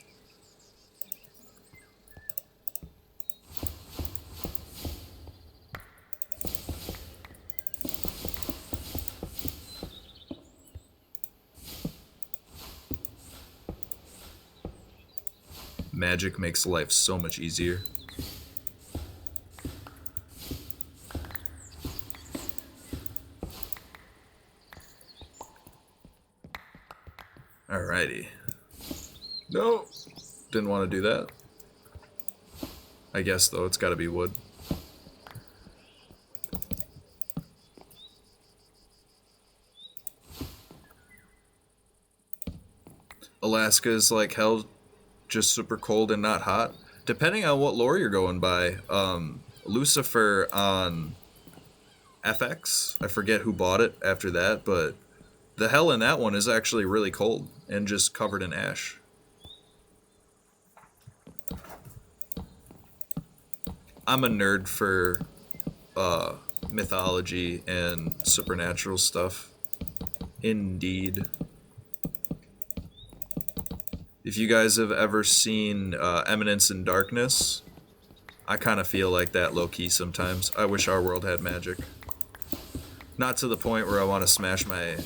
Magic makes life so much easier. Alrighty. No! Didn't want to do that. I guess, though, it's gotta be wood. Alaska is like hell, just super cold and not hot. Depending on what lore you're going by. Lucifer on FX, I forget who bought it after that, but the hell in that one is actually really cold and just covered in ash. I'm a nerd for mythology and supernatural stuff. Indeed. If you guys have ever seen Eminence in Darkness, I kind of feel like that low-key sometimes. I wish our world had magic. Not to the point where I want to smash my,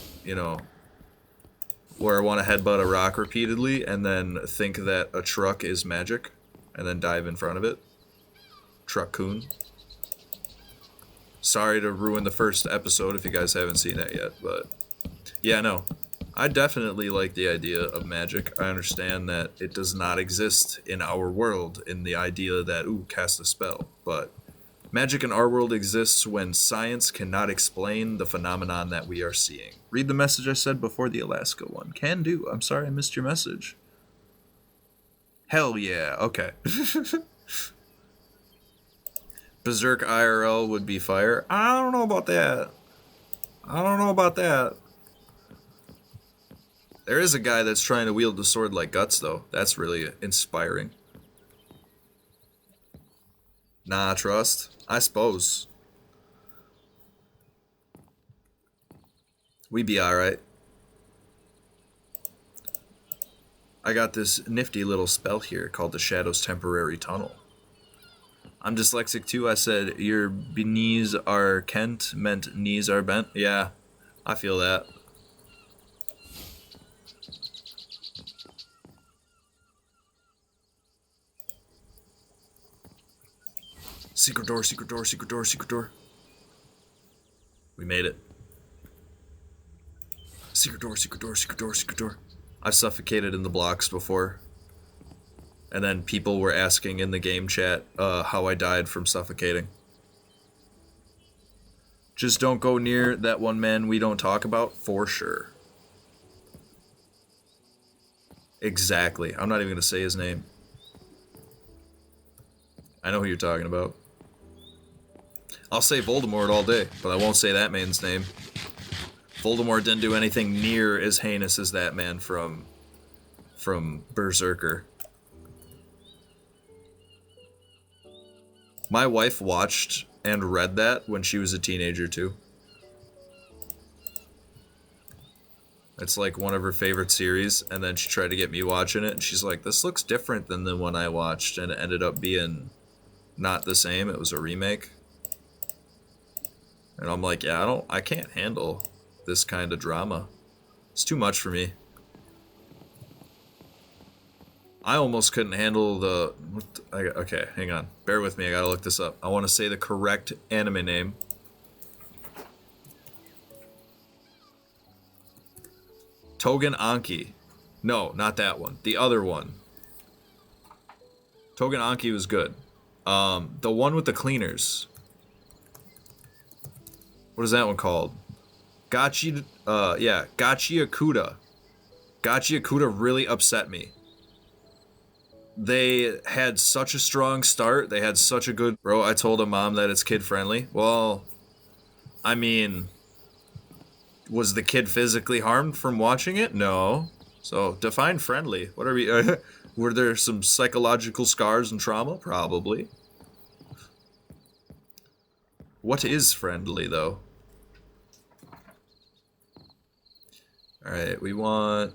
where I want to headbutt a rock repeatedly and then think that a truck is magic and then dive in front of it. Truck-coon. Sorry to ruin the first episode if you guys haven't seen that yet, but yeah, no. I definitely like the idea of magic. I understand that it does not exist in our world in the idea that, ooh, cast a spell. But magic in our world exists when science cannot explain the phenomenon that we are seeing. Read the message I said before the Alaska one. Can do. I'm sorry I missed your message. Hell yeah. Okay. Berserk IRL would be fire. I don't know about that. I don't know about that. There is a guy that's trying to wield the sword like Guts, though. That's really inspiring. Nah, trust. I suppose. We be alright. I got this nifty little spell here called the Shadow's Temporary Tunnel. I'm dyslexic too. I said your knees are kent meant knees are bent. Yeah, I feel that. Secret door, secret door, secret door, secret door. We made it. Secret door, secret door, secret door, secret door. I've suffocated in the blocks before. And then people were asking in the game chat how I died from suffocating. Just don't go near that one man we don't talk about, for sure. Exactly. I'm not even going to say his name. I know who you're talking about. I'll say Voldemort all day, but I won't say that man's name. Voldemort didn't do anything near as heinous as that man from Berserker. My wife watched and read that when she was a teenager too. It's like one of her favorite series, and then she tried to get me watching it, and she's like, this looks different than the one I watched, and it ended up being not the same. It was a remake. And I'm like, yeah, I can't handle this kind of drama. It's too much for me. I almost couldn't handle the... Okay, hang on. Bear with me, I gotta look this up. I want to say the correct anime name. Togen Anki. No, not that one. The other one. Togen Anki was good. The one with the cleaners. What is that one called? Gachi... yeah, Gachi Akuda. Gachi Akuda really upset me. They had such a strong start. They had such a good... Bro, I told a mom that it's kid-friendly. Well, I mean... Was the kid physically harmed from watching it? No. So, define friendly. What are we... were there some psychological scars and trauma? Probably. What is friendly, though? Alright, we want...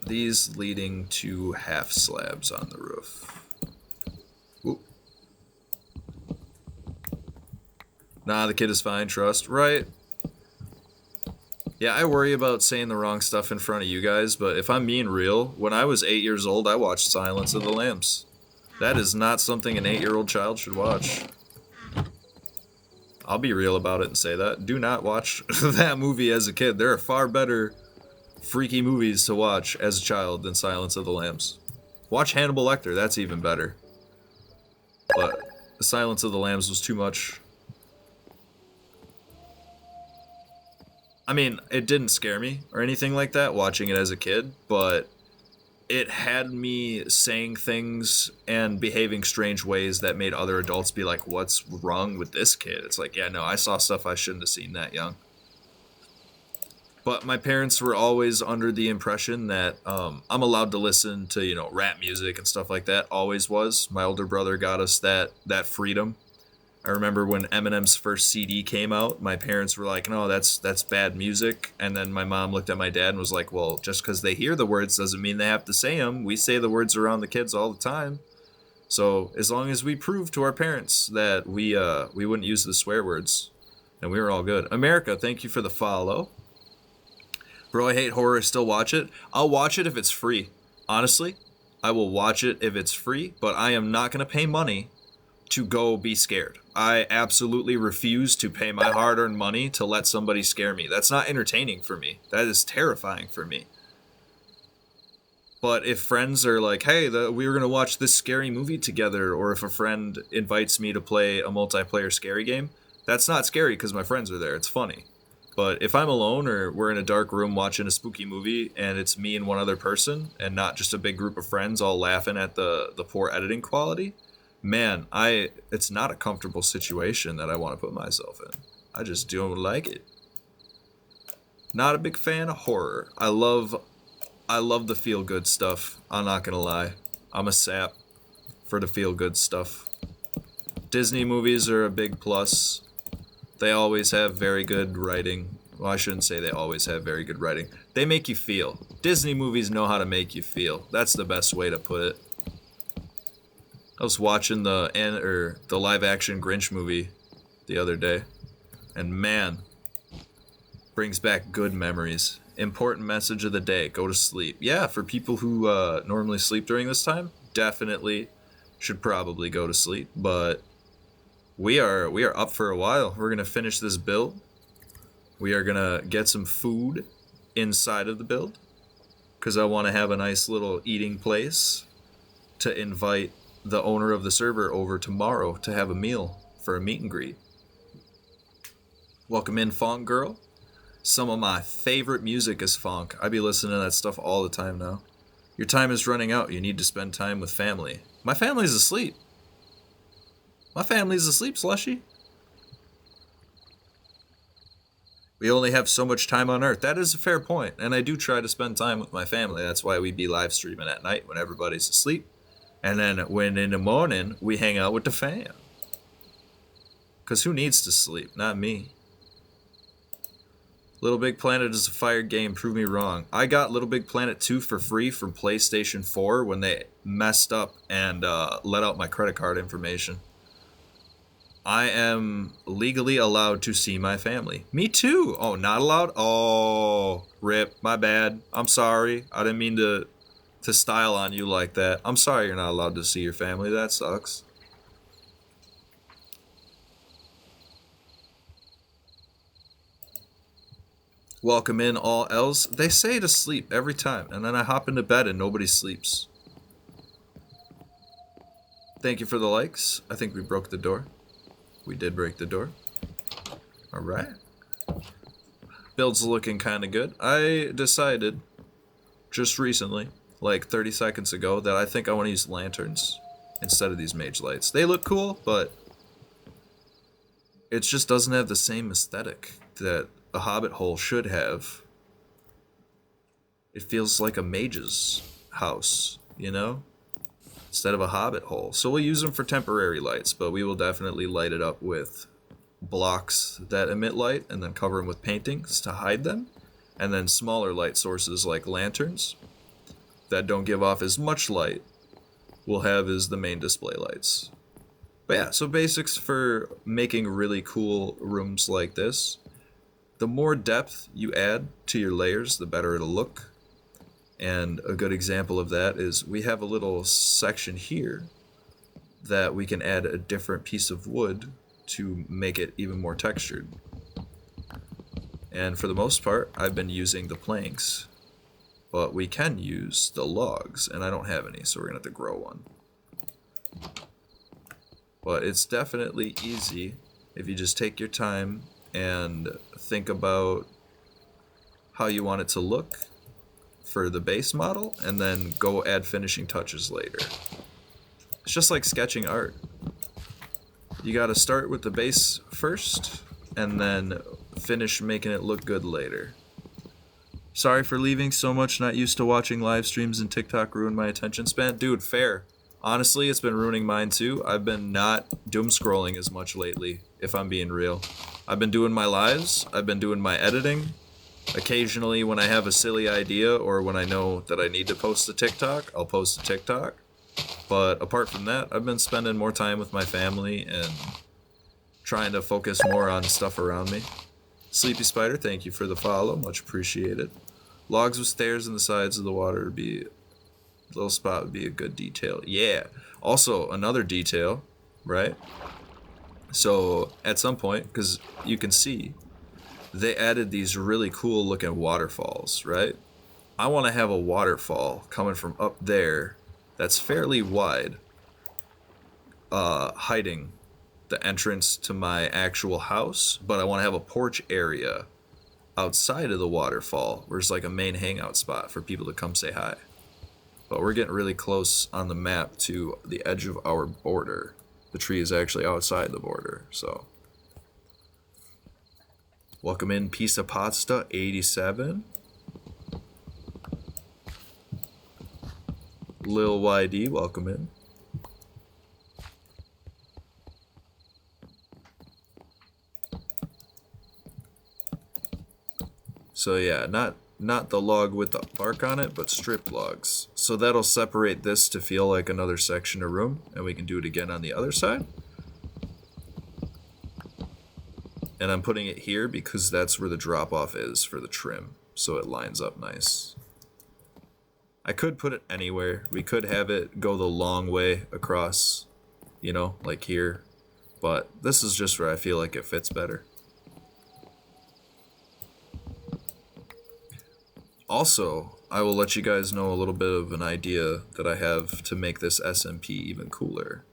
these leading to half slabs on the roof. Ooh. Nah, the kid is fine, trust. Right. Yeah, I worry about saying the wrong stuff in front of you guys, but if I'm being real, when I was 8 years old, I watched Silence of the Lambs. That is not something an 8-year-old child should watch. I'll be real about it and say that. Do not watch that movie as a kid. There are far better freaky movies to watch as a child than Silence of the Lambs. Watch Hannibal Lecter, that's even better. But Silence of the Lambs was too much. I mean, it didn't scare me or anything like that watching it as a kid, but it had me saying things and behaving strange ways that made other adults be like, what's wrong with this kid? It's like, yeah, no, I saw stuff I shouldn't have seen that young. But my parents were always under the impression that I'm allowed to listen to, you know, rap music and stuff like that. Always was. My older brother got us that freedom. I remember when Eminem's first CD came out, my parents were like, no, that's bad music. And then my mom looked at my dad and was like, well, just because they hear the words doesn't mean they have to say them. We say the words around the kids all the time. So as long as we prove to our parents that we wouldn't use the swear words, then we were all good. America, thank you for the follow. Bro, I hate horror, still watch it. I'll watch it if it's free. Honestly, I will watch it if it's free, but I am not going to pay money to go be scared. I absolutely refuse to pay my hard-earned money to let somebody scare me. That's not entertaining for me. That is terrifying for me. But if friends are like, hey, we were going to watch this scary movie together, or if a friend invites me to play a multiplayer scary game, that's not scary because my friends are there. It's funny. But if I'm alone or we're in a dark room watching a spooky movie and it's me and one other person and not just a big group of friends all laughing at the poor editing quality, man, it's not a comfortable situation that I want to put myself in. I just don't like it. Not a big fan of horror. I love the feel-good stuff. I'm not gonna lie. I'm a sap for the feel-good stuff. Disney movies are a big plus. They always have very good writing. Well, I shouldn't say they always have very good writing. They make you feel. Disney movies know how to make you feel. That's the best way to put it. I was watching the live-action Grinch movie the other day, and man, brings back good memories. Important message of the day: go to sleep. Yeah, for people who normally sleep during this time, definitely should probably go to sleep. But we are up for a while. We're gonna finish this build. We are gonna get some food inside of the build because I want to have a nice little eating place to invite the owner of the server over tomorrow to have a meal for a meet and greet. Welcome in, Funk Girl. Some of my favorite music is funk. I be listening to that stuff all the time now. Your time is running out. You need to spend time with family. My family's asleep. My family's asleep, slushy. We only have so much time on Earth. That is a fair point, and I do try to spend time with my family. That's why we be live streaming at night when everybody's asleep. And then when in the morning, we hang out with the fam. Because who needs to sleep? Not me. Little Big Planet is a fire game, prove me wrong. I got Little Big Planet 2 for free from PlayStation 4 when they messed up and let out my credit card information. I am legally allowed to see my family. Me too! Oh, not allowed? Oh, rip, my bad. I'm sorry. I didn't mean to style on you like that. I'm sorry you're not allowed to see your family. That sucks. Welcome in, all else. They say to sleep every time, and then I hop into bed and nobody sleeps. Thank you for the likes. I think we broke the door. We did break the door. Alright. Build's looking kind of good. I decided just recently, like 30 seconds ago, that I think I want to use lanterns instead of these mage lights. They look cool, but it just doesn't have the same aesthetic that a Hobbit hole should have. It feels like a mage's house, you know? Instead of a Hobbit hole. So we'll use them for temporary lights, but we will definitely light it up with blocks that emit light and then cover them with paintings to hide them. And then smaller light sources like lanterns that don't give off as much light we'll have as the main display lights. But yeah, so basics for making really cool rooms like this. The more depth you add to your layers, the better it'll look. And a good example of that is we have a little section here that we can add a different piece of wood to make it even more textured. And for the most part, I've been using the planks. But we can use the logs, and I don't have any, so we're going to have to grow one. But it's definitely easy if you just take your time and think about how you want it to look for the base model, and then go add finishing touches later. It's just like sketching art. You gotta start with the base first, and then finish making it look good later. Sorry for leaving. So much not used to watching live streams and TikTok ruined my attention span. Dude, fair. Honestly, it's been ruining mine too. I've been not doom scrolling as much lately, if I'm being real. I've been doing my lives, I've been doing my editing. Occasionally when I have a silly idea or when I know that I need to post a TikTok, I'll post a TikTok. But apart from that, I've been spending more time with my family and trying to focus more on stuff around me. Sleepy Spider, thank you for the follow, much appreciated. Logs with stairs in the sides of the water would be, little spot would be a good detail. Yeah. Also, another detail, right? So at some point, because you can see, they added these really cool looking waterfalls, right? I want to have a waterfall coming from up there that's fairly wide, hiding the entrance to my actual house, but I want to have a porch area outside of the waterfall where it's like a main hangout spot for people to come say hi. But we're getting really close on the map to the edge of our border. The tree is actually outside the border, so. Welcome in, Pizza Pasta 87. Lil YD, welcome in. So yeah, not the log with the bark on it, but strip logs. So that'll separate this to feel like another section of room, and we can do it again on the other side. And I'm putting it here because that's where the drop off is for the trim, so it lines up nice. I could put it anywhere. We could have it go the long way across, you know, like here. But this is just where I feel like it fits better. Also, I will let you guys know a little bit of an idea that I have to make this SMP even cooler.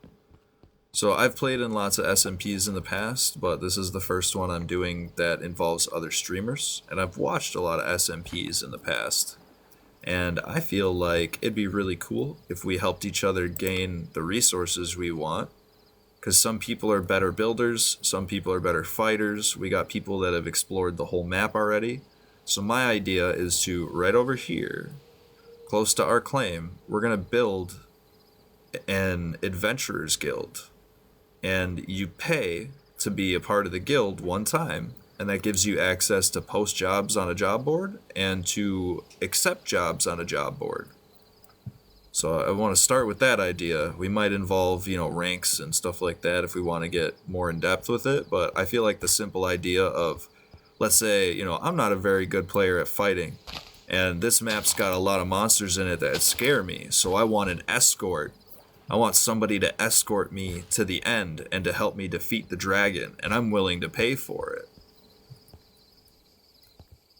So I've played in lots of SMPs in the past, but this is the first one I'm doing that involves other streamers. And I've watched a lot of SMPs in the past. And I feel like it'd be really cool if we helped each other gain the resources we want. Because some people are better builders, some people are better fighters. We got people that have explored the whole map already. So my idea is to, right over here, close to our claim, we're going to build an adventurers guild. And you pay to be a part of the guild one time, and that gives you access to post jobs on a job board and to accept jobs on a job board. So I want to start with that idea. We might involve, you know, ranks and stuff like that if we want to get more in depth with it, but I feel like the simple idea of, let's say, you know, I'm not a very good player at fighting, and this map's got a lot of monsters in it that scare me, so I want an escort. I want somebody to escort me to the end and to help me defeat the dragon, and I'm willing to pay for it.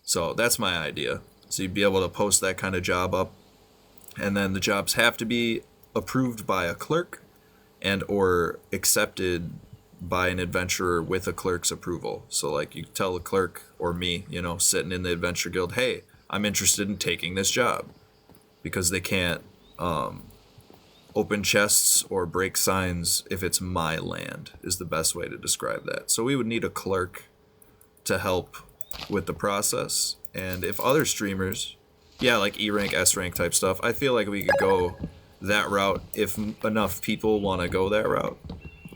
So that's my idea. So you'd be able to post that kind of job up, and then the jobs have to be approved by a clerk and or accepted by an adventurer with a clerk's approval. So like you tell the clerk or me, you know, sitting in the adventure guild, hey, I'm interested in taking this job, because they can't open chests or break signs if it's my land is the best way to describe that. So we would need a clerk to help with the process. And if other streamers, yeah, like E rank, S rank type stuff, I feel like we could go that route if enough people want to go that route.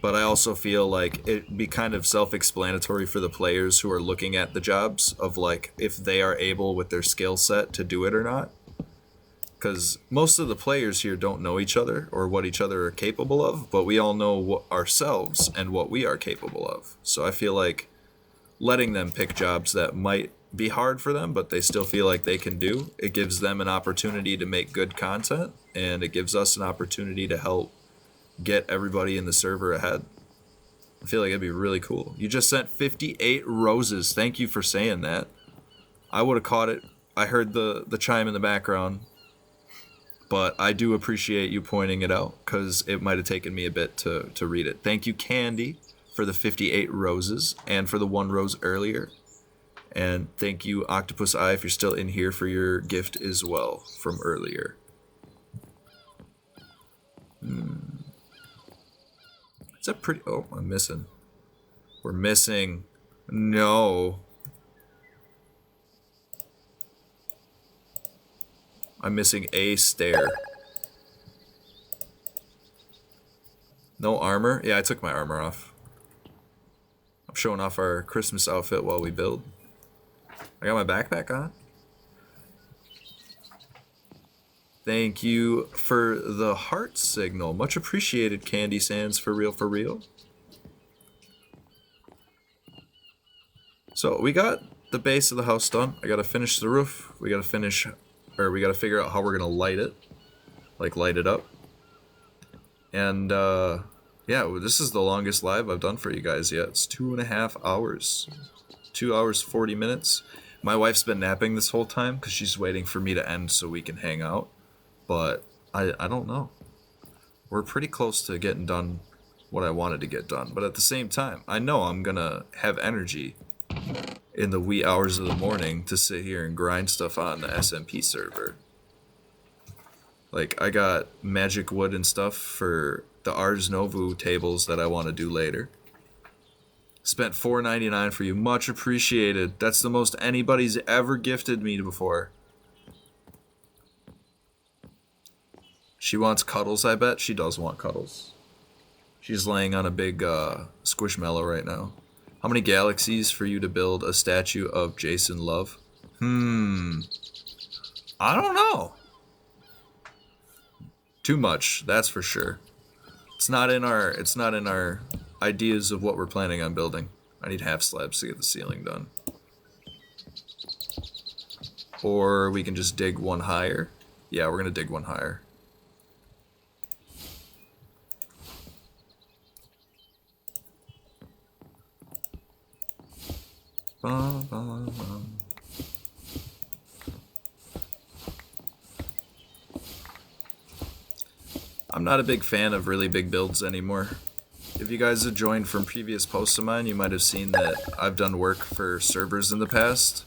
But I also feel like it'd be kind of self-explanatory for the players who are looking at the jobs of like if they are able with their skill set to do it or not. Because most of the players here don't know each other or what each other are capable of, but we all know ourselves and what we are capable of. So I feel like letting them pick jobs that might be hard for them, but they still feel like they can do, it gives them an opportunity to make good content, and it gives us an opportunity to help get everybody in the server ahead. I feel like it'd be really cool. You just sent 58 roses. Thank you for saying that. I would have caught it. I heard the chime in the background. But I do appreciate you pointing it out, because it might have taken me a bit to read it. Thank you, Candy, for the 58 roses, and for the 1 rose earlier. And thank you, Octopus Eye, if you're still in here, for your gift as well from earlier. Is that pretty? Oh, I'm missing. We're missing. No. I'm missing a stair. No armor? Yeah, I took my armor off. I'm showing off our Christmas outfit while we build. I got my backpack on. Thank you for the heart signal. Much appreciated, Candy Sands, for real, for real. So we got the base of the house done. I gotta finish the roof. We gotta figure out how we're gonna light it. Like light it up. And Yeah, well, this is the longest live I've done for you guys yet. It's 2.5 hours. 2 hours, 40 minutes. My wife's been napping this whole time because she's waiting for me to end so we can hang out. But I don't know. We're pretty close to getting done what I wanted to get done. But at the same time, I know I'm going to have energy in the wee hours of the morning to sit here and grind stuff on the SMP server. Like, I got magic wood and stuff for the Ars Novu tables that I want to do later. Spent $4.99 for you. Much appreciated. That's the most anybody's ever gifted me before. She wants cuddles, I bet. She does want cuddles. She's laying on a big squishmallow right now. How many galaxies for you to build a statue of Jason Love? I don't know. Too much, that's for sure. It's not in our ideas of what we're planning on building. I need half slabs to get the ceiling done. Or we can just dig one higher. Yeah, we're gonna dig one higher. Bum, bum, bum. I'm not a big fan of really big builds anymore. If you guys have joined from previous posts of mine, you might have seen that I've done work for servers in the past,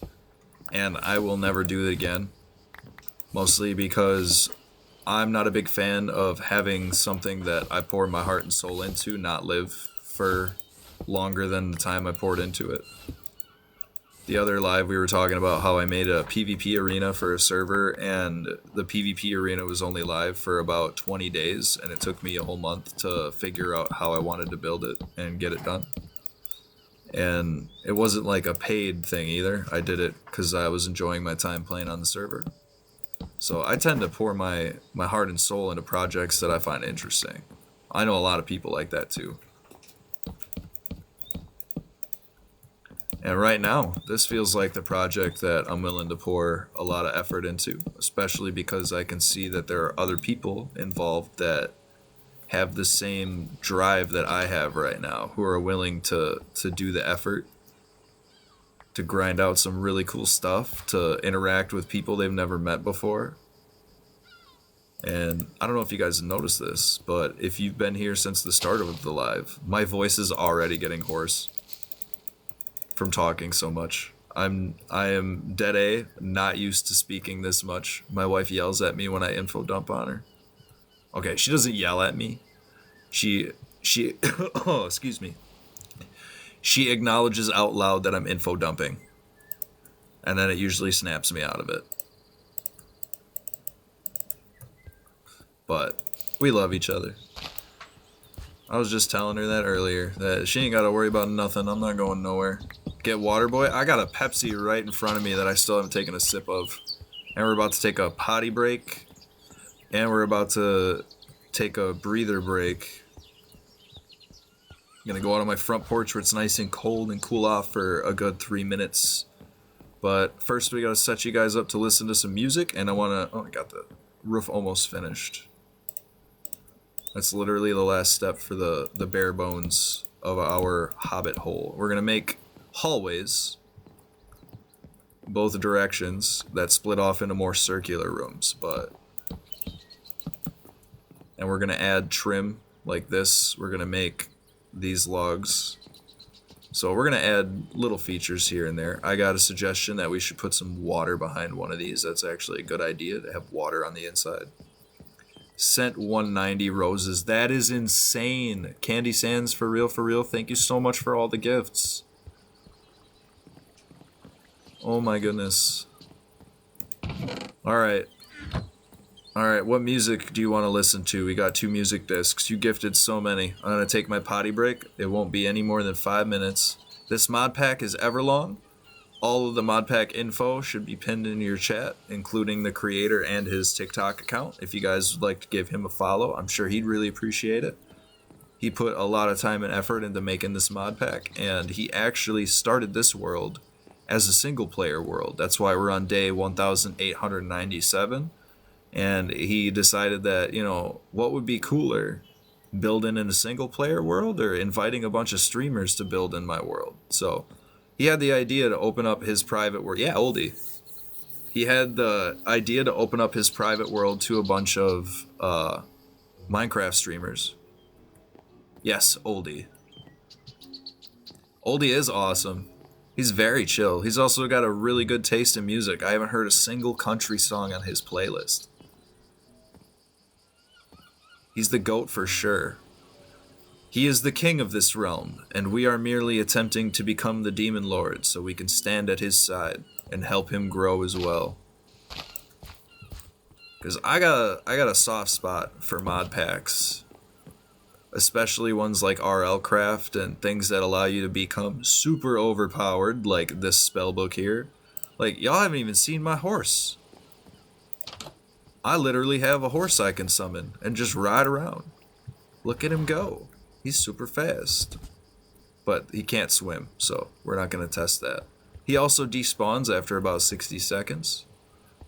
and I will never do it again. Mostly because I'm not a big fan of having something that I pour my heart and soul into not live for longer than the time I poured into it. The other live we were talking about how I made a PvP arena for a server, and the PvP arena was only live for about 20 days, and it took me a whole month to figure out how I wanted to build it and get it done. And it wasn't like a paid thing either. I did it because I was enjoying my time playing on the server. So I tend to pour my heart and soul into projects that I find interesting. I know a lot of people like that too. And right now, this feels like the project that I'm willing to pour a lot of effort into, especially because I can see that there are other people involved that have the same drive that I have right now, who are willing to do the effort, to grind out some really cool stuff, to interact with people they've never met before. And I don't know if you guys have noticed this, but if you've been here since the start of the live, my voice is already getting hoarse from talking so much. I am dead A, not used to speaking this much. My wife yells at me when I info dump on her. Okay, she doesn't yell at me. She oh, excuse me. She acknowledges out loud that I'm info dumping. And then it usually snaps me out of it. But we love each other. I was just telling her that earlier, that she ain't got to worry about nothing. I'm not going nowhere. Get water, boy. I got a Pepsi right in front of me that I still haven't taken a sip of. And we're about to take a potty break. And we're about to take a breather break. I'm going to go out on my front porch where it's nice and cold and cool off for a good 3 minutes. But first we got to set you guys up to listen to some music. And I want to... Oh, I got the roof almost finished. That's literally the last step for the bare bones of our Hobbit hole. We're going to make hallways, both directions, that split off into more circular rooms, and we're going to add trim like this. We're going to make these logs. So we're going to add little features here and there. I got a suggestion that we should put some water behind one of these. That's actually a good idea, to have water on the inside. Sent 190 roses. That is insane. Candy Sands, for real, for real. Thank you so much for all the gifts. Oh my goodness. Alright. Alright, what music do you want to listen to? We got 2 music discs. You gifted so many. I'm going to take my potty break. It won't be any more than 5 minutes. This mod pack is Everlong. All of the modpack info should be pinned in your chat, including the creator and his TikTok account. If you guys would like to give him a follow, I'm sure he'd really appreciate it. He put a lot of time and effort into making this mod pack, and he actually started this world as a single player world. That's why we're on day 1897. And he decided that, you know, what would be cooler building in a single player world or inviting a bunch of streamers to build in my world. So he had the idea to open up his private world. Yeah, oldie. He had the idea to open up his private world to a bunch of Minecraft streamers. Yes, oldie. Oldie is awesome. He's very chill. He's also got a really good taste in music. I haven't heard a single country song on his playlist. He's the GOAT for sure. He is the king of this realm, and we are merely attempting to become the Demon Lord so we can stand at his side and help him grow as well. Because I got a soft spot for mod packs. Especially ones like RL Craft and things that allow you to become super overpowered, like this spellbook here. Like, y'all haven't even seen my horse. I literally have a horse I can summon and just ride around. Look at him go. He's super fast. But he can't swim, so we're not going to test that. He also despawns after about 60 seconds,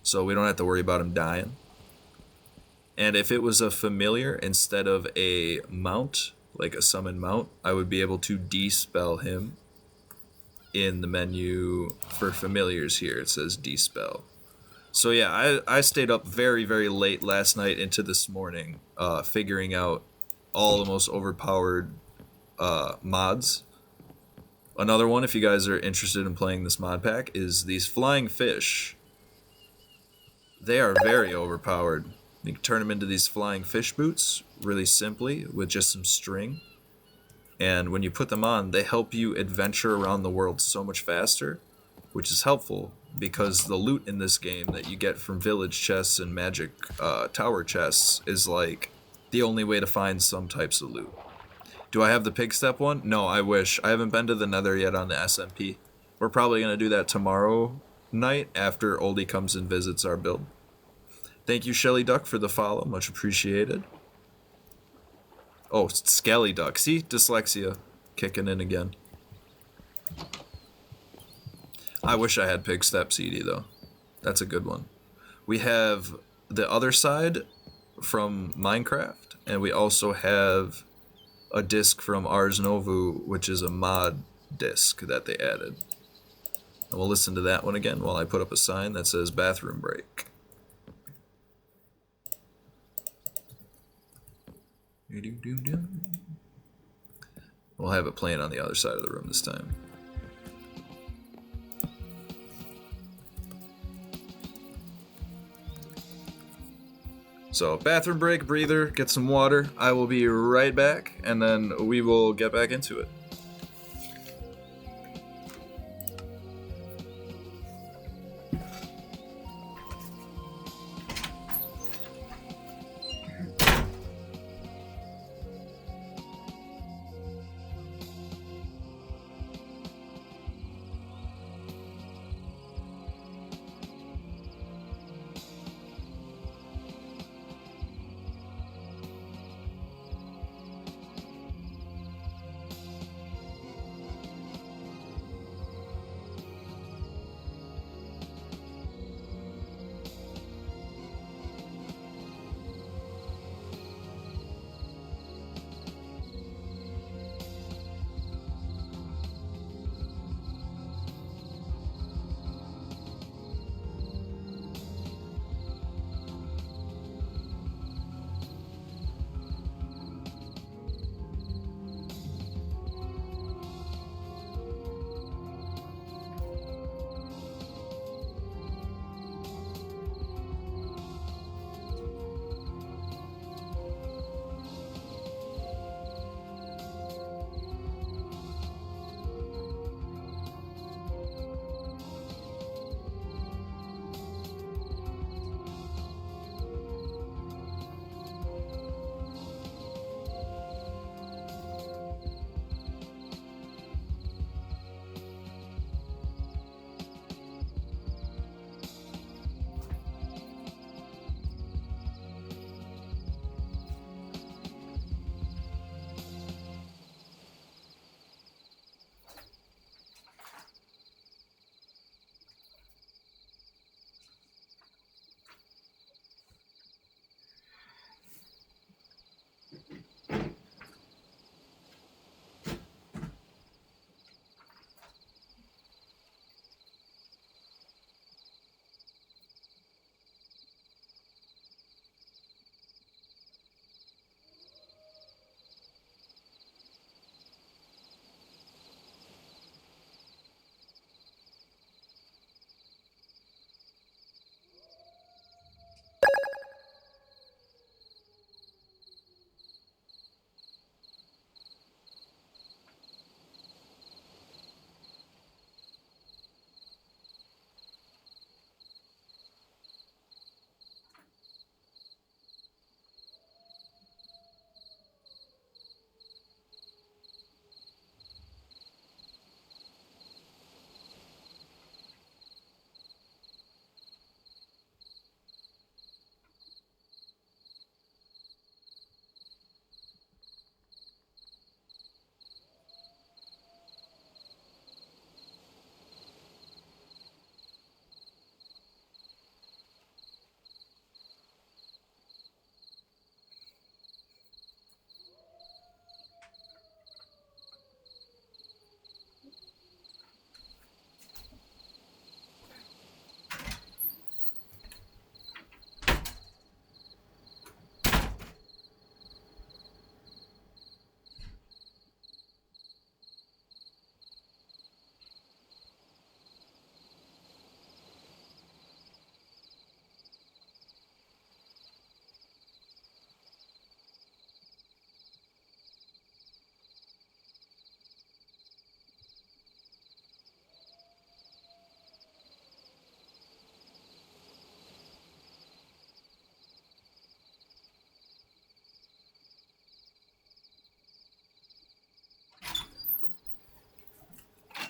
so we don't have to worry about him dying. And if it was a familiar instead of a mount, like a summon mount, I would be able to despell him in the menu for familiars here. It says despell. So yeah, I stayed up very, very late last night into this morning, figuring out all the most overpowered mods. Another one, if you guys are interested in playing this mod pack, is these flying fish. They are very overpowered. You can turn them into these flying fish boots really simply with just some string. And when you put them on, they help you adventure around the world so much faster, which is helpful because the loot in this game that you get from village chests and magic tower chests is like the only way to find some types of loot. Do I have the pig step one? No, I wish. I haven't been to the nether yet on the SMP. We're probably going to do that tomorrow night after Oldie comes and visits our build. Thank you, Shelly Duck, for the follow. Much appreciated. Oh, Skelly Duck. See? Dyslexia kicking in again. I wish I had Pig Step CD, though. That's a good one. We have the other side from Minecraft, and we also have a disc from Ars Novu, which is a mod disc that they added. And we'll listen to that one again while I put up a sign that says bathroom break. We'll have it playing on the other side of the room this time. So, bathroom break, breather, get some water. I will be right back, and then we will get back into it.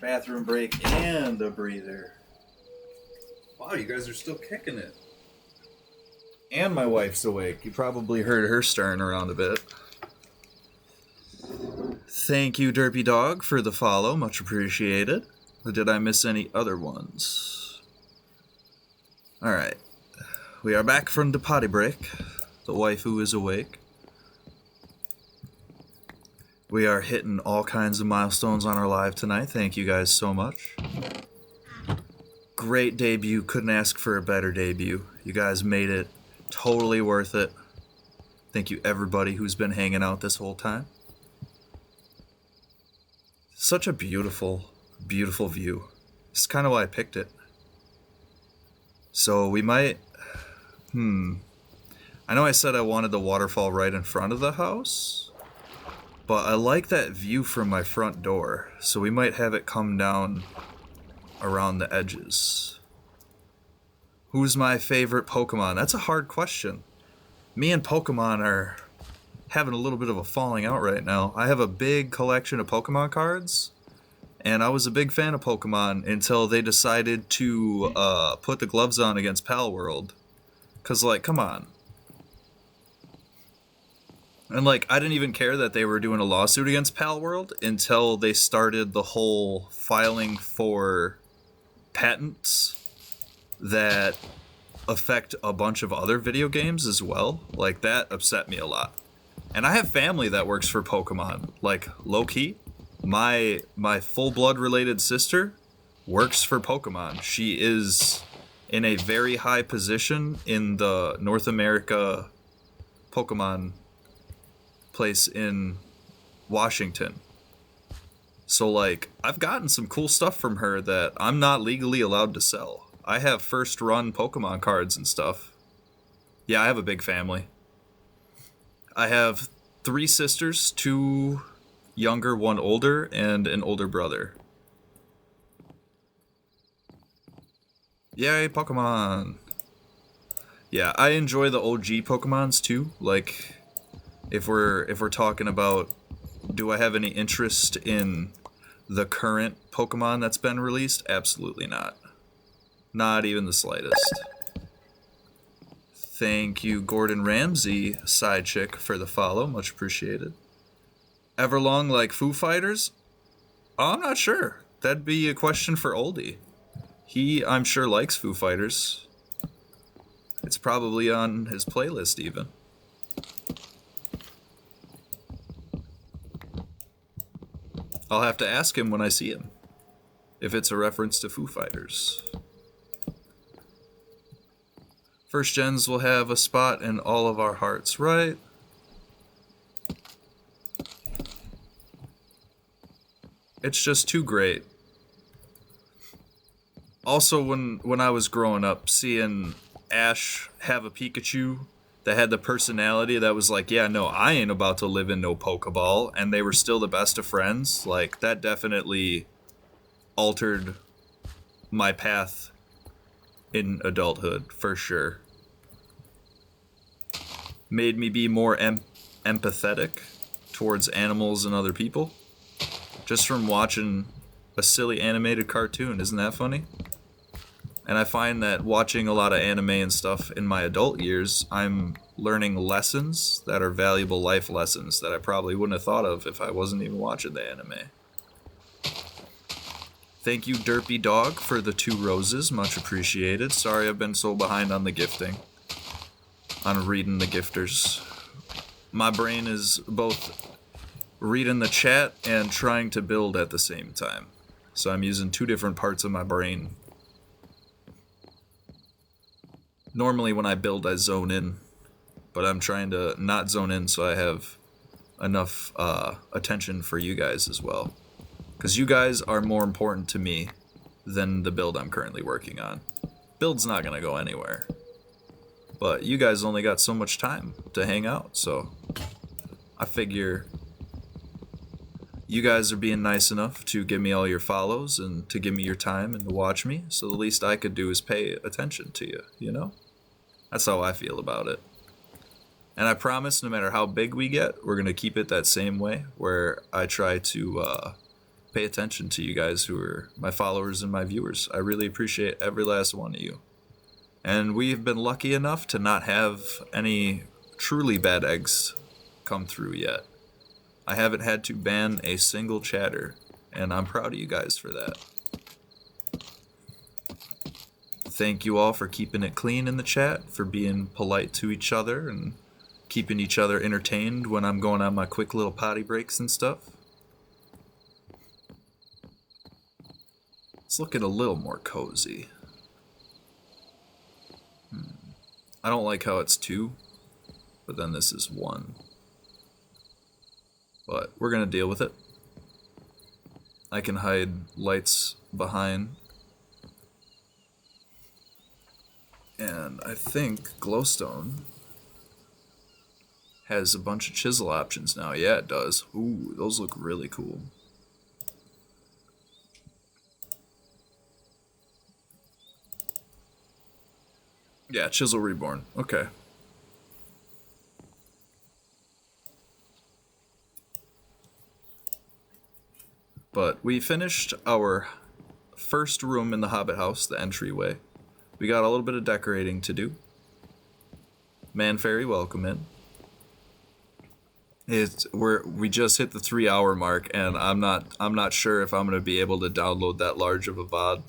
bathroom break and a breather. Wow, you guys are still kicking it. And my wife's awake. You probably heard her stirring around a bit. Thank you, Derpy Dog, for the follow. Much appreciated. Did I miss any other ones? Alright. We are back from the potty break. The waifu is awake. We are hitting all kinds of milestones on our live tonight. Thank you guys so much. Great debut. Couldn't ask for a better debut. You guys made it totally worth it. Thank you everybody who's been hanging out this whole time. Such a beautiful, beautiful view. This is kind of why I picked it. So we might... I know I said I wanted the waterfall right in front of the house, but I like that view from my front door, so we might have it come down around the edges. Who's my favorite Pokemon? That's a hard question. Me and Pokemon are having a little bit of a falling out right now. I have a big collection of Pokemon cards, and I was a big fan of Pokemon until they decided to put the gloves on against Pal World. 'Cause, like, come on. And, like, I didn't even care that they were doing a lawsuit against Pal World until they started the whole filing for patents that affect a bunch of other video games as well. Like, that upset me a lot. And I have family that works for Pokemon. Like, low-key, my full-blood related sister works for Pokemon. She is in a very high position in the North America Pokemon place in Washington. So, like, I've gotten some cool stuff from her that I'm not legally allowed to sell. I have first run Pokemon cards and stuff. Yeah, I have a big family. I have 3 sisters, 2 younger, 1 older, and an older brother. Yay, Pokemon! Yeah, I enjoy the OG Pokemons too. Like, if we're talking about, do I have any interest in the current Pokemon that's been released? Absolutely not. Not even the slightest. Thank you, Gordon Ramsay, side chick, for the follow. Much appreciated. Everlong like Foo Fighters? Oh, I'm not sure. That'd be a question for Oldie. He, I'm sure, likes Foo Fighters. It's probably on his playlist, even. I'll have to ask him when I see him, if it's a reference to Foo Fighters. First gens will have a spot in all of our hearts, right? It's just too great. Also, when I was growing up, seeing Ash have a Pikachu that had the personality that was like, yeah, no, I ain't about to live in no Pokeball, and they were still the best of friends, like, that definitely altered my path in adulthood, for sure. Made me be more empathetic towards animals and other people, just from watching a silly animated cartoon. Isn't that funny? And I find that watching a lot of anime and stuff in my adult years, I'm learning lessons that are valuable life lessons that I probably wouldn't have thought of if I wasn't even watching the anime. Thank you, Derpy Dog, for the 2 roses. Much appreciated. Sorry I've been so behind on the gifting. On reading the gifters. My brain is both reading the chat and trying to build at the same time. So I'm using 2 different parts of my brain. Normally when I build, I zone in, but I'm trying to not zone in so I have enough attention for you guys as well. Because you guys are more important to me than the build I'm currently working on. Build's not going to go anywhere. But you guys only got so much time to hang out, so I figure you guys are being nice enough to give me all your follows and to give me your time and to watch me, so the least I could do is pay attention to you, you know? That's how I feel about it. And I promise, no matter how big we get, we're going to keep it that same way, where I try to pay attention to you guys who are my followers and my viewers. I really appreciate every last one of you. And we've been lucky enough to not have any truly bad eggs come through yet. I haven't had to ban a single chatter, and I'm proud of you guys for that. Thank you all for keeping it clean in the chat, for being polite to each other, and keeping each other entertained when I'm going on my quick little potty breaks and stuff. It's looking a little more cozy. I don't like how it's 2, but then this is 1. But we're gonna deal with it. I can hide lights behind. And I think Glowstone has a bunch of chisel options now. Yeah, it does. Ooh, those look really cool. Yeah, Chisel Reborn. Okay. But we finished our first room in the Hobbit house, the entryway. We got a little bit of decorating to do. Man Fairy, welcome in. We just hit the 3-hour mark, and I'm not sure if I'm gonna be able to download that large of a VOD.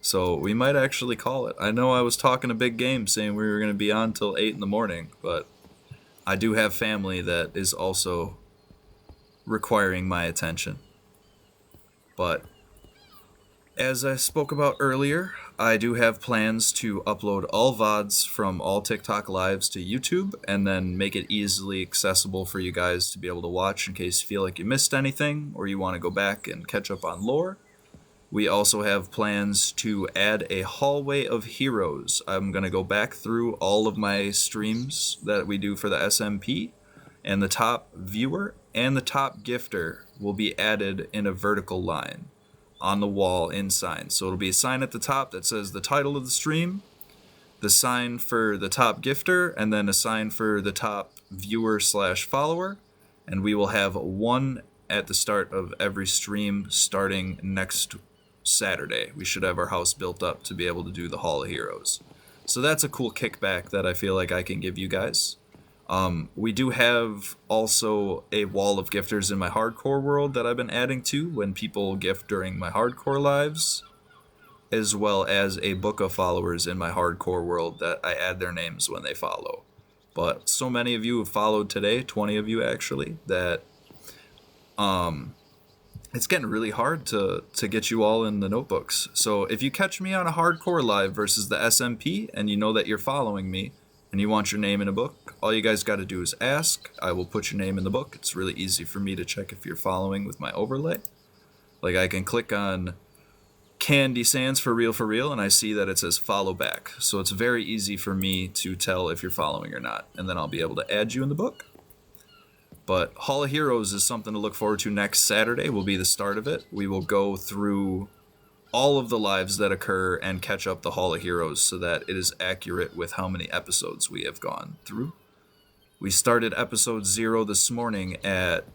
So we might actually call it. I know I was talking a big game saying we were gonna be on till 8 in the morning, but I do have family that is also requiring my attention. But as I spoke about earlier, I do have plans to upload all VODs from all TikTok lives to YouTube, and then make it easily accessible for you guys to be able to watch in case you feel like you missed anything or you want to go back and catch up on lore. We also have plans to add a hallway of heroes. I'm going to go back through all of my streams that we do for the SMP, and the top viewer and the top gifter will be added in a vertical line on the wall in sign. So it'll be a sign at the top that says the title of the stream, the sign for the top gifter, and then a sign for the top viewer/follower. And we will have one at the start of every stream starting next Saturday. We should have our house built up to be able to do the Hall of Heroes. So that's a cool kickback that I feel like I can give you guys. We do have also a wall of gifters in my hardcore world that I've been adding to when people gift during my hardcore lives, as well as a book of followers in my hardcore world that I add their names when they follow. But so many of you have followed today, 20 of you actually, that it's getting really hard to get you all in the notebooks. So if you catch me on a hardcore live versus the SMP and you know that you're following me and you want your name in a book, all you guys got to do is ask. I will put your name in the book. It's really easy for me to check if you're following with my overlay. Like I can click on Candy Sands for real, and I see that it says follow back. So it's very easy for me to tell if you're following or not, and then I'll be able to add you in the book. But Hall of Heroes is something to look forward to. Next Saturday will be the start of it. We will go through all of the lives that occur and catch up the Hall of Heroes so that it is accurate with how many episodes we have gone through. We started episode 0 this morning at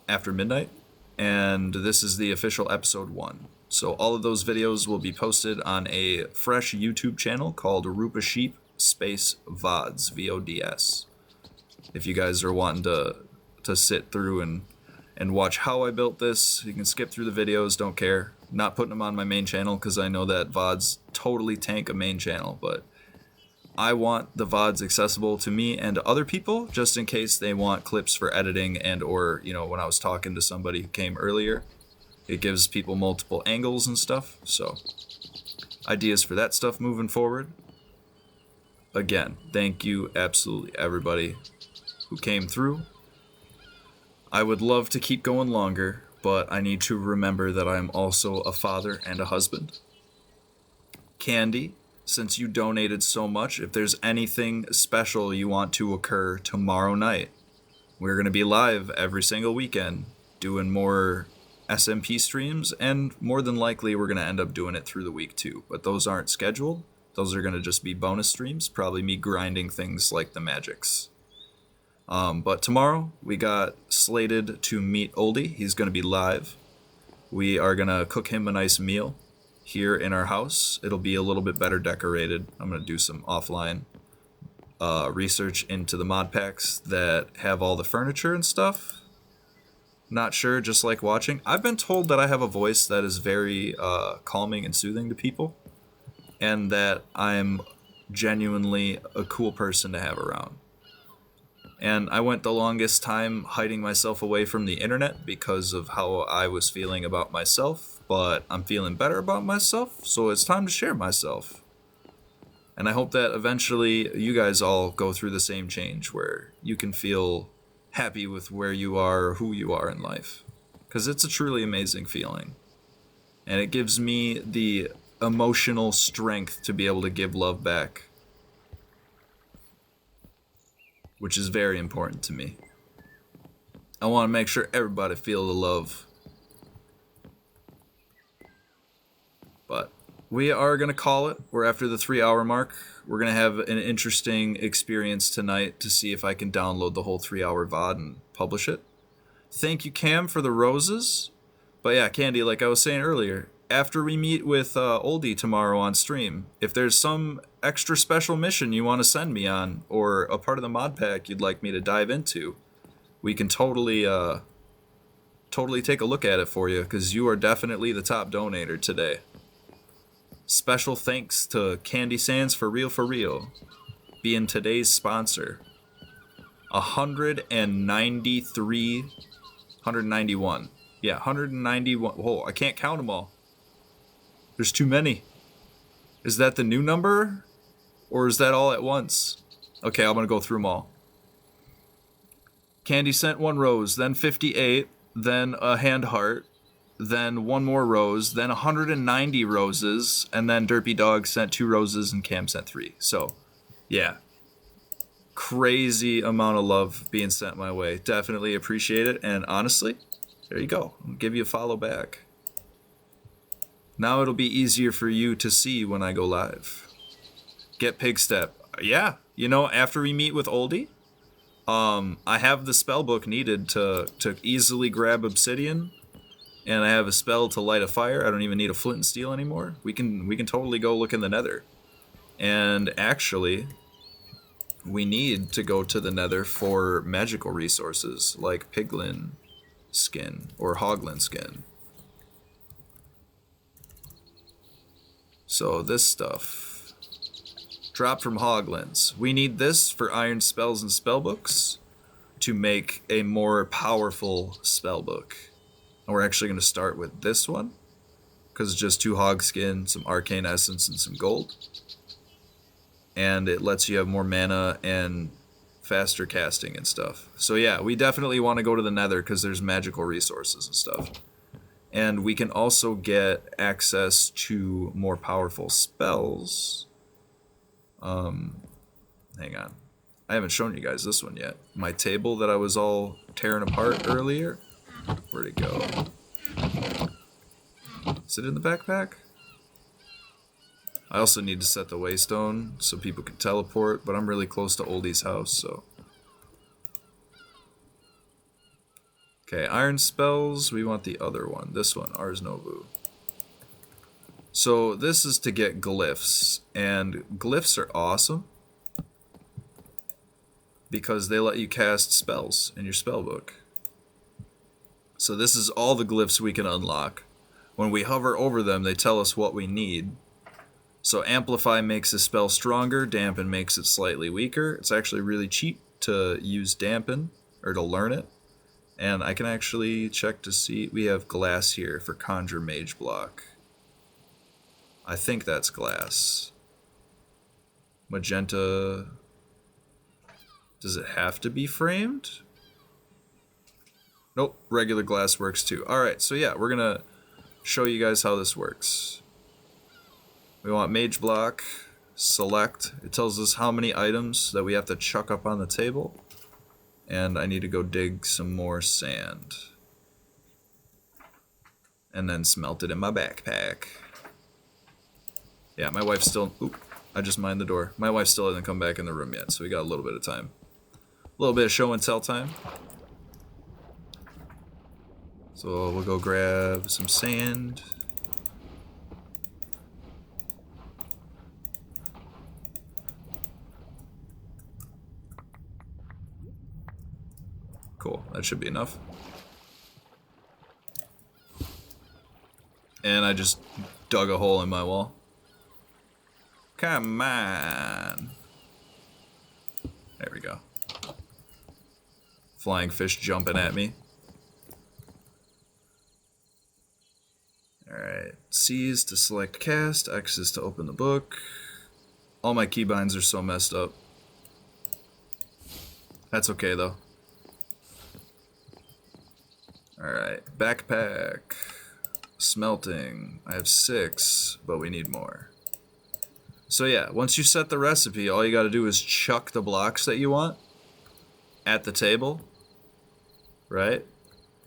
after midnight, and this is the official episode 1. So all of those videos will be posted on a fresh YouTube channel called Rupa Sheep Space VODs, VODS. If you guys are wanting to sit through and watch how I built this, you can skip through the videos, don't care. Not putting them on my main channel because I know that VODs totally tank a main channel, but I want the VODs accessible to me and to other people just in case they want clips for editing and or, you know, when I was talking to somebody who came earlier, it gives people multiple angles and stuff. So ideas for that stuff moving forward. Again, thank you absolutely everybody who came through. I would love to keep going longer, but I need to remember that I am also a father and a husband. Candy, since you donated so much, if there's anything special you want to occur tomorrow night, we're going to be live every single weekend doing more SMP streams, and more than likely we're going to end up doing it through the week too, but those aren't scheduled. Those are going to just be bonus streams, probably me grinding things like the magics. But tomorrow we got slated to meet Oldie. He's going to be live. We are gonna cook him a nice meal here in our house. It'll be a little bit better decorated. I'm gonna do some offline research into the mod packs that have all the furniture and stuff. Not sure, just like watching. I've been told that I have a voice that is very calming and soothing to people, and that I'm genuinely a cool person to have around. And I went the longest time hiding myself away from the internet because of how I was feeling about myself, but I'm feeling better about myself, so it's time to share myself. And I hope that eventually you guys all go through the same change where you can feel happy with where you are or who you are in life. Because it's a truly amazing feeling. And it gives me the emotional strength to be able to give love back, which is very important to me. I want to make sure everybody feel the love. But we are going to call it. We're after the 3-hour mark. We're going to have an interesting experience tonight to see if I can download the whole 3-hour VOD and publish it. Thank you, Cam, for the roses. But yeah, Candy, like I was saying earlier, after we meet with Oldie tomorrow on stream, if there's some extra special mission you want to send me on, or a part of the mod pack you'd like me to dive into, we can totally take a look at it for you, because you are definitely the top donator today. Special thanks to Candy Sands for real, being today's sponsor. 191. Yeah, 191. Whoa, I can't count them all. There's too many. Is that the new number? Or is that all at once? Okay, I'm going to go through them all. Candy sent 1 rose, then 58, then a hand heart, then 1 more rose, then 190 roses, and then Derpy Dog sent 2 roses and Cam sent 3. So, yeah. Crazy amount of love being sent my way. Definitely appreciate it, and honestly, there you go. I'll give you a follow back. Now it'll be easier for you to see when I go live. Get Pig Step. Yeah, you know, after we meet with Oldie, I have the spell book needed to easily grab obsidian, and I have a spell to light a fire. I don't even need a flint and steel anymore. We can totally go look in the nether. And actually, we need to go to the nether for magical resources like piglin skin or hoglin skin. So this stuff, drop from hoglins. We need this for iron spells and spellbooks to make a more powerful spellbook. And we're actually going to start with this one, because it's just 2 hog skin, some arcane essence, and some gold. And it lets you have more mana and faster casting and stuff. So yeah, we definitely want to go to the nether because there's magical resources and stuff. And we can also get access to more powerful spells. Hang on. I haven't shown you guys this one yet. My table that I was all tearing apart earlier. Where'd it go? Is it in the backpack? I also need to set the waystone so people can teleport, but I'm really close to Oldie's house, so. Okay, iron spells, we want the other one. This one, Ars Novu. So this is to get glyphs, and glyphs are awesome because they let you cast spells in your spellbook. So this is all the glyphs we can unlock. When we hover over them, they tell us what we need. So Amplify makes a spell stronger, Dampen makes it slightly weaker. It's actually really cheap to use Dampen, or to learn it. And I can actually check to see, we have glass here for Conjure Mage Block. I think that's glass. Magenta, does it have to be framed? Nope, regular glass works too. Alright, so yeah, we're gonna show you guys how this works. We want Mage Block, select. It tells us how many items that we have to chuck up on the table. And I need to go dig some more sand. And then smelt it in my backpack. Yeah, my wife's still... Oop, I just mined the door. My wife still hasn't come back in the room yet, so we got a little bit of time. A little bit of show and tell time. So we'll go grab some sand. Cool, that should be enough. And I just dug a hole in my wall. Come on. There we go. Flying fish jumping at me. Alright, C is to select cast, X is to open the book. All my keybinds are so messed up. That's okay though. Alright, backpack. Smelting. I have 6, but we need more. So yeah, once you set the recipe, all you gotta do is chuck the blocks that you want at the table, right?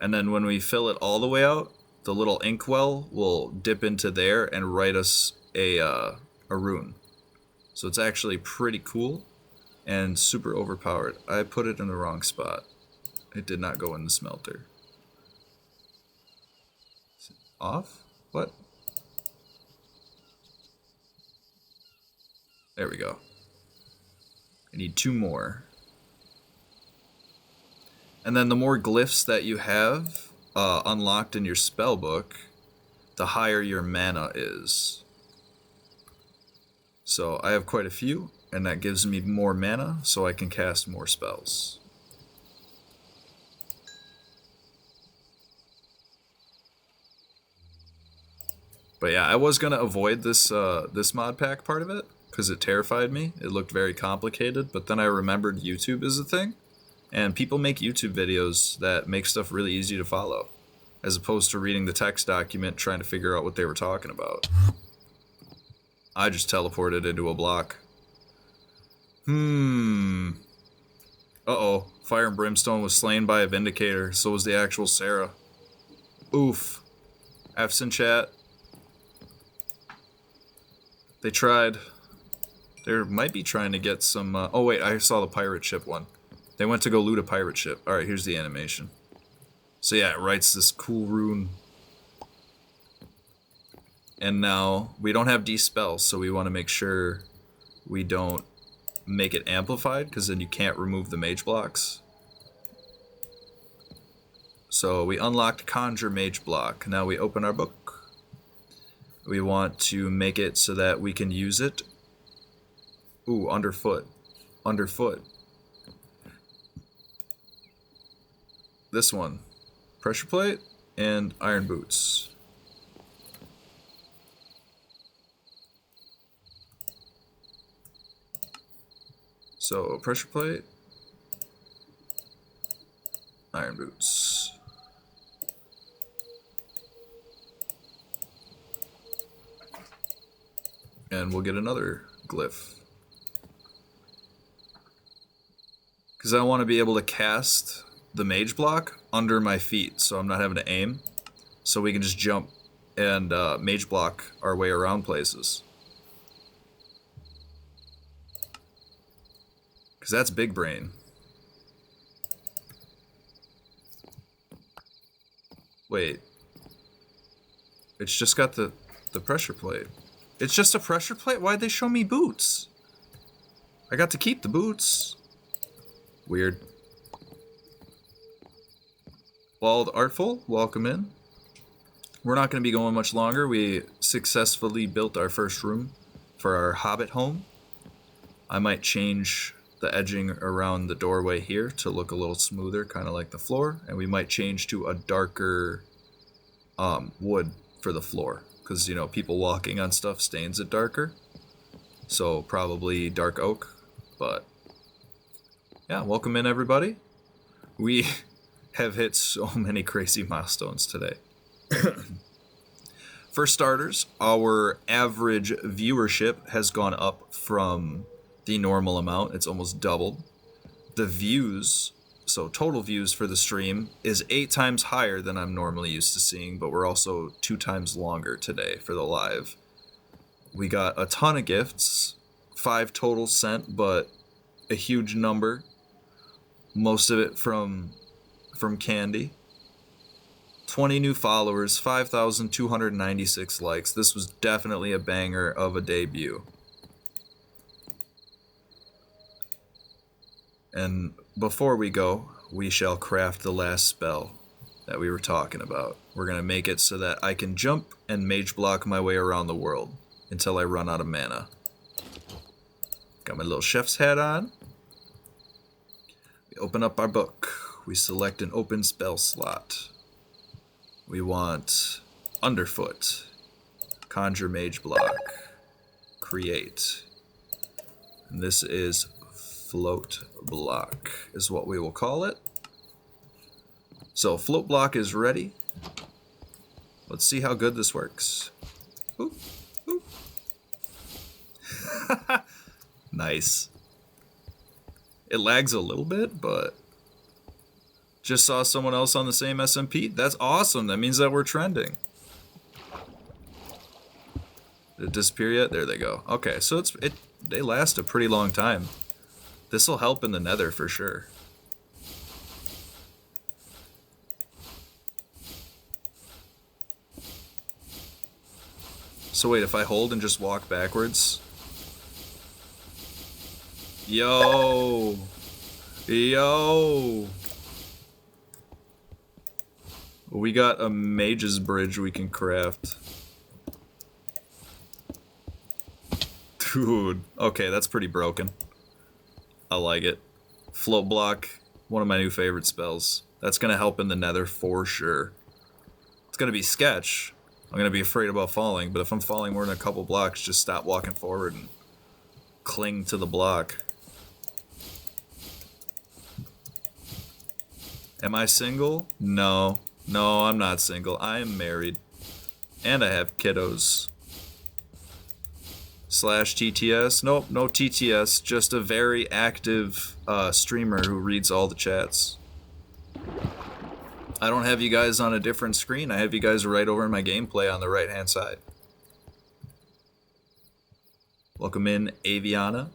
And then when we fill it all the way out, the little inkwell will dip into there and write us a rune. So it's actually pretty cool and super overpowered. I put it in the wrong spot. It did not go in the smelter. Is it off? What? There we go. I need 2 more. And then the more glyphs that you have unlocked in your spell book, the higher your mana is. So I have quite a few, and that gives me more mana so I can cast more spells. But yeah, I was gonna avoid this this mod pack part of it because it terrified me. It looked very complicated, but then I remembered YouTube is a thing, and people make YouTube videos that make stuff really easy to follow, as opposed to reading the text document trying to figure out what they were talking about. I just teleported into a block. Uh-oh. Fire and Brimstone was slain by a Vindicator. So was the actual Sarah. Oof. F's in chat. They tried. They might be trying to get some... oh, wait. I saw the pirate ship one. They went to go loot a pirate ship. Alright, here's the animation. So yeah, it writes this cool rune. And now, we don't have D-spell, so we want to make sure we don't make it amplified, because then you can't remove the mage blocks. So we unlocked Conjure Mage block. Now we open our book. We want to make it so that we can use it. Ooh, underfoot. Underfoot. This one. Pressure plate and iron boots. So, pressure plate, iron boots. And we'll get another glyph. Because I want to be able to cast the mage block under my feet, so I'm not having to aim. So we can just jump and mage block our way around places. Because that's big brain. Wait. It's just got the pressure plate. It's just a pressure plate? Why'd they show me boots? I got to keep the boots. Weird. Walled Artful, welcome in. We're not going to be going much longer. We successfully built our first room for our Hobbit home. I might change the edging around the doorway here to look a little smoother, kind of like the floor, and we might change to a darker wood for the floor, because, you know, people walking on stuff stains it darker, so probably dark oak. But yeah, welcome in everybody. We have hit so many crazy milestones today. For starters, our average viewership has gone up from the normal amount. It's almost doubled. The views, so total views for the stream, is 8 times higher than I'm normally used to seeing, but we're also 2 times longer today for the live. We got a ton of gifts, 5 total sent, but a huge number. Most of it from Candy. 20 new followers, 5,296 likes. This was definitely a banger of a debut. And before we go, we shall craft the last spell that we were talking about. We're going to make it so that I can jump and mage block my way around the world until I run out of mana. Got my little chef's hat on. We open up our book. We select an open spell slot. We want Underfoot, Conjure Mage Block, Create. And this is Float Block, is what we will call it. So Float Block is ready. Let's see how good this works. Ooh, ooh. Nice. It lags a little bit, but just saw someone else on the same SMP. That's awesome. That means that we're trending. Did it disappear yet? There they go. Okay, so they last a pretty long time. This will help in the nether for sure. So wait, if I hold and just walk backwards? Yo! Yo! We got a mage's bridge we can craft. Dude. Okay, that's pretty broken. I like it. Float block, one of my new favorite spells. That's gonna help in the nether for sure. It's gonna be sketch. I'm gonna be afraid about falling, but if I'm falling more than a couple blocks, just stop walking forward and cling to the block. Am I single? No. No, I'm not single. I am married. And I have kiddos. Slash TTS? Nope, no TTS. Just a very active streamer who reads all the chats. I don't have you guys on a different screen. I have you guys right over in my gameplay on the right-hand side. Welcome in, Aviana.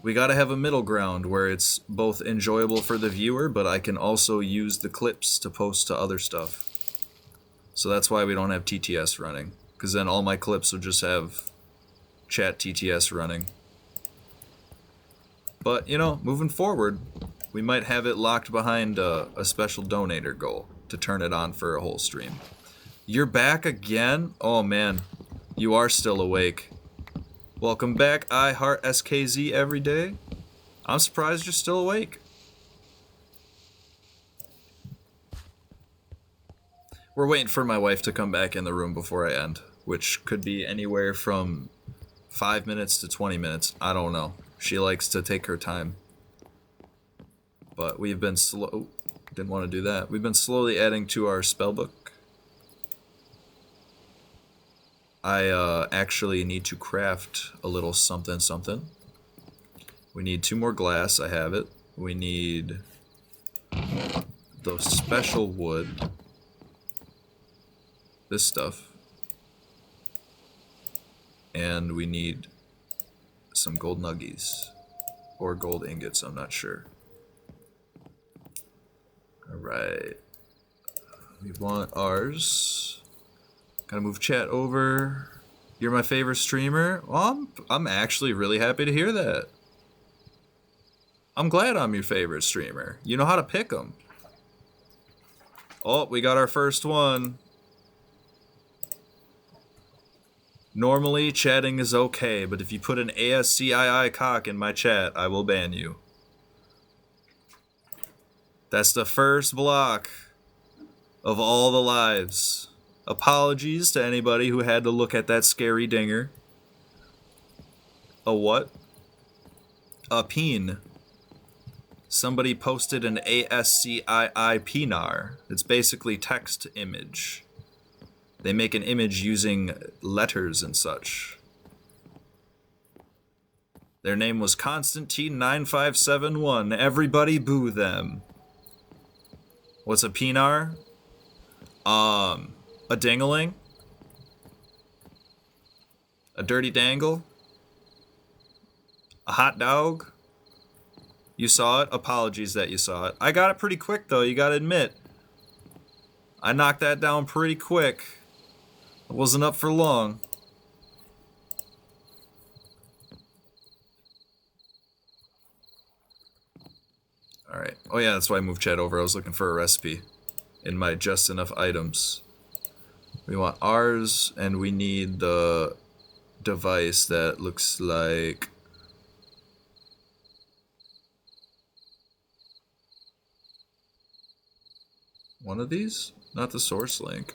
We gotta have a middle ground where it's both enjoyable for the viewer, but I can also use the clips to post to other stuff. So that's why we don't have TTS running, because then all my clips will just have chat TTS running. But, you know, moving forward, we might have it locked behind a special donator goal to turn it on for a whole stream. You're back again? Oh man, you are still awake. Welcome back, I Heart SKZ every day. I'm surprised you're still awake. We're waiting for my wife to come back in the room before I end, which could be anywhere from 5 minutes to 20 minutes. I don't know. She likes to take her time. But we've been slow. Didn't want to do that. We've been slowly adding to our spellbook. I actually need to craft a little something something. We need 2 more glass. I have it. We need the special wood. This stuff. And we need some gold nuggies. Or gold ingots, I'm not sure. Alright. We want ours. Gotta move chat over. You're my favorite streamer? Well, I'm actually really happy to hear that. I'm glad I'm your favorite streamer. You know how to pick them. Oh, we got our first one. Normally, chatting is okay, but if you put an ASCII cock in my chat, I will ban you. That's the first block of all the lives. Apologies to anybody who had to look at that scary dinger. A what? A peen. Somebody posted an ASCII peenar. It's basically text image. They make an image using letters and such. Their name was Constantine9571. Everybody boo them. What's a peenar? A dingling? A dirty dangle? A hot dog? You saw it? Apologies that you saw it. I got it pretty quick, though, you gotta admit. I knocked that down pretty quick. It wasn't up for long. Alright. Oh yeah, that's why I moved chat over. I was looking for a recipe in my just enough items. We want ours, and we need the device that looks like... one of these? Not the source link.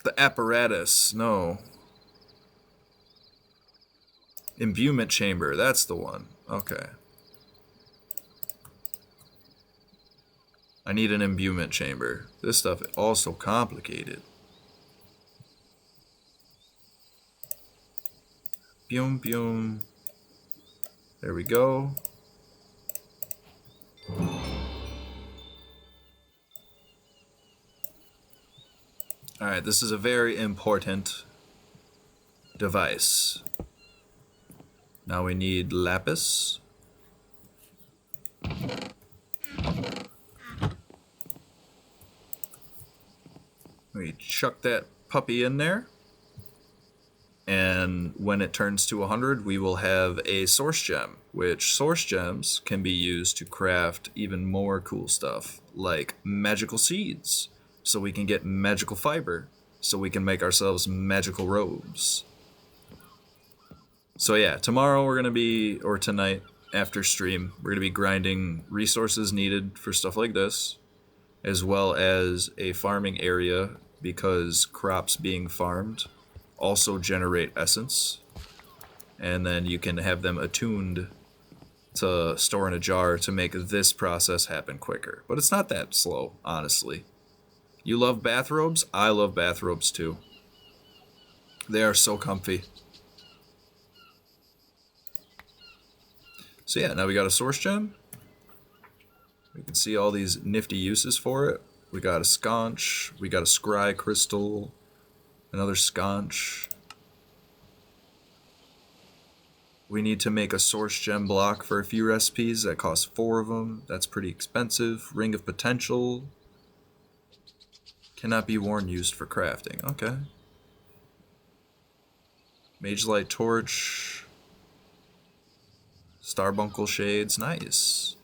The apparatus, no. Imbuement chamber, that's the one. Okay. I need an imbuement chamber. This stuff is also complicated. Boom, boom. There we go. Alright, this is a very important device. Now we need lapis. We chuck that puppy in there. And when it turns to 100, we will have a source gem, which source gems can be used to craft even more cool stuff, like magical seeds, so we can get magical fiber, so we can make ourselves magical robes. So yeah, tomorrow we're going to be, or tonight after stream, we're going to be grinding resources needed for stuff like this, as well as a farming area, because crops being farmed also generate essence, and then you can have them attuned to store in a jar to make this process happen quicker. But it's not that slow, honestly. You love bathrobes? I love bathrobes too. They are so comfy. So yeah, now we got a source gem. We can see all these nifty uses for it. We got a sconch, we got a scry crystal, another sconch. We need to make a source gem block for a few recipes. That costs 4 of them. That's pretty expensive. Ring of potential. Cannot be worn, used for crafting. Okay. Mage light torch. Starbuncle shades. Nice.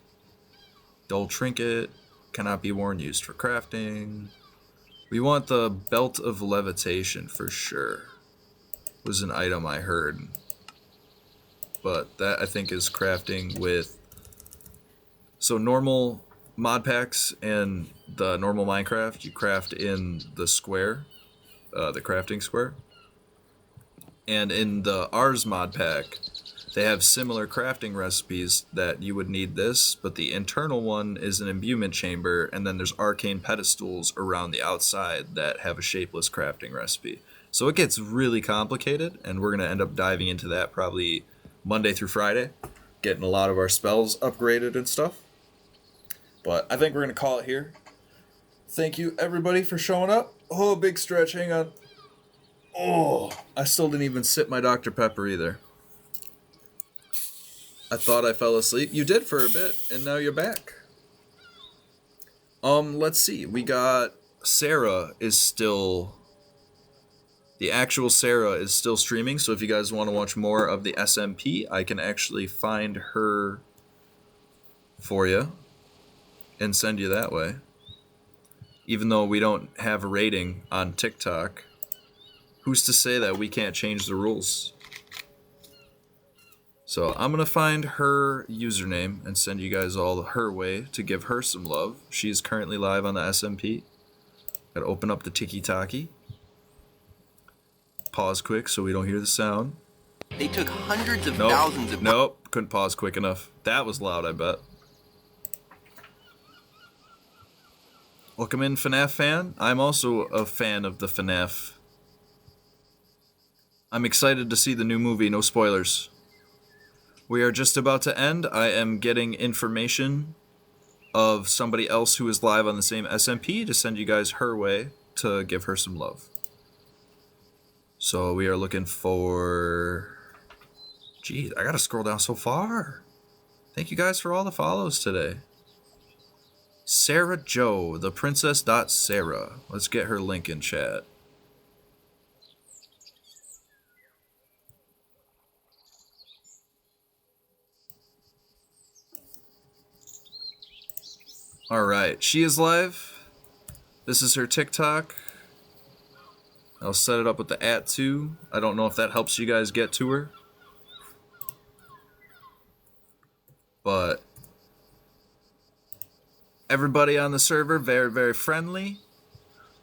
Dull trinket. Cannot be worn, used for crafting. We want the belt of levitation for sure. Was an item I heard. But that I think is crafting with... So normal mod packs and the normal Minecraft, you craft in the square, the crafting square. And in the Ars mod pack, they have similar crafting recipes that you would need this, but the internal one is an imbuement chamber, and then there's arcane pedestals around the outside that have a shapeless crafting recipe. So it gets really complicated, and we're going to end up diving into that probably Monday through Friday, getting a lot of our spells upgraded and stuff. But I think we're going to call it here. Thank you, everybody, for showing up. Oh, big stretch. Hang on. Oh, I still didn't even sip my Dr. Pepper either. I thought I fell asleep. You did for a bit, and now you're back. Let's see. We got Sarah is still... The actual Sarah is still streaming, so if you guys want to watch more of the SMP, I can actually find her for you and send you that way. Even though we don't have a rating on TikTok, who's to say that we can't change the rules? So I'm going to find her username and send you guys all her way to give her some love. She is currently live on the SMP. Got to open up the tiki-taki. Pause quick so we don't hear the sound. They took hundreds of thousands of... Nope, couldn't pause quick enough. That was loud, I bet. Welcome in, FNAF fan. I'm also a fan of the FNAF. I'm excited to see the new movie, no spoilers. We are just about to end. I am getting information of somebody else who is live on the same SMP to send you guys her way to give her some love. So we are looking for Jeez, I gotta scroll down so far. Thank you guys for all the follows today. Sarah Joe, the princess.sarah. Let's get her link in chat. Alright, she is live. This is her TikTok. I'll set it up with the @ too. I don't know if that helps you guys get to her. But everybody on the server, very, very friendly.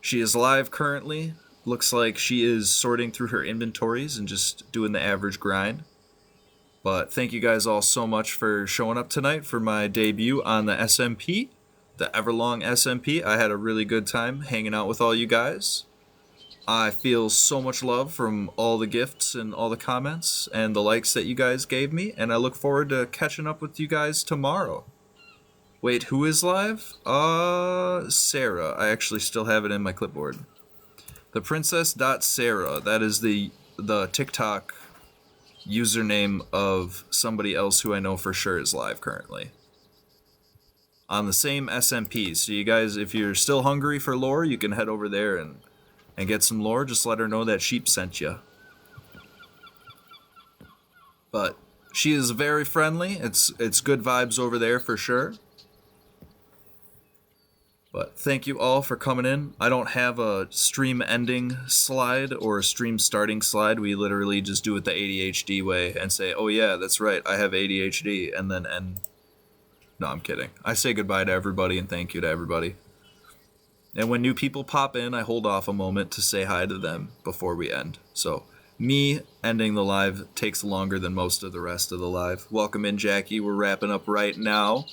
She is live currently. Looks like she is sorting through her inventories and just doing the average grind. But thank you guys all so much for showing up tonight for my debut on the SMP, the Everlong SMP. I had a really good time hanging out with all you guys. I feel so much love from all the gifts and all the comments and the likes that you guys gave me, and I look forward to catching up with you guys tomorrow. Wait, who is live? Sarah. I actually still have it in my clipboard. The princess.sarah. That is the TikTok username of somebody else who I know for sure is live currently. On the same SMP. So you guys, if you're still hungry for lore, you can head over there and get some lore. Just let her know that Sheep sent you. But she is very friendly. It's good vibes over there for sure. But thank you all for coming in. I don't have a stream ending slide or a stream starting slide. We literally just do it the ADHD way and say, oh yeah, that's right, I have ADHD, and then end. No, I'm kidding. I say goodbye to everybody and thank you to everybody. And when new people pop in, I hold off a moment to say hi to them before we end. So me ending the live takes longer than most of the rest of the live. Welcome in, Jackie. We're wrapping up right now.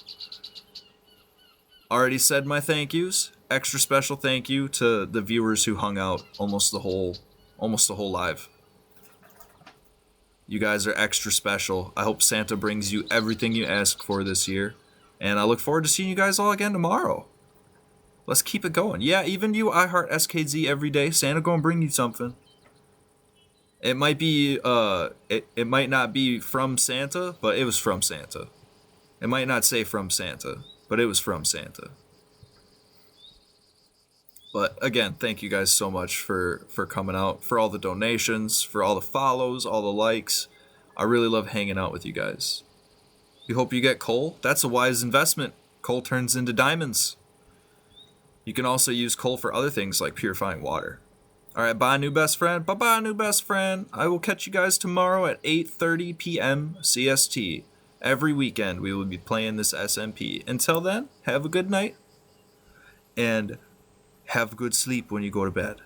Already said my thank yous. Extra special thank you to the viewers who hung out almost the whole live. You guys are extra special. I hope Santa brings you everything you ask for this year. And I look forward to seeing you guys all again tomorrow. Let's keep it going. Yeah, even you, I heart SKZ every day. Santa gonna bring you something. It might be, it might not be from Santa, but it was from Santa. It might not say from Santa, but it was from Santa. But again, thank you guys so much for coming out, for all the donations, for all the follows, all the likes. I really love hanging out with you guys. We hope you get coal. That's a wise investment. Coal turns into diamonds. You can also use coal for other things like purifying water. Alright, bye new best friend. Bye-bye new best friend. I will catch you guys tomorrow at 8:30 p.m. CST. Every weekend we will be playing this SMP. Until then, have a good night. And have good sleep when you go to bed.